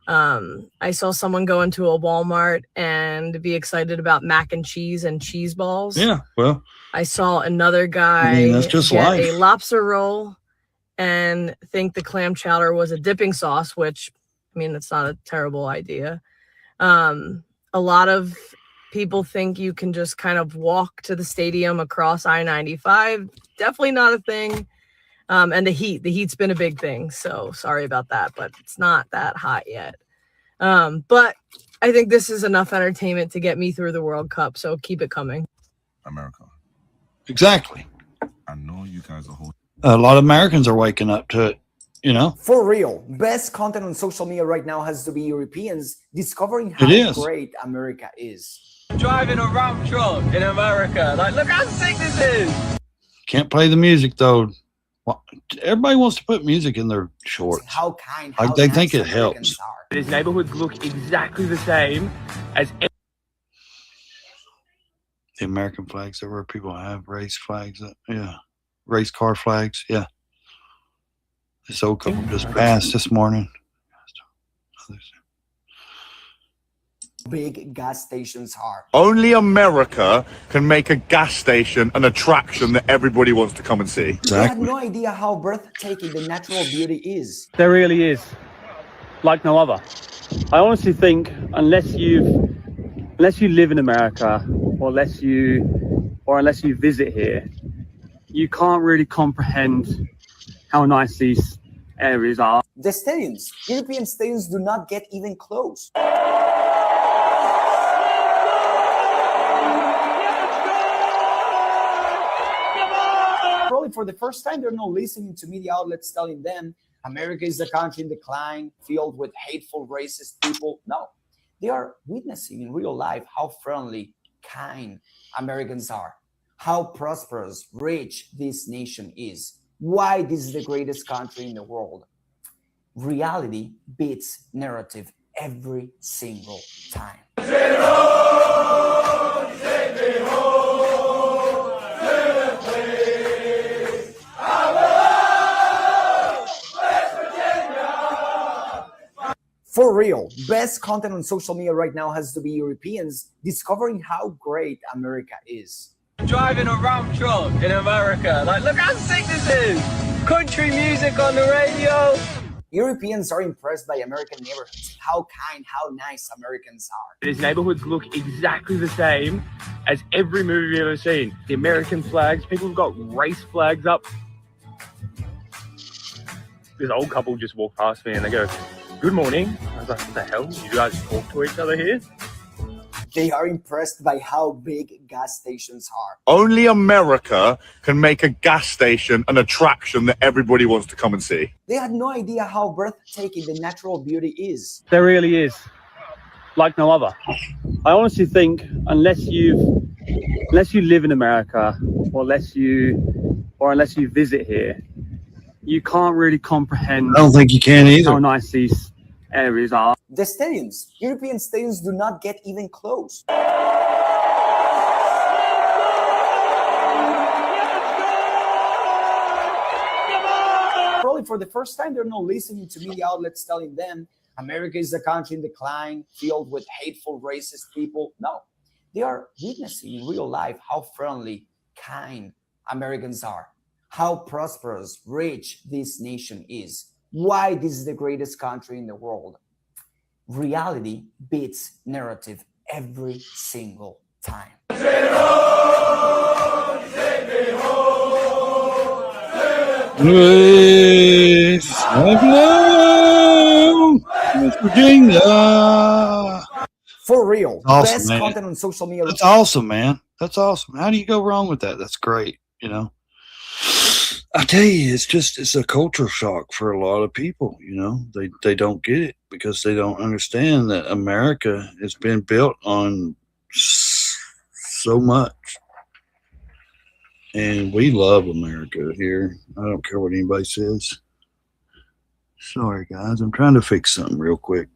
I saw someone go into a Walmart and be excited about mac and cheese balls.
Yeah, well,
I saw another guy
that's just
get
life.
a lobster roll and think the clam chowder was a dipping sauce, which, it's not a terrible idea. A lot of people think you can just kind of walk to the stadium across I-95. Definitely not a thing. And the heat's been a big thing. So sorry about that, but it's not that hot yet. But I think this is enough entertainment to get me through the World Cup. So keep it coming.
America.
Exactly.
I know you guys are holding.
A lot of Americans are waking up to it,
For real, best content on social media right now has to be Europeans discovering how
It is.
great America is.
Driving a ramp truck in America. Like, look how sick this is.
Can't play the music though. Well, everybody wants to put music in their shorts.
How kind,
Like they think it helps.
His neighborhoods look exactly the same as.
The American flags everywhere. People have race flags. Yeah. Race car flags. Yeah. This old couple just passed this morning.
Big gas stations are.
Only America can make a gas station an attraction that everybody wants to come and see.
They had no idea how breathtaking the natural beauty is.
There really is, like no other. I honestly think unless you live in America, or unless you visit here, you can't really comprehend how nice these areas are.
The stadiums, European stadiums, do not get even close. Probably for the first time, they're not listening to media outlets telling them America is a country in decline, filled with hateful, racist people. No, they are witnessing in real life how friendly, kind Americans are, how prosperous, rich this nation is, why this is the greatest country in the world. Reality beats narrative every single time. For real, best content on social media right now has to be Europeans discovering how great America is.
Driving a Ram truck in America. Like, look how sick this is. Country music on the radio.
Europeans are impressed by American neighborhoods, how kind, how nice Americans are.
These neighborhoods look exactly the same as every movie you've ever seen. The American flags, people have got race flags up. This old couple just walked past me and they go, "Good morning." I was like, "What the hell? You guys talk to each other here?"
They are impressed by how big gas stations are.
Only America can make a gas station an attraction that everybody wants to come and see.
They had no idea how breathtaking the natural beauty is.
There really is, like no other. I honestly think unless you live in America, or unless you visit here, you can't really comprehend.
I don't think you can either.
How nice these areas are.
The stadiums, European stadiums, do not get even close. Probably for the first time, they're not listening to media outlets telling them America is a country in decline, filled with hateful, racist people. No, they are witnessing in real life how friendly, kind Americans are, how prosperous, rich this nation is, why this is the greatest country in the world. Reality beats narrative every single time.
West Virginia.
For real,
Awesome,
best
man.
content on social media.
That's awesome, man. That's awesome. How do you go wrong with that? That's great. You know, I tell you, it's a culture shock for a lot of people. You know, they don't get it because they don't understand that America has been built on so much. And we love America here. I don't care what anybody says. Sorry, guys. I'm trying to fix something real quick.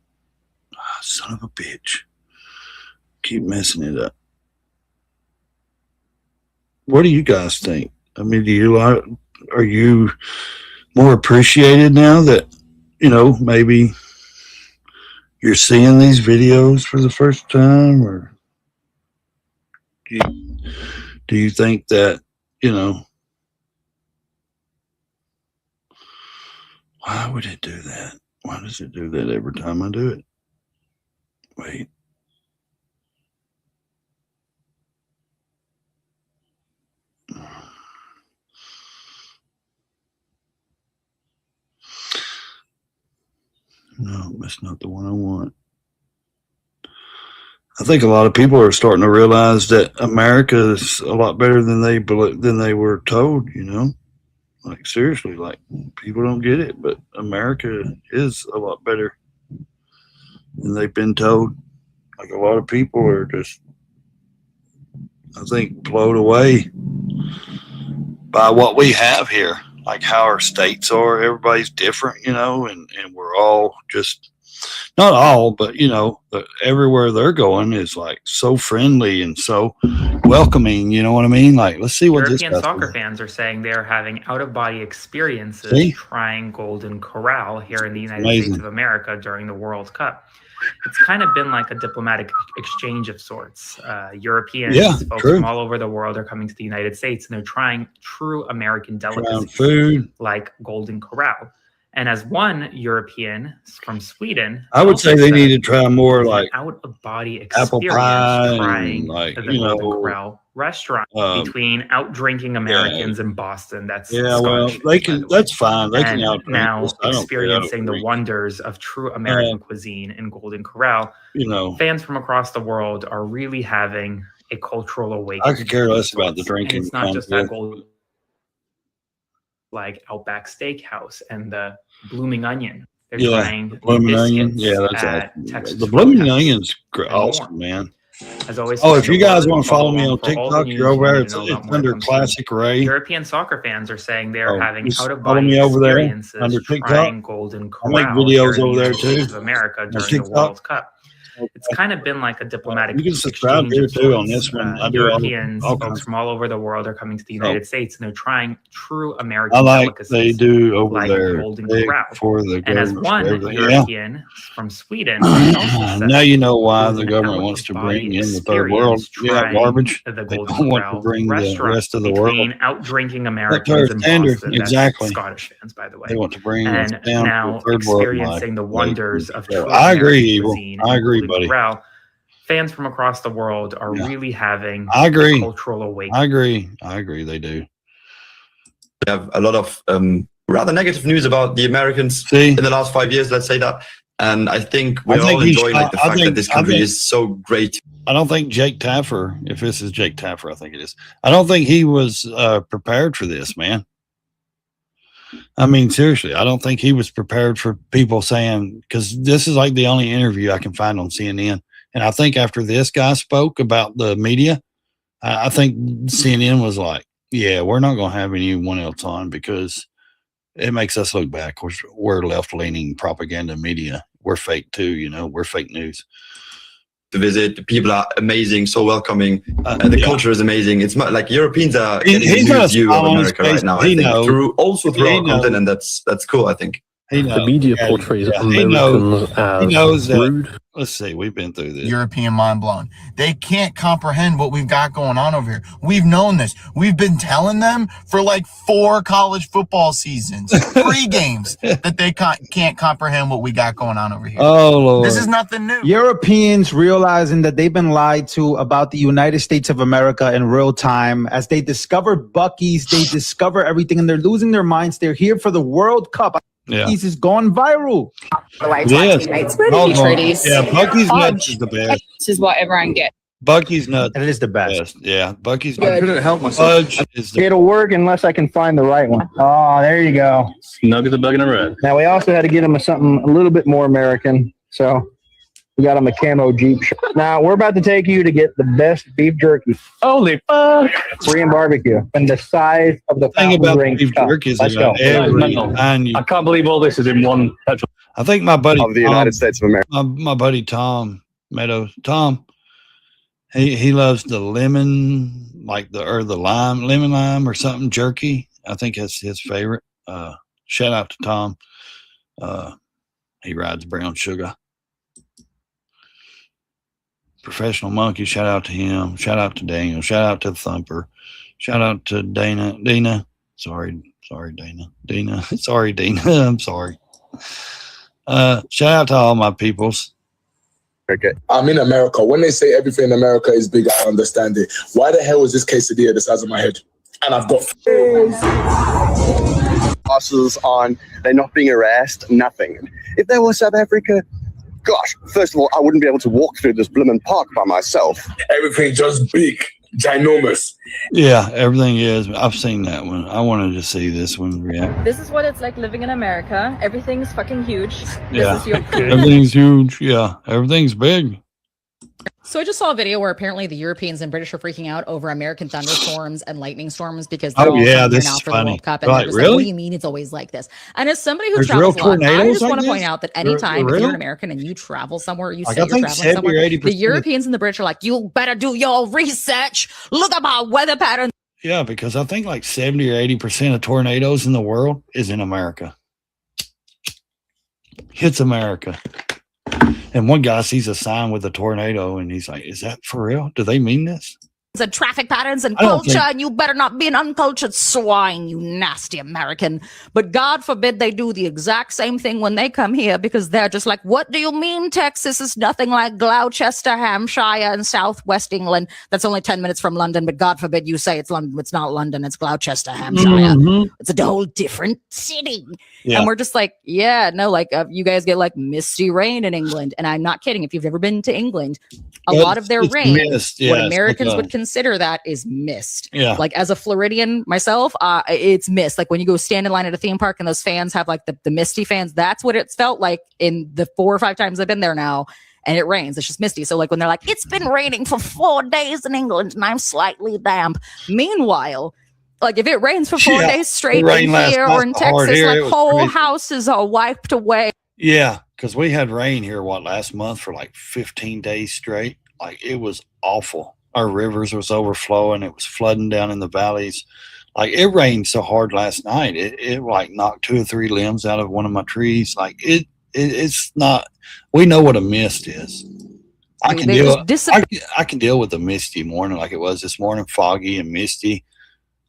Ah, son of a bitch. Keep messing it up. What do you guys think? I mean, are you more appreciated now that, you know, maybe you're seeing these videos for the first time? Or do you think that, you know, why would it do that? Why does it do that every time I do it? Wait. No, that's not the one I want. I think a lot of people are starting to realize that America is a lot better than they were told, you know? Like, seriously, like, people don't get it, but America is a lot better than they've been told. Like, a lot of people are just, I think, blown away by what we have here, like how our states are. Everybody's different, you know, and we're all just, not all, but, you know, everywhere they're going is like so friendly, and so welcoming. You know what I mean? Like, let's see what
European
this
soccer fans are saying they're having out-of-body experiences
See?
trying Golden Corral here in the United
Amazing.
States of America during the World Cup. It's kind of been like a diplomatic exchange of sorts. Europeans, folks
true.
from all over the world are coming to the United States, and they're trying true American delicacies
food.
like Golden Corral. And as one European from Sweden,
I would
also
say they
said
need to try more
it's an
like
out-of-body
apple
experience
pie
trying
and like,
the
you
Golden
know,
Corral restaurant between out drinking Americans in Boston. That's
yeah, well,
Scottish,
they can. That's fine. They can
and
out drink
now
us. I don't care. I don't
experiencing the
drink.
wonders of true American cuisine in Golden Corral.
You know,
Fans from across the world are really having a cultural awakening.
I could care less about the
And
drinking.
it's not just
concept.
that Golden, like Outback Steakhouse and the Blooming Onion. They're
Yeah,
trying
the blooming onion.
biscuits
Yeah, that's
at
awesome.
Texas
The blooming
Roadhouse
onion's
and
awesome,
more.
man.
As always,
Oh, if
the
you guys
world
want to follow me
along
on
for all the
TikTok,
news
you're over
you
there.
need
It's,
to know about
it's
when it
under
comes to
Classic Ray.
European soccer fans are saying they're having
just follow
out-of-body
me over there
experiences
under TikTok.
trying Golden
I make
Corral
videos
here in
over
the
there
United
too.
States of America
On
during the
TikTok.
World Cup. It's kind of been like a diplomatic
You can subscribe
exchange
here
of
too on
sorts.
this one. I do
Europeans,
all
folks
kinds.
from all over the world are coming to the United States, and they're trying true American
I like
delicacies
they do over
like
there
Golden
big
Corral.
for the
And as
government.
one
Everything. Yeah.
European from Sweden also said,
Now you know why
it was
the
an
government wants to
out-of-body
bring in the third world.
experience
Yeah,
trying
garbage.
the
They
Golden
don't want to
Corral
bring the
restaurant
rest of the world
between out drinking
up to our
Americans in
standard.
Boston.
Exactly.
That's Scottish fans, by the way.
They want to bring us
And
down
now
to the third world life.
experiencing the wonders of
So
true
I agree,
American
Evil.
cuisine
I
in
agree,
Golden
buddy.
Corral. Fans from across the world are really having
I agree.
a cultural awakening.
I agree. I agree. They do.
We have a lot of rather negative news about the Americans
in
the last 5 years, let's say that. And I think
I
we're
think
all
he's-
enjoying like the
I
fact
think-
that this
I
country
think-
is so great.
I don't think Jake Taffer, if this is Jake Taffer, I think it is. I don't think he was prepared for this, man. I mean, seriously, I don't think he was prepared for people saying, because this is like the only interview I can find on CNN. And I think after this guy spoke about the media, I think CNN was like, yeah, we're not going to have anyone else on because it makes us look bad. Of course, we're left leaning propaganda media. We're fake too, you know, we're fake news.
To visit, the people are amazing, so welcoming. The culture is amazing. It's like Europeans are getting a
he's
new
got a
view
smile
of
on his
America
face.
right now. I
He
think
knows.
through
He
our
knows.
content, and that's cool. I think
He knows.
The media
Yeah,
portrays
yeah, he
Americans
knows. He
as
knows that.
rude.
Let's see, we've been through this.
European mind blown. They can't comprehend what we've got going on over here. We've known this. We've been telling them for like 4 college football seasons, 3 games, that they can't comprehend what we got going on over here.
Oh, Lord.
This is nothing new.
Europeans realizing that they've been lied to about the United States of America in real time. As they discover Buc-ee's, they discover everything, and they're losing their minds. They're here for the World Cup.
Yeah.
Buc-ee's is going viral.
Yes.
Teammates. Where
Oh,
did you treaties?
yeah, Buc-ee's nuts is the best.
This is what everyone gets.
Buc-ee's nuts.
It is the best.
Yeah, Buc-ee's
I
couldn't help myself. Fudge is the
It'll work unless I can find the right one. Oh, there you go.
Nuggets of bacon and red.
Now we also had to get him something a little bit more American, so we got him a camo Jeep shirt. Now we're about to take you to get the best beef jerky.
Holy fuck!
Korean barbecue and the size of the
thing
fountain
about
drink
beef
cup.
jerky is
Let's
they
go.
got every kind you.
I can't believe all this is in one petrol.
I think my buddy
Of the United States of America.
My buddy Tom Meadows, Tom, he loves the lemon, like the lemon lime or something jerky. I think that's his favorite. Shout out to Tom. He rides brown sugar. Professional Monkey, shout out to him. Shout out to Daniel. Shout out to the Thumper. Shout out to Dana. Sorry, Dana. Sorry, Dina. I'm sorry. Shout out to all my peoples.
Okay. I'm in America. When they say everything in America is big, I understand it. Why the hell is this quesadilla the size of my head? And I've got
passes on, they're not being harassed, nothing. If they were South Africa, gosh, first of all, I wouldn't be able to walk through this blooming park by myself.
everything just big, ginormous.
Yeah, everything is. I've seen that one. I wanted to see this one react.
This is what it's like living in America. Everything's fucking huge.
Yeah,
This is your
everything's huge. Yeah, everything's big.
So I just saw a video where apparently the Europeans and British are freaking out over American thunderstorms and lightning storms because they're all coming here
this
now
is
for the
funny.
World Cup, and they're
Right,
just like, "What do
really?
you mean it's always like this?" And as somebody who
There's real
travels a lot, I
tornadoes
just
like
want to point
this?
out that
They're
anytime if you're
real?
an American and you travel somewhere, you
Like,
say
I
you're
think
traveling
70 or
somewhere,
80%
the
of-
Europeans and the British are like, "You better do your research. Look at my weather pattern."
Yeah, because I think like 70 or 80% of tornadoes in the world is in America. Hits America. And one guy sees a sign with a tornado and he's like, is that for real? Do they mean this?
And traffic patterns and
I don't
culture,
think-
and you better not be an uncultured swine, you nasty American. But God forbid they do the exact same thing when they come here, because they're just like, what do you mean Texas is nothing like Gloucester, Hampshire, and southwest England? That's only 10 minutes from London, but God forbid you say it's London. It's not London, it's Gloucester, Hampshire.
Mhm.
It's a whole different city.
Yeah.
And we're just like, yeah, no, like you guys get like misty rain in England. And I'm not kidding. If you've ever been to England, a
Well,
lot of their
it's
rain,
mist. Yeah,
what
it's like
Americans
a-
would consider that is mist.
Yeah.
Like as a Floridian myself, it's mist. Like when you go stand in line at a theme park and those fans have like the misty fans, that's what it's felt like in the 4 or 5 times I've been there now. And it rains. It's just misty. So like when they're like, it's been raining for 4 days in England and I'm slightly damp. Meanwhile, like if it rains for 4
Yeah,
days straight
it rained
in
last
here
night
or in
so hard
Texas,
here, it
like
was
whole
crazy.
houses are wiped away.
Yeah, because we had rain here, last month for like 15 days straight. Like it was awful. Our rivers was overflowing. It was flooding down in the valleys. Like it rained so hard last night. It like knocked 2 or 3 limbs out of one of my trees. Like it's not, we know what a mist is. I can
They
deal.
just
I can deal with a misty morning like it was this morning, foggy and misty.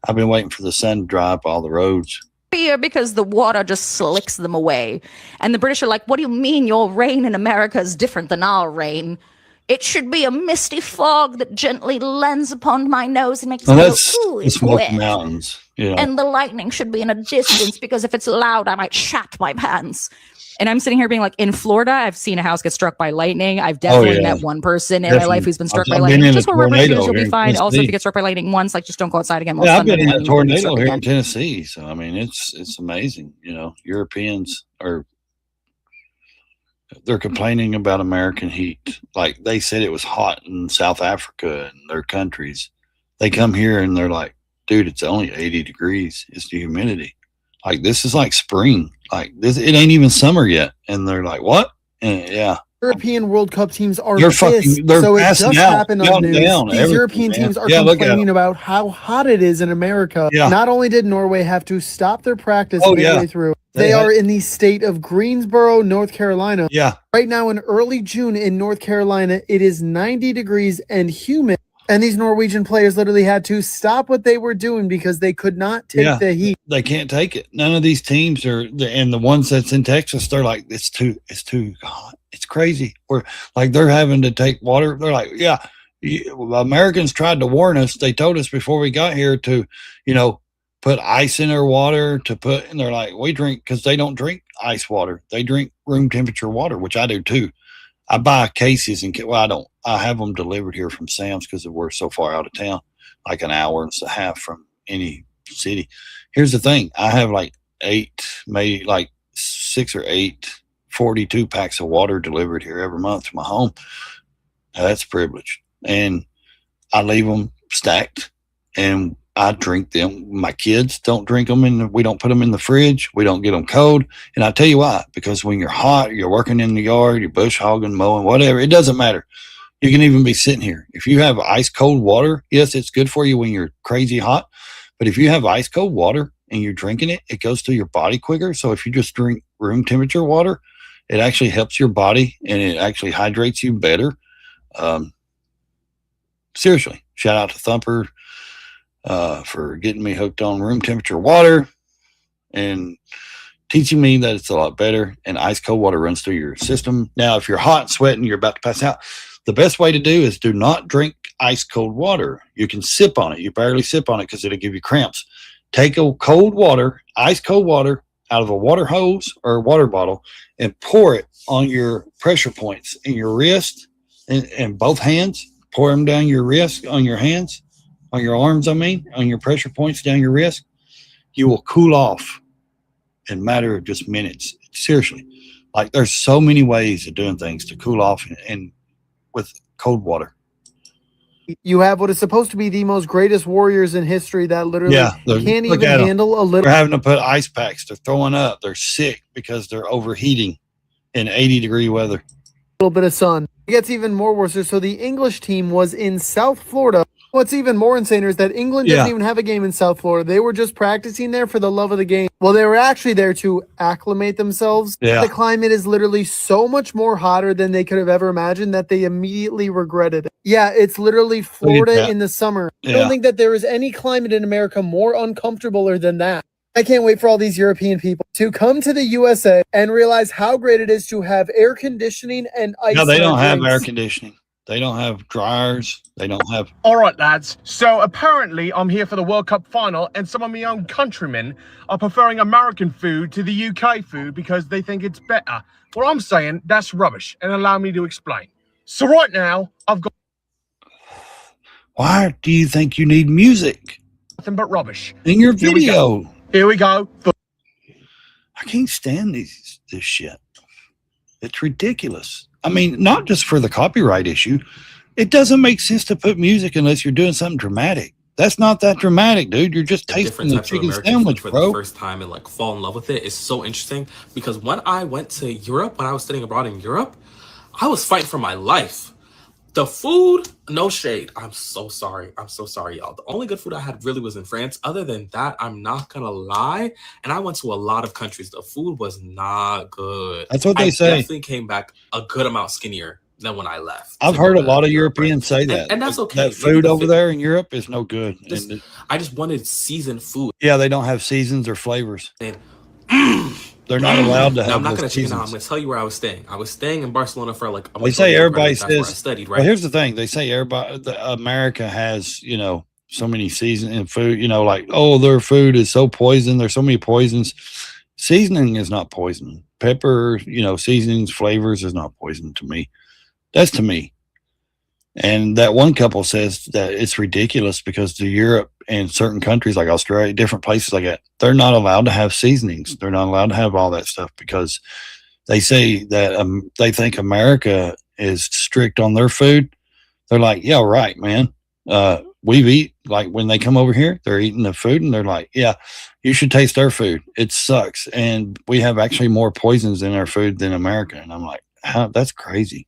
I've been waiting for the sun to dry up all the roads.
Here because the water just slicks them away. And the British are like, what do you mean your rain in America is different than our rain? It should be a misty fog that gently lends upon my nose and makes
Well,
me
that's
go, ooh,
the
it's
Smoky
wet.
Mountains. You know.
And the lightning should be in a distance because if it's loud, I might shat my pants. And I'm sitting here being like, in Florida, I've seen a house get struck by lightning. I've definitely
yeah.
met one person in my life who's been struck by
I've been
lightning.
in
Just
a
for reference,
tornado
you'll
here
be
in
fine. Also, if
Tennessee.
you get struck by lightning once, like just don't go outside again. While
Yeah,
it's
I've been in a
thundering, lightning, you'll get
tornado
struck
here
again.
in Tennessee. So I mean, it's amazing. You know, Europeans they're complaining about American heat. Like they said it was hot in South Africa and their countries. They come here and they're like, dude, it's only 80 degrees. It's the humidity. Like this is like spring. Like this, it ain't even summer yet. And they're like, what? And yeah.
European World Cup teams are
They're
pissed.
fucking- they're
So it
passing
just
out,
happened on
melting
news.
down,
These
everything,
European
man.
teams are
Yeah, look at
complaining
them.
about how hot it is in America.
Yeah.
Not only did Norway have to stop their practice
Oh,
midway
yeah.
through,
They
they
had-
are in the state of Greensboro, North Carolina.
Yeah.
Right now in early June in North Carolina, it is 90 degrees and humid. And these Norwegian players literally had to stop what they were doing because they could not take the heat.
They can't take it. None of these teams are, and the ones that's in Texas, they're like, it's too hot. It's crazy. We're like, they're having to take water. They're like, yeah, Americans tried to warn us. They told us before we got here to, put ice in their water and they're like, we drink, because they don't drink ice water. They drink room temperature water, which I do too. I buy cases I don't. I have them delivered here from Sam's because we're so far out of town, like an hour and a half from any city. Here's the thing. I have like 6 or 8 42 packs of water delivered here every month to my home. Now, that's privilege. And I leave them stacked and I drink them. My kids don't drink them and we don't put them in the fridge. We don't get them cold. And I tell you why, because when you're hot, you're working in the yard, you're bush hogging, mowing, whatever, it doesn't matter. You can even be sitting here. If you have ice cold water, yes, it's good for you when you're crazy hot. But if you have ice cold water and you're drinking it, it goes to your body quicker. So if you just drink room temperature water, it actually helps your body and it actually hydrates you better. Seriously, shout out to Thumper for getting me hooked on room temperature water and teaching me that it's a lot better. And ice cold water runs through your system. Now, if you're hot, sweating, you're about to pass out, the best way to do is do not drink ice cold water. You can sip on it. You barely sip on it because it'll give you cramps. Take a cold water, ice cold water out of a water hose or a water bottle and pour it on your pressure points in your wrist and both hands. Pour them down your wrist, on your hands, on your arms, on your pressure points down your wrist. You will cool off in a matter of just minutes. Seriously. Like there's so many ways of doing things to cool off and with cold water.
You have what is supposed to be the most greatest warriors in history that literally can't
look
even
at 'em.
handle a little.
They're having to put ice packs. They're throwing up. They're sick because they're overheating in 80-degree weather.
Little bit of sun. It gets even more worse. So the English team was in South Florida. What's even more insane is that England doesn't even have a game in South Florida. They were just practicing there for the love of the game. Well, they were actually there to acclimate themselves.
Yeah.
The climate is literally so much more hotter than they could have ever imagined that they immediately regretted it. Yeah, it's literally Florida in the summer. I don't think that there is any climate in America more uncomfortable than that. I can't wait for all these European people to come to the USA and realize how great it is to have air conditioning and ice.
No, they
in
don't
their
have
drinks.
air conditioning. They don't have dryers. They don't have.
All right, lads. So apparently I'm here for the World Cup final and some of my own countrymen are preferring American food to the UK food because they think it's better. Well, I'm saying that's rubbish, and allow me to explain. So right now, I've got
Why do you think you need music
nothing but rubbish.
in your
Here we go.
video?
Here we go.
I can't stand this shit. It's ridiculous. I mean, not just for the copyright issue. It doesn't make sense to put music unless you're doing something dramatic. That's not that dramatic, dude. You're just tasting
different
the
types of
chicken
American
sandwich,
food for
bro.
the first time and like fall in love with it is so interesting because when I went to Europe, when I was studying abroad in Europe, I was fighting for my life. The food, no shade. I'm so sorry. I'm so sorry, y'all. The only good food I had really was in France. Other than that, I'm not gonna lie. And I went to a lot of countries. The food was not good.
That's what they
I
say.
definitely came back a good amount skinnier than when I left.
I've heard a lot of Europeans say that.
And that's okay.
That
Maybe
food
the
over
fit-
there in Europe is no good. And
I just wanted seasoned food.
yeah, they don't have seasons or flavors. They're not allowed to
Now, I'm
have
not
those
gonna cheat now. I'm
seasons.
gonna tell you where I was staying. I was staying in Barcelona for like a
They
month
say
or
everybody
that's where I
says.
studied,
Well,
right?
here's the thing. They say America has, so many seasons in food. Like, oh, their food is so poisoned. There's so many poisons. Seasoning is not poison. Pepper, seasonings, flavors is not poison to me. That's to me. And that one couple says that it's ridiculous because to Europe and certain countries like Australia, different places like that, they're not allowed to have seasonings. They're not allowed to have all that stuff because they say that they think America is strict on their food. They're like, yeah, right, man. We've eat like when they come over here, they're eating the food and they're like, yeah, you should taste our food. It sucks. And we have actually more poisons in our food than America. And I'm like, that's crazy.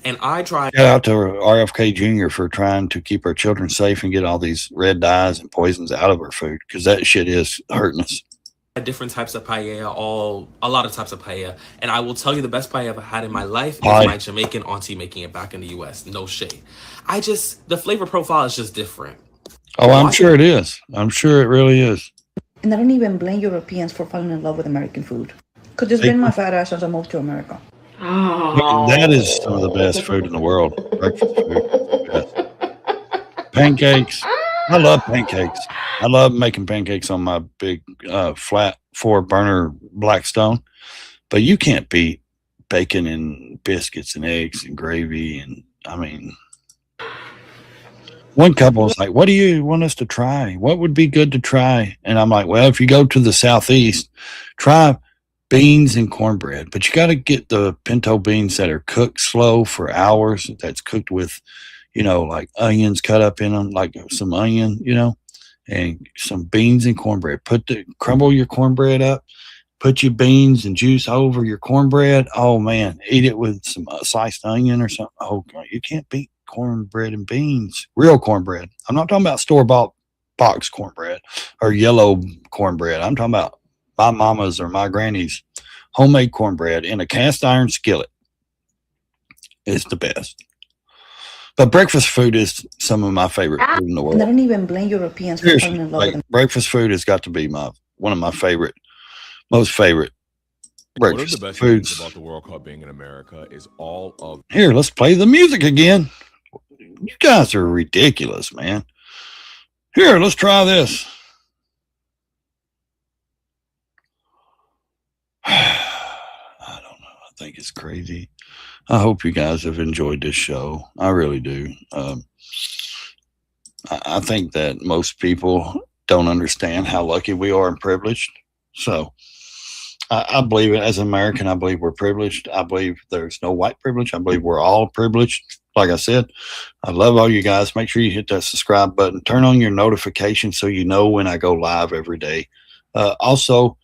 And I tried
Shout out to RFK Jr. for trying to keep our children safe and get all these red dyes and poisons out of our food because that shit is hurting us.
different types of paella, a lot of types of paella. And I will tell you the best paella I've had in my life is
Pie.
my Jamaican auntie making it back in the US. No shade. The flavor profile is just different.
Oh, I'm sure it is. I'm sure it really is.
And I don't even blame Europeans for falling in love with American food. Could just been my fat ass since I moved to America.
That is some of the best food in the world. Breakfast food. Best. Pancakes. I love pancakes. I love making pancakes on my big flat 4-burner Blackstone. But you can't beat bacon and biscuits and eggs and gravy. And I mean, one couple was like, what do you want us to try? What would be good to try? And I'm like, well, if you go to the Southeast, try beans and cornbread, but you got to get the pinto beans that are cooked slow for hours. That's cooked with, like onions cut up in them, like some onion, and some beans and cornbread. Crumble your cornbread up, put your beans and juice over your cornbread. Oh man, eat it with some sliced onion or something. Oh God, you can't beat cornbread and beans. Real cornbread. I'm not talking about store-bought box cornbread or yellow cornbread. I'm talking about my mama's or my granny's homemade cornbread in a cast iron skillet. It's the best. But breakfast food is some of my favorite food in the world.
And I don't even blame Europeans for falling in love with them.
Breakfast food has got to be one of my most favorite breakfast
One of the best
foods.
things about the World Cup being in America is all of
Here, let's play the music again. You guys are ridiculous, man. Here, let's try this. I don't know. I think it's crazy. I hope you guys have enjoyed this show. I really do. I think that most people don't understand how lucky we are and privileged. So I believe it as an American. I believe we're privileged. I believe there's no white privilege. I believe we're all privileged. Like I said, I love all you guys. Make sure you hit that subscribe button. Turn on your notifications so you know when I go live every day. Also,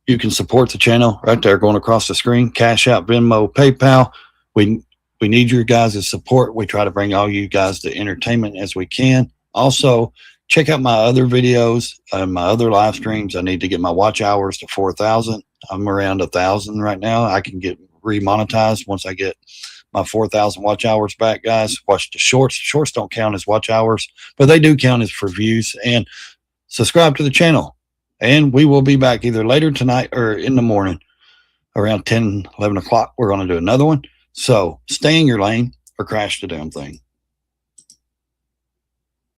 you can support the channel right there going across the screen. Cash App, Venmo, PayPal. We need your guys' support. We try to bring all you guys the entertainment as we can. Also, check out my other videos and my other live streams. I need to get my watch hours to 4,000. I'm around 1,000 right now. I can get remonetized once I get my 4,000 watch hours back, guys. Watch the shorts. Shorts don't count as watch hours, but they do count as for views. And subscribe to the channel. And we will be back either later tonight or in the morning around 10, 11 o'clock. We're going to do another one. So stay in your lane or crash the damn thing.